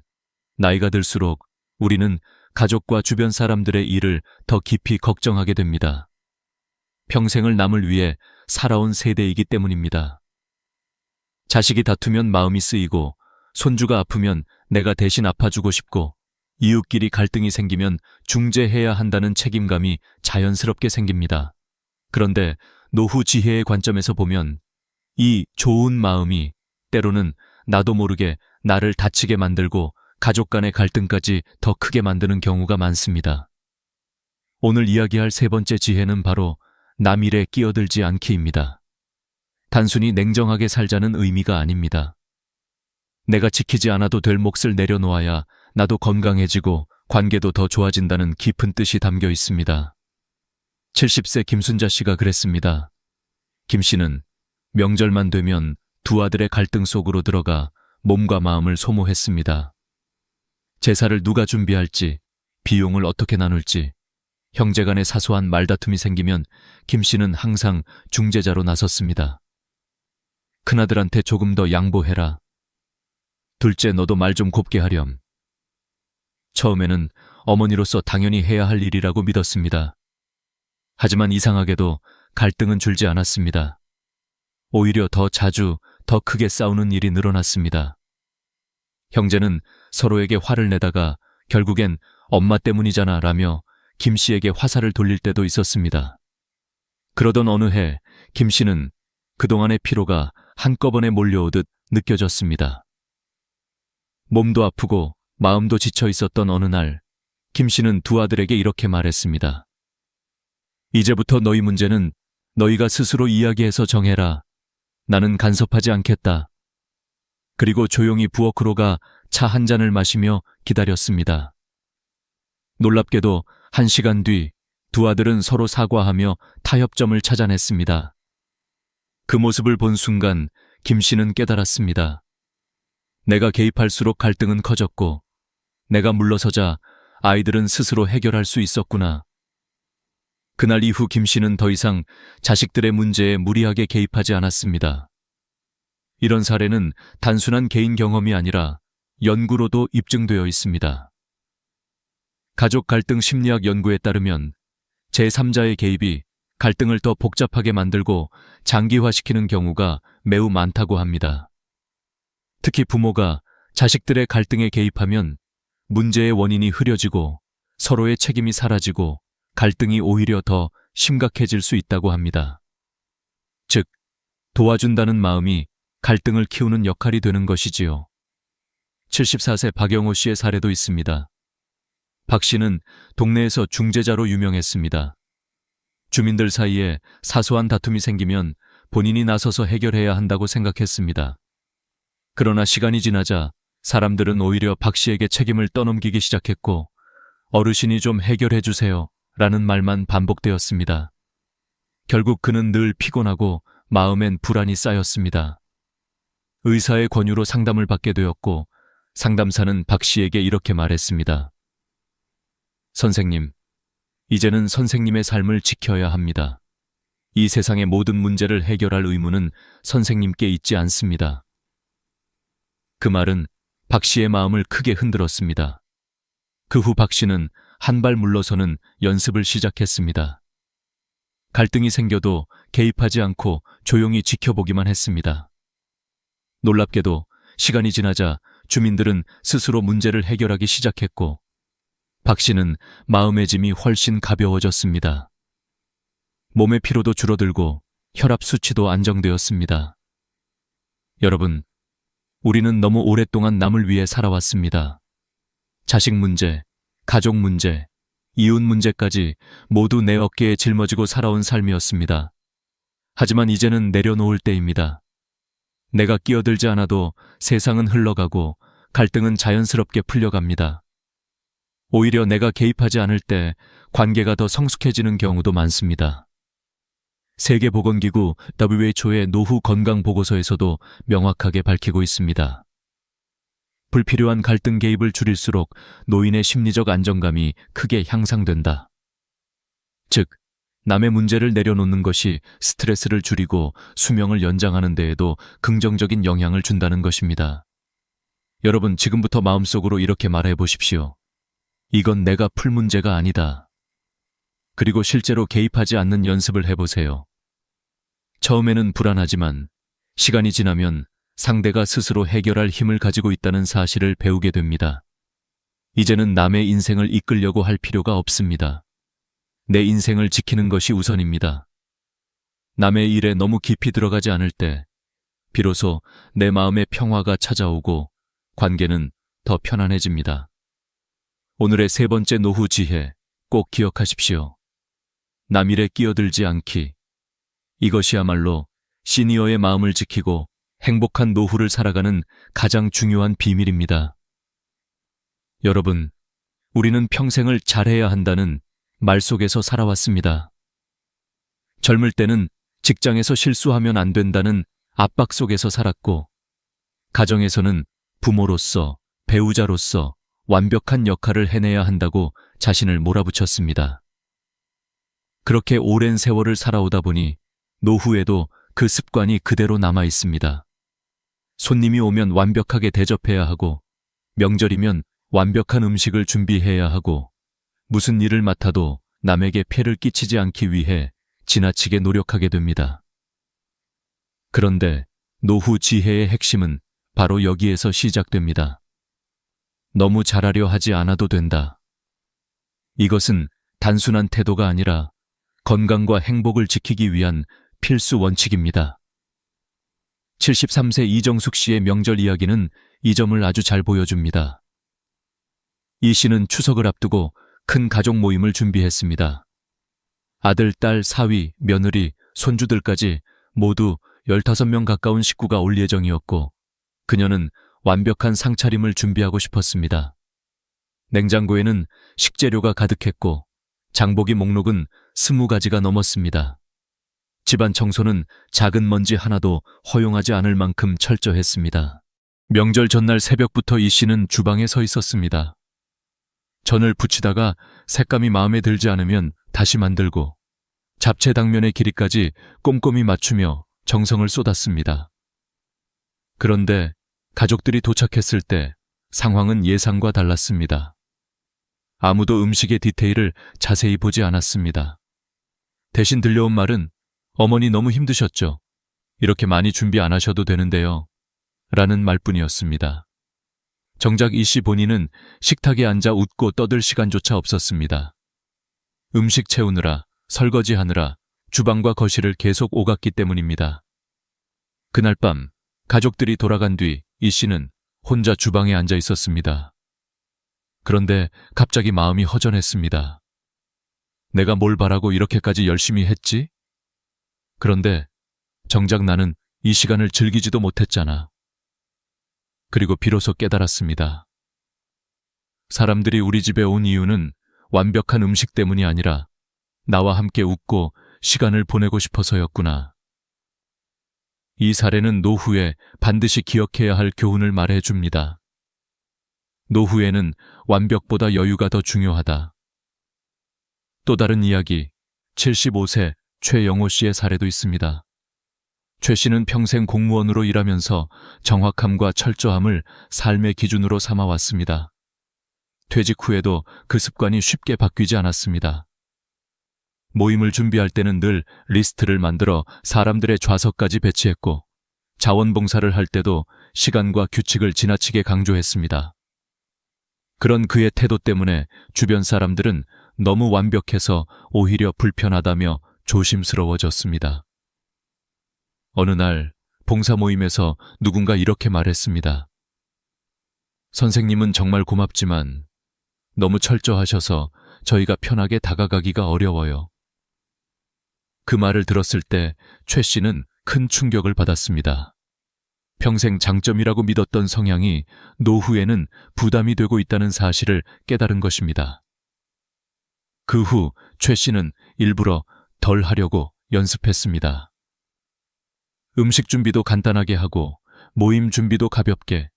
나이가 들수록 우리는 가족과 주변 사람들의 일을 더 깊이 걱정하게 됩니다. 평생을 남을 위해 살아온 세대이기 때문입니다. 자식이 다투면 마음이 쓰이고 손주가 아프면 내가 대신 아파주고 싶고 이웃끼리 갈등이 생기면 중재해야 한다는 책임감이 자연스럽게 생깁니다. 그런데 노후 지혜의 관점에서 보면 이 좋은 마음이 때로는 나도 모르게 나를 다치게 만들고 가족 간의 갈등까지 더 크게 만드는 경우가 많습니다. 오늘 이야기할 세 번째 지혜는 바로 남 일에 끼어들지 않기입니다. 단순히 냉정하게 살자는 의미가 아닙니다. 내가 지키지 않아도 될 몫을 내려놓아야 나도 건강해지고 관계도 더 좋아진다는 깊은 뜻이 담겨 있습니다. 70세 김순자 씨가 그랬습니다. 김 씨는 명절만 되면 두 아들의 갈등 속으로 들어가 몸과 마음을 소모했습니다. 제사를 누가 준비할지, 비용을 어떻게 나눌지, 형제간의 사소한 말다툼이 생기면 김 씨는 항상 중재자로 나섰습니다. 큰아들한테 조금 더 양보해라. 둘째, 너도 말 좀 곱게 하렴. 처음에는 어머니로서 당연히 해야 할 일이라고 믿었습니다. 하지만 이상하게도 갈등은 줄지 않았습니다. 오히려 더 자주, 더 크게 싸우는 일이 늘어났습니다. 형제는 서로에게 화를 내다가 결국엔 엄마 때문이잖아 라며 김 씨에게 화살을 돌릴 때도 있었습니다. 그러던 어느 해 김 씨는 그동안의 피로가 한꺼번에 몰려오듯 느껴졌습니다. 몸도 아프고 마음도 지쳐 있었던 어느 날 김 씨는 두 아들에게 이렇게 말했습니다. 이제부터 너희 문제는 너희가 스스로 이야기해서 정해라. 나는 간섭하지 않겠다. 그리고 조용히 부엌으로 가 차 한 잔을 마시며 기다렸습니다. 놀랍게도 1시간 뒤 두 아들은 서로 사과하며 타협점을 찾아냈습니다. 그 모습을 본 순간 김 씨는 깨달았습니다. 내가 개입할수록 갈등은 커졌고 내가 물러서자 아이들은 스스로 해결할 수 있었구나. 그날 이후 김 씨는 더 이상 자식들의 문제에 무리하게 개입하지 않았습니다. 이런 사례는 단순한 개인 경험이 아니라 연구로도 입증되어 있습니다. 가족 갈등 심리학 연구에 따르면 제3자의 개입이 갈등을 더 복잡하게 만들고 장기화시키는 경우가 매우 많다고 합니다. 특히 부모가 자식들의 갈등에 개입하면 문제의 원인이 흐려지고 서로의 책임이 사라지고 갈등이 오히려 더 심각해질 수 있다고 합니다. 즉, 도와준다는 마음이 갈등을 키우는 역할이 되는 것이지요. 74세 박영호 씨의 사례도 있습니다. 박 씨는 동네에서 중재자로 유명했습니다. 주민들 사이에 사소한 다툼이 생기면 본인이 나서서 해결해야 한다고 생각했습니다. 그러나 시간이 지나자 사람들은 오히려 박 씨에게 책임을 떠넘기기 시작했고 어르신이 좀 해결해 주세요 라는 말만 반복되었습니다. 결국 그는 늘 피곤하고 마음엔 불안이 쌓였습니다. 의사의 권유로 상담을 받게 되었고 상담사는 박 씨에게 이렇게 말했습니다. 선생님, 이제는 선생님의 삶을 지켜야 합니다. 이 세상의 모든 문제를 해결할 의무는 선생님께 있지 않습니다. 그 말은 박 씨의 마음을 크게 흔들었습니다. 그 후 박 씨는 한 발 물러서는 연습을 시작했습니다. 갈등이 생겨도 개입하지 않고 조용히 지켜보기만 했습니다. 놀랍게도 시간이 지나자 주민들은 스스로 문제를 해결하기 시작했고 박 씨는 마음의 짐이 훨씬 가벼워졌습니다. 몸의 피로도 줄어들고 혈압 수치도 안정되었습니다. 여러분, 우리는 너무 오랫동안 남을 위해 살아왔습니다. 자식 문제, 가족 문제, 이웃 문제까지 모두 내 어깨에 짊어지고 살아온 삶이었습니다. 하지만 이제는 내려놓을 때입니다. 내가 끼어들지 않아도 세상은 흘러가고 갈등은 자연스럽게 풀려갑니다. 오히려 내가 개입하지 않을 때 관계가 더 성숙해지는 경우도 많습니다. 세계보건기구 WHO의 노후 건강 보고서에서도 명확하게 밝히고 있습니다. 불필요한 갈등 개입을 줄일수록 노인의 심리적 안정감이 크게 향상된다. 즉, 남의 문제를 내려놓는 것이 스트레스를 줄이고 수명을 연장하는 데에도 긍정적인 영향을 준다는 것입니다. 여러분, 지금부터 마음속으로 이렇게 말해 보십시오. 이건 내가 풀 문제가 아니다. 그리고 실제로 개입하지 않는 연습을 해보세요. 처음에는 불안하지만 시간이 지나면 상대가 스스로 해결할 힘을 가지고 있다는 사실을 배우게 됩니다. 이제는 남의 인생을 이끌려고 할 필요가 없습니다. 내 인생을 지키는 것이 우선입니다. 남의 일에 너무 깊이 들어가지 않을 때 비로소 내 마음의 평화가 찾아오고 관계는 더 편안해집니다. 오늘의 세 번째 노후 지혜 꼭 기억하십시오. 남 일에 끼어들지 않기. 이것이야말로 시니어의 마음을 지키고 행복한 노후를 살아가는 가장 중요한 비밀입니다. 여러분, 우리는 평생을 잘해야 한다는 말 속에서 살아왔습니다. 젊을 때는 직장에서 실수하면 안 된다는 압박 속에서 살았고, 가정에서는 부모로서, 배우자로서 완벽한 역할을 해내야 한다고 자신을 몰아붙였습니다. 그렇게 오랜 세월을 살아오다 보니 노후에도 그 습관이 그대로 남아 있습니다. 손님이 오면 완벽하게 대접해야 하고, 명절이면 완벽한 음식을 준비해야 하고, 무슨 일을 맡아도 남에게 폐를 끼치지 않기 위해 지나치게 노력하게 됩니다. 그런데 노후 지혜의 핵심은 바로 여기에서 시작됩니다. 너무 잘하려 하지 않아도 된다. 이것은 단순한 태도가 아니라 건강과 행복을 지키기 위한 필수 원칙입니다. 73세 이정숙 씨의 명절 이야기는 이 점을 아주 잘 보여줍니다. 이 씨는 추석을 앞두고 큰 가족 모임을 준비했습니다. 아들, 딸, 사위, 며느리, 손주들까지 모두 15명 가까운 식구가 올 예정이었고, 그녀는 완벽한 상차림을 준비하고 싶었습니다. 냉장고에는 식재료가 가득했고 장보기 목록은 20가지가 넘었습니다. 집안 청소는 작은 먼지 하나도 허용하지 않을 만큼 철저했습니다. 명절 전날 새벽부터 이 씨는 주방에 서 있었습니다. 전을 부치다가 색감이 마음에 들지 않으면 다시 만들고, 잡채 당면의 길이까지 꼼꼼히 맞추며 정성을 쏟았습니다. 그런데 가족들이 도착했을 때 상황은 예상과 달랐습니다. 아무도 음식의 디테일을 자세히 보지 않았습니다. 대신 들려온 말은 "어머니 너무 힘드셨죠? 이렇게 많이 준비 안 하셔도 되는데요." 라는 말뿐이었습니다. 정작 이 씨 본인은 식탁에 앉아 웃고 떠들 시간조차 없었습니다. 음식 채우느라, 설거지하느라 주방과 거실을 계속 오갔기 때문입니다. 그날 밤 가족들이 돌아간 뒤 이 씨는 혼자 주방에 앉아 있었습니다. 그런데 갑자기 마음이 허전했습니다. 내가 뭘 바라고 이렇게까지 열심히 했지? 그런데 정작 나는 이 시간을 즐기지도 못했잖아. 그리고 비로소 깨달았습니다. 사람들이 우리 집에 온 이유는 완벽한 음식 때문이 아니라 나와 함께 웃고 시간을 보내고 싶어서였구나. 이 사례는 노후에 반드시 기억해야 할 교훈을 말해줍니다. 노후에는 완벽보다 여유가 더 중요하다. 또 다른 이야기, 75세 최영호 씨의 사례도 있습니다. 최 씨는 평생 공무원으로 일하면서 정확함과 철저함을 삶의 기준으로 삼아왔습니다. 퇴직 후에도 그 습관이 쉽게 바뀌지 않았습니다. 모임을 준비할 때는 늘 리스트를 만들어 사람들의 좌석까지 배치했고, 자원봉사를 할 때도 시간과 규칙을 지나치게 강조했습니다. 그런 그의 태도 때문에 주변 사람들은 너무 완벽해서 오히려 불편하다며 조심스러워졌습니다. 어느 날 봉사 모임에서 누군가 이렇게 말했습니다. "선생님은 정말 고맙지만 너무 철저하셔서 저희가 편하게 다가가기가 어려워요." 그 말을 들었을 때 최 씨는 큰 충격을 받았습니다. 평생 장점이라고 믿었던 성향이 노후에는 부담이 되고 있다는 사실을 깨달은 것입니다. 그 후 최 씨는 일부러 덜 하려고 연습했습니다. 음식 준비도 간단하게 하고 모임 준비도 가볍게,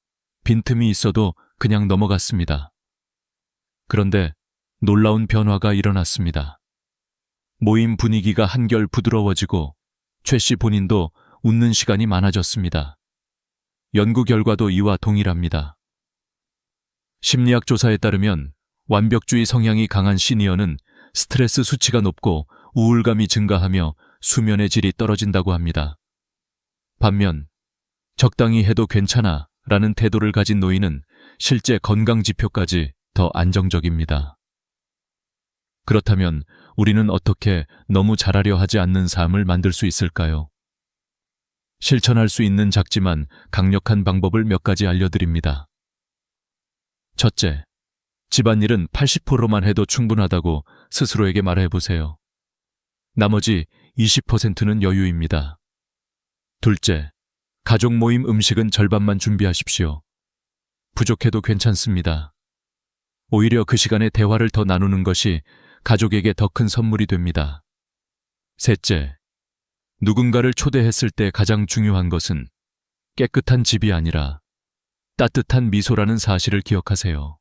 빈틈이 있어도 그냥 넘어갔습니다. 그런데 놀라운 변화가 일어났습니다. 모임 분위기가 한결 부드러워지고 최 씨 본인도 웃는 시간이 많아졌습니다. 연구 결과도 이와 동일합니다. 심리학 조사에 따르면 완벽주의 성향이 강한 시니어는 스트레스 수치가 높고 우울감이 증가하며 수면의 질이 떨어진다고 합니다. 반면 적당히 해도 괜찮아 라는 태도를 가진 노인은 실제 건강 지표까지 더 안정적입니다. 그렇다면 우리는 어떻게 너무 잘하려 하지 않는 삶을 만들 수 있을까요? 실천할 수 있는 작지만 강력한 방법을 몇 가지 알려드립니다. 첫째, 집안일은 80%만 해도 충분하다고 스스로에게 말해보세요. 나머지 20%는 여유입니다. 둘째, 가족 모임 음식은 절반만 준비하십시오. 부족해도 괜찮습니다. 오히려 그 시간에 대화를 더 나누는 것이 가족에게 더 큰 선물이 됩니다. 셋째, 누군가를 초대했을 때 가장 중요한 것은 깨끗한 집이 아니라 따뜻한 미소라는 사실을 기억하세요.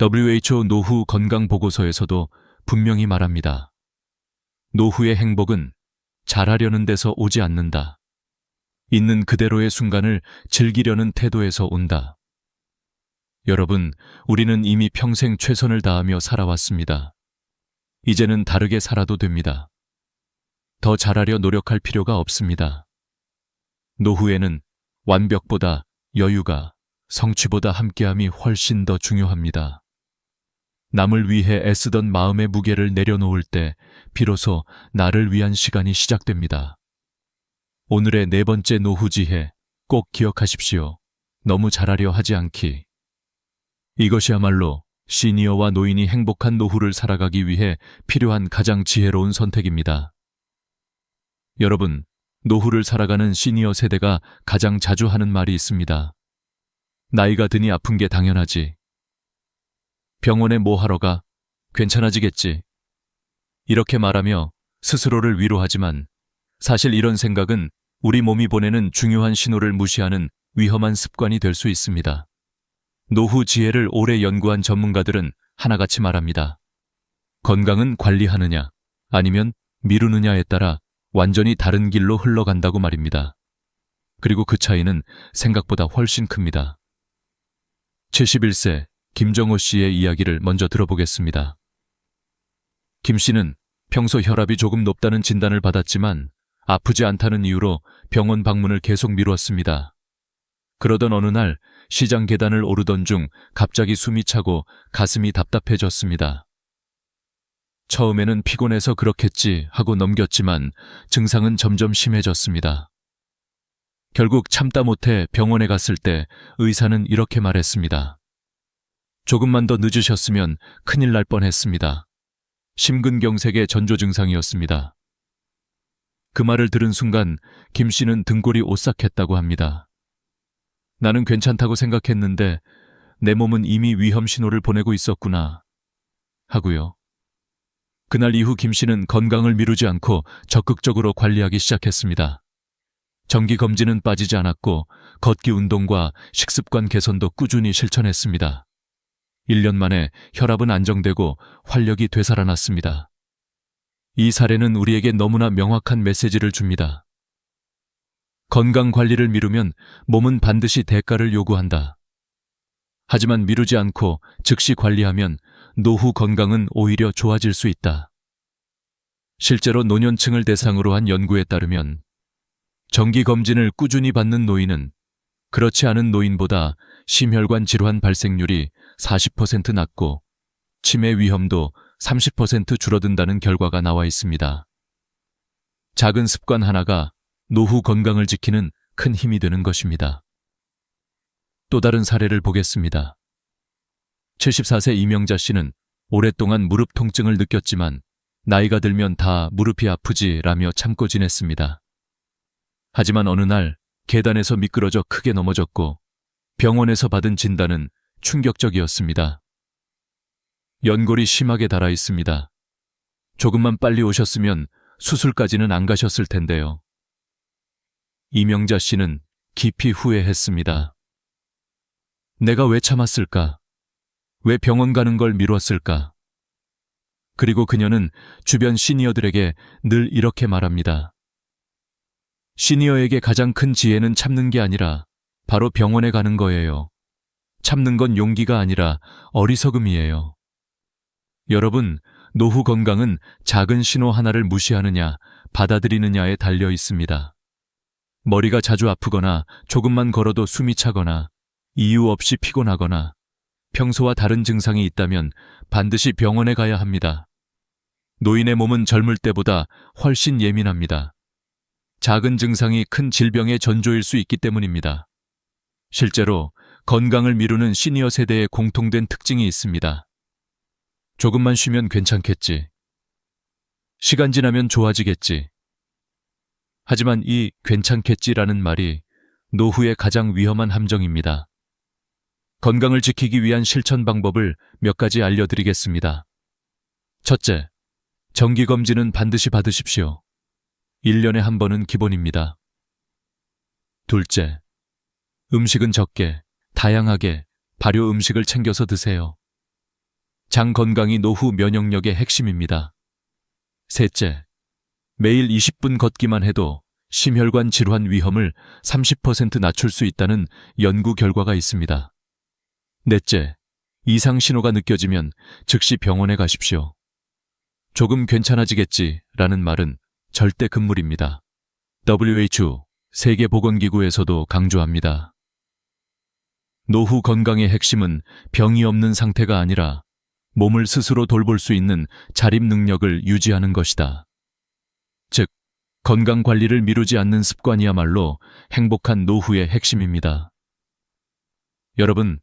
WHO 노후 건강 보고서에서도 분명히 말합니다. 노후의 행복은 잘하려는 데서 오지 않는다. 있는 그대로의 순간을 즐기려는 태도에서 온다. 여러분, 우리는 이미 평생 최선을 다하며 살아왔습니다. 이제는 다르게 살아도 됩니다. 더 잘하려 노력할 필요가 없습니다. 노후에는 완벽보다 여유가, 성취보다 함께함이 훨씬 더 중요합니다. 남을 위해 애쓰던 마음의 무게를 내려놓을 때 비로소 나를 위한 시간이 시작됩니다. 오늘의 네 번째 노후 지혜, 꼭 기억하십시오. 너무 잘하려 하지 않기. 이것이야말로 시니어와 노인이 행복한 노후를 살아가기 위해 필요한 가장 지혜로운 선택입니다. 여러분, 노후를 살아가는 시니어 세대가 가장 자주 하는 말이 있습니다. 나이가 드니 아픈 게 당연하지. 병원에 뭐 하러 가? 괜찮아지겠지. 이렇게 말하며 스스로를 위로하지만 사실 이런 생각은 우리 몸이 보내는 중요한 신호를 무시하는 위험한 습관이 될 수 있습니다. 노후 지혜를 오래 연구한 전문가들은 하나같이 말합니다. 건강은 관리하느냐, 아니면 미루느냐에 따라 완전히 다른 길로 흘러간다고 말입니다. 그리고 그 차이는 생각보다 훨씬 큽니다. 71세 김정호 씨의 이야기를 먼저 들어보겠습니다. 김 씨는 평소 혈압이 조금 높다는 진단을 받았지만 아프지 않다는 이유로 병원 방문을 계속 미뤘습니다. 그러던 어느 날 시장 계단을 오르던 중 갑자기 숨이 차고 가슴이 답답해졌습니다. 처음에는 피곤해서 그렇겠지 하고 넘겼지만 증상은 점점 심해졌습니다. 결국 참다 못해 병원에 갔을 때 의사는 이렇게 말했습니다. 조금만 더 늦으셨으면 큰일 날 뻔했습니다. 심근경색의 전조 증상이었습니다. 그 말을 들은 순간 김 씨는 등골이 오싹했다고 합니다. 나는 괜찮다고 생각했는데 내 몸은 이미 위험 신호를 보내고 있었구나 하고요. 그날 이후 김 씨는 건강을 미루지 않고 적극적으로 관리하기 시작했습니다. 정기검진은 빠지지 않았고 걷기 운동과 식습관 개선도 꾸준히 실천했습니다. 1년 만에 혈압은 안정되고 활력이 되살아났습니다. 이 사례는 우리에게 너무나 명확한 메시지를 줍니다. 건강 관리를 미루면 몸은 반드시 대가를 요구한다. 하지만 미루지 않고 즉시 관리하면 노후 건강은 오히려 좋아질 수 있다. 실제로 노년층을 대상으로 한 연구에 따르면 정기검진을 꾸준히 받는 노인은 그렇지 않은 노인보다 심혈관 질환 발생률이 40% 낮고 치매 위험도 30% 줄어든다는 결과가 나와 있습니다. 작은 습관 하나가 노후 건강을 지키는 큰 힘이 되는 것입니다. 또 다른 사례를 보겠습니다. 74세 이명자 씨는 오랫동안 무릎 통증을 느꼈지만 나이가 들면 다 무릎이 아프지라며 참고 지냈습니다. 하지만 어느 날 계단에서 미끄러져 크게 넘어졌고 병원에서 받은 진단은 충격적이었습니다. 연골이 심하게 닳아 있습니다. 조금만 빨리 오셨으면 수술까지는 안 가셨을 텐데요. 이명자 씨는 깊이 후회했습니다. 내가 왜 참았을까? 왜 병원 가는 걸 미뤘을까? 그리고 그녀는 주변 시니어들에게 늘 이렇게 말합니다. 시니어에게 가장 큰 지혜는 참는 게 아니라 바로 병원에 가는 거예요. 참는 건 용기가 아니라 어리석음이에요. 여러분, 노후 건강은 작은 신호 하나를 무시하느냐, 받아들이느냐에 달려 있습니다. 머리가 자주 아프거나 조금만 걸어도 숨이 차거나 이유 없이 피곤하거나 평소와 다른 증상이 있다면 반드시 병원에 가야 합니다. 노인의 몸은 젊을 때보다 훨씬 예민합니다. 작은 증상이 큰 질병의 전조일 수 있기 때문입니다. 실제로 건강을 미루는 시니어 세대의 공통된 특징이 있습니다. 조금만 쉬면 괜찮겠지. 시간 지나면 좋아지겠지. 하지만 이 괜찮겠지라는 말이 노후의 가장 위험한 함정입니다. 건강을 지키기 위한 실천 방법을 몇 가지 알려드리겠습니다. 첫째, 정기검진은 반드시 받으십시오. 1년에 한 번은 기본입니다. 둘째, 음식은 적게, 다양하게, 발효 음식을 챙겨서 드세요. 장 건강이 노후 면역력의 핵심입니다. 셋째, 매일 20분 걷기만 해도 심혈관 질환 위험을 30% 낮출 수 있다는 연구 결과가 있습니다. 넷째, 이상 신호가 느껴지면 즉시 병원에 가십시오. 조금 괜찮아지겠지라는 말은 절대 금물입니다. WHO, 세계보건기구에서도 강조합니다. 노후 건강의 핵심은 병이 없는 상태가 아니라 몸을 스스로 돌볼 수 있는 자립 능력을 유지하는 것이다. 즉, 건강관리를 미루지 않는 습관이야말로 행복한 노후의 핵심입니다. 여러분,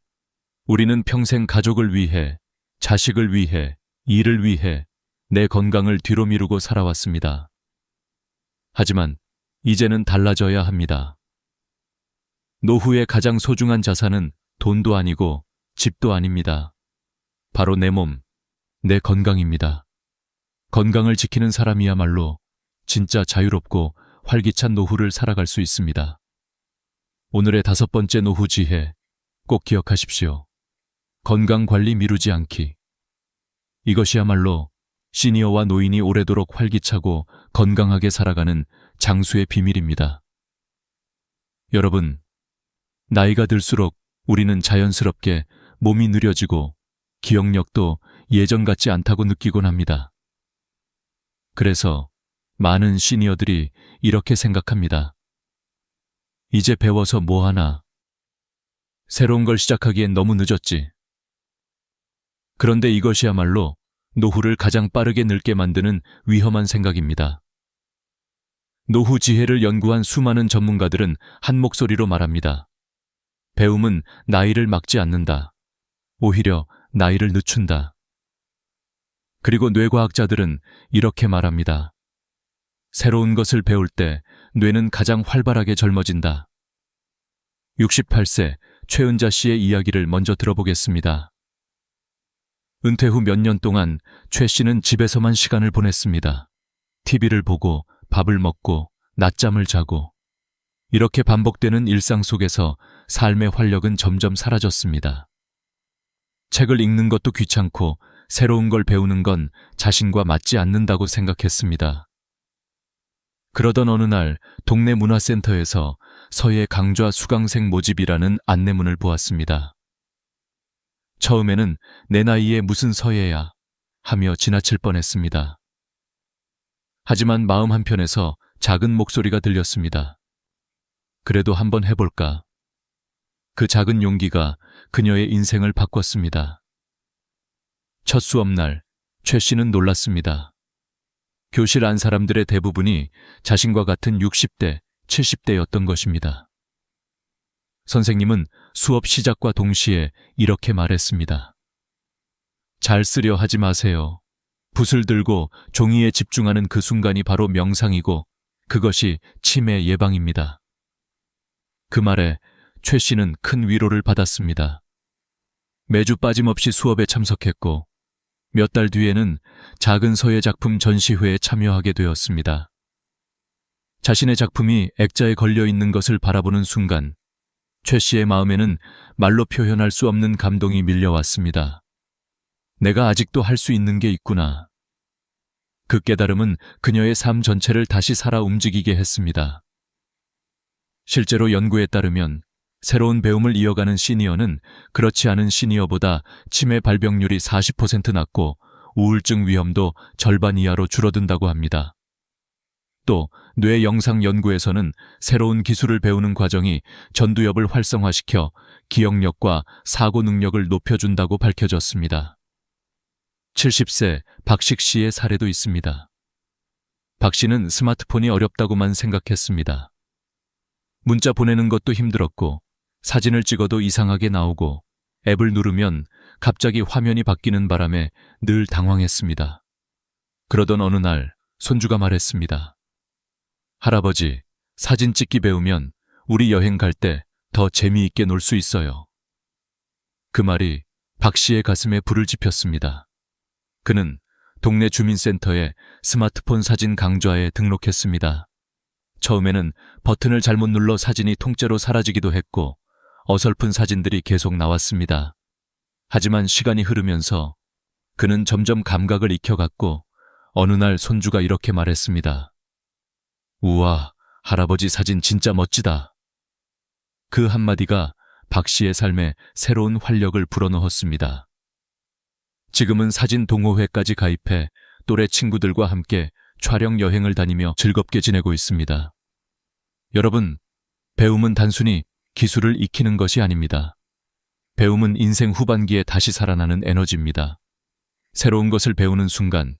우리는 평생 가족을 위해, 자식을 위해, 일을 위해 내 건강을 뒤로 미루고 살아왔습니다. 하지만 이제는 달라져야 합니다. 노후의 가장 소중한 자산은 돈도 아니고 집도 아닙니다. 바로 내 몸, 내 건강입니다. 건강을 지키는 사람이야말로 진짜 자유롭고 활기찬 노후를 살아갈 수 있습니다. 오늘의 5번째 노후 지혜, 꼭 기억하십시오. 건강관리 미루지 않기. 이것이야말로 시니어와 노인이 오래도록 활기차고 건강하게 살아가는 장수의 비밀입니다. 여러분, 나이가 들수록 우리는 자연스럽게 몸이 느려지고 기억력도 예전 같지 않다고 느끼곤 합니다. 그래서 많은 시니어들이 이렇게 생각합니다. 이제 배워서 뭐 하나? 새로운 걸 시작하기엔 너무 늦었지. 그런데 이것이야말로 노후를 가장 빠르게 늙게 만드는 위험한 생각입니다. 노후 지혜를 연구한 수많은 전문가들은 한 목소리로 말합니다. 배움은 나이를 막지 않는다. 오히려 나이를 늦춘다. 그리고 뇌과학자들은 이렇게 말합니다. 새로운 것을 배울 때 뇌는 가장 활발하게 젊어진다. 68세 최은자 씨의 이야기를 먼저 들어보겠습니다. 은퇴 후 몇 년 동안 최 씨는 집에서만 시간을 보냈습니다. TV를 보고 밥을 먹고 낮잠을 자고 이렇게 반복되는 일상 속에서 삶의 활력은 점점 사라졌습니다. 책을 읽는 것도 귀찮고 새로운 걸 배우는 건 자신과 맞지 않는다고 생각했습니다. 그러던 어느 날 동네 문화센터에서 서예 강좌 수강생 모집이라는 안내문을 보았습니다. 처음에는 내 나이에 무슨 서예야 하며 지나칠 뻔했습니다. 하지만 마음 한편에서 작은 목소리가 들렸습니다. 그래도 한번 해볼까? 그 작은 용기가 그녀의 인생을 바꿨습니다. 첫 수업날 최 씨는 놀랐습니다. 교실 안 사람들의 대부분이 자신과 같은 60대, 70대였던 것입니다. 선생님은 수업 시작과 동시에 이렇게 말했습니다. 잘 쓰려 하지 마세요. 붓을 들고 종이에 집중하는 그 순간이 바로 명상이고 그것이 치매 예방입니다. 그 말에 최 씨는 큰 위로를 받았습니다. 매주 빠짐없이 수업에 참석했고 몇 달 뒤에는 작은 서예 작품 전시회에 참여하게 되었습니다. 자신의 작품이 액자에 걸려 있는 것을 바라보는 순간 최 씨의 마음에는 말로 표현할 수 없는 감동이 밀려왔습니다. 내가 아직도 할 수 있는 게 있구나. 그 깨달음은 그녀의 삶 전체를 다시 살아 움직이게 했습니다. 실제로 연구에 따르면 새로운 배움을 이어가는 시니어는 그렇지 않은 시니어보다 치매 발병률이 40% 낮고 우울증 위험도 절반 이하로 줄어든다고 합니다. 또 뇌 영상 연구에서는 새로운 기술을 배우는 과정이 전두엽을 활성화시켜 기억력과 사고 능력을 높여준다고 밝혀졌습니다. 70세 박식 씨의 사례도 있습니다. 박 씨는 스마트폰이 어렵다고만 생각했습니다. 문자 보내는 것도 힘들었고 사진을 찍어도 이상하게 나오고 앱을 누르면 갑자기 화면이 바뀌는 바람에 늘 당황했습니다. 그러던 어느 날 손주가 말했습니다. 할아버지, 사진 찍기 배우면 우리 여행 갈 때 더 재미있게 놀 수 있어요. 그 말이 박 씨의 가슴에 불을 지폈습니다. 그는 동네 주민센터에 스마트폰 사진 강좌에 등록했습니다. 처음에는 버튼을 잘못 눌러 사진이 통째로 사라지기도 했고 어설픈 사진들이 계속 나왔습니다. 하지만 시간이 흐르면서 그는 점점 감각을 익혀갔고 어느 날 손주가 이렇게 말했습니다. 우와, 할아버지 사진 진짜 멋지다. 그 한마디가 박 씨의 삶에 새로운 활력을 불어넣었습니다. 지금은 사진 동호회까지 가입해 또래 친구들과 함께 촬영 여행을 다니며 즐겁게 지내고 있습니다. 여러분, 배움은 단순히 기술을 익히는 것이 아닙니다. 배움은 인생 후반기에 다시 살아나는 에너지입니다. 새로운 것을 배우는 순간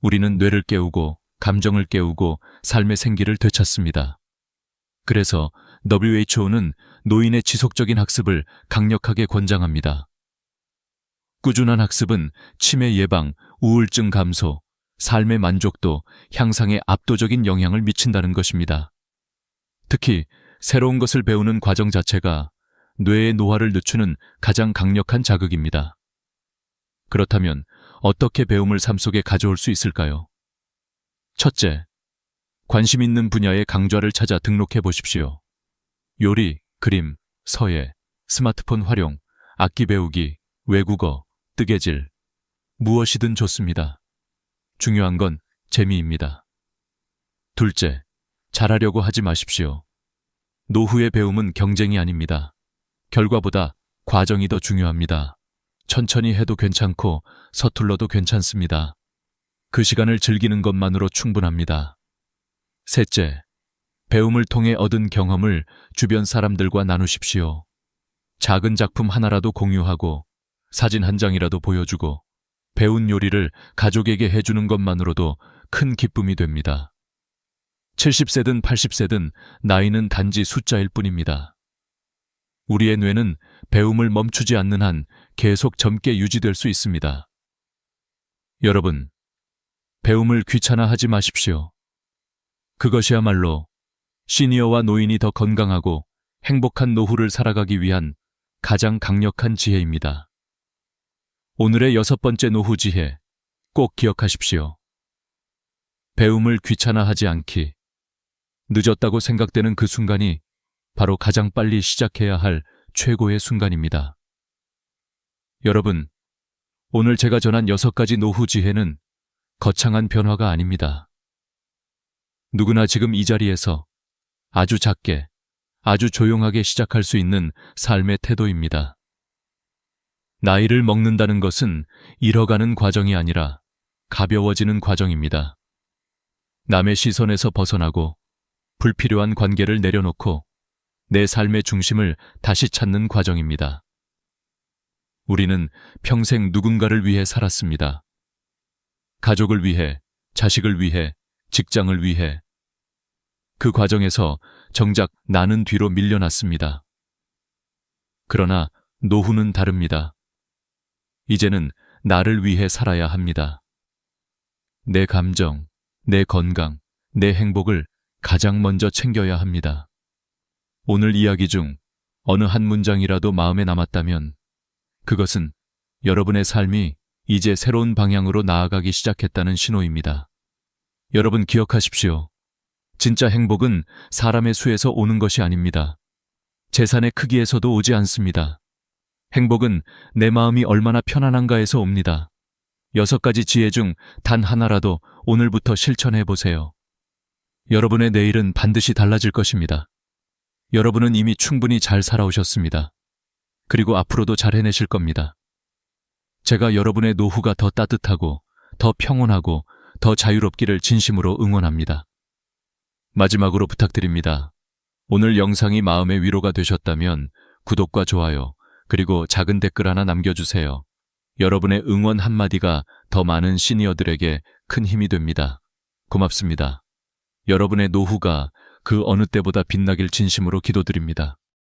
우리는 뇌를 깨우고 감정을 깨우고 삶의 생기를 되찾습니다. 그래서 WHO는 노인의 지속적인 학습을 강력하게 권장합니다. 꾸준한 학습은 치매 예방, 우울증 감소, 삶의 만족도 향상에 압도적인 영향을 미친다는 것입니다. 특히 새로운 것을 배우는 과정 자체가 뇌의 노화를 늦추는 가장 강력한 자극입니다. 그렇다면 어떻게 배움을 삶 속에 가져올 수 있을까요? 첫째, 관심 있는 분야의 강좌를 찾아 등록해 보십시오. 요리, 그림, 서예, 스마트폰 활용, 악기 배우기, 외국어, 뜨개질, 무엇이든 좋습니다. 중요한 건 재미입니다. 둘째, 잘하려고 하지 마십시오. 노후의 배움은 경쟁이 아닙니다. 결과보다 과정이 더 중요합니다. 천천히 해도 괜찮고 서툴러도 괜찮습니다. 그 시간을 즐기는 것만으로 충분합니다. 셋째, 배움을 통해 얻은 경험을 주변 사람들과 나누십시오. 작은 작품 하나라도 공유하고 사진 한 장이라도 보여주고 배운 요리를 가족에게 해주는 것만으로도 큰 기쁨이 됩니다. 70세든 80세든 나이는 단지 숫자일 뿐입니다. 우리의 뇌는 배움을 멈추지 않는 한 계속 젊게 유지될 수 있습니다. 여러분, 배움을 귀찮아하지 마십시오. 그것이야말로 시니어와 노인이 더 건강하고 행복한 노후를 살아가기 위한 가장 강력한 지혜입니다. 오늘의 6번째 노후 지혜, 꼭 기억하십시오. 배움을 귀찮아하지 않기. 늦었다고 생각되는 그 순간이 바로 가장 빨리 시작해야 할 최고의 순간입니다. 여러분, 오늘 제가 전한 6가지 노후 지혜는 거창한 변화가 아닙니다. 누구나 지금 이 자리에서 아주 작게, 아주 조용하게 시작할 수 있는 삶의 태도입니다. 나이를 먹는다는 것은 잃어가는 과정이 아니라 가벼워지는 과정입니다. 남의 시선에서 벗어나고 불필요한 관계를 내려놓고 내 삶의 중심을 다시 찾는 과정입니다. 우리는 평생 누군가를 위해 살았습니다. 가족을 위해, 자식을 위해, 직장을 위해. 그 과정에서 정작 나는 뒤로 밀려났습니다. 그러나 노후는 다릅니다. 이제는 나를 위해 살아야 합니다. 내 감정, 내 건강, 내 행복을 가장 먼저 챙겨야 합니다. 오늘 이야기 중 어느 한 문장이라도 마음에 남았다면 그것은 여러분의 삶이 이제 새로운 방향으로 나아가기 시작했다는 신호입니다. 여러분 기억하십시오. 진짜 행복은 사람의 수에서 오는 것이 아닙니다. 재산의 크기에서도 오지 않습니다. 행복은 내 마음이 얼마나 편안한가에서 옵니다. 6가지 지혜 중 단 하나라도 오늘부터 실천해 보세요. 여러분의 내일은 반드시 달라질 것입니다. 여러분은 이미 충분히 잘 살아오셨습니다. 그리고 앞으로도 잘 해내실 겁니다. 제가 여러분의 노후가 더 따뜻하고, 더 평온하고, 더 자유롭기를 진심으로 응원합니다. 마지막으로 부탁드립니다. 오늘 영상이 마음의 위로가 되셨다면 구독과 좋아요, 그리고 작은 댓글 하나 남겨주세요. 여러분의 응원 한마디가 더 많은 시니어들에게 큰 힘이 됩니다. 고맙습니다. 여러분의 노후가 그 어느 때보다 빛나길 진심으로 기도드립니다.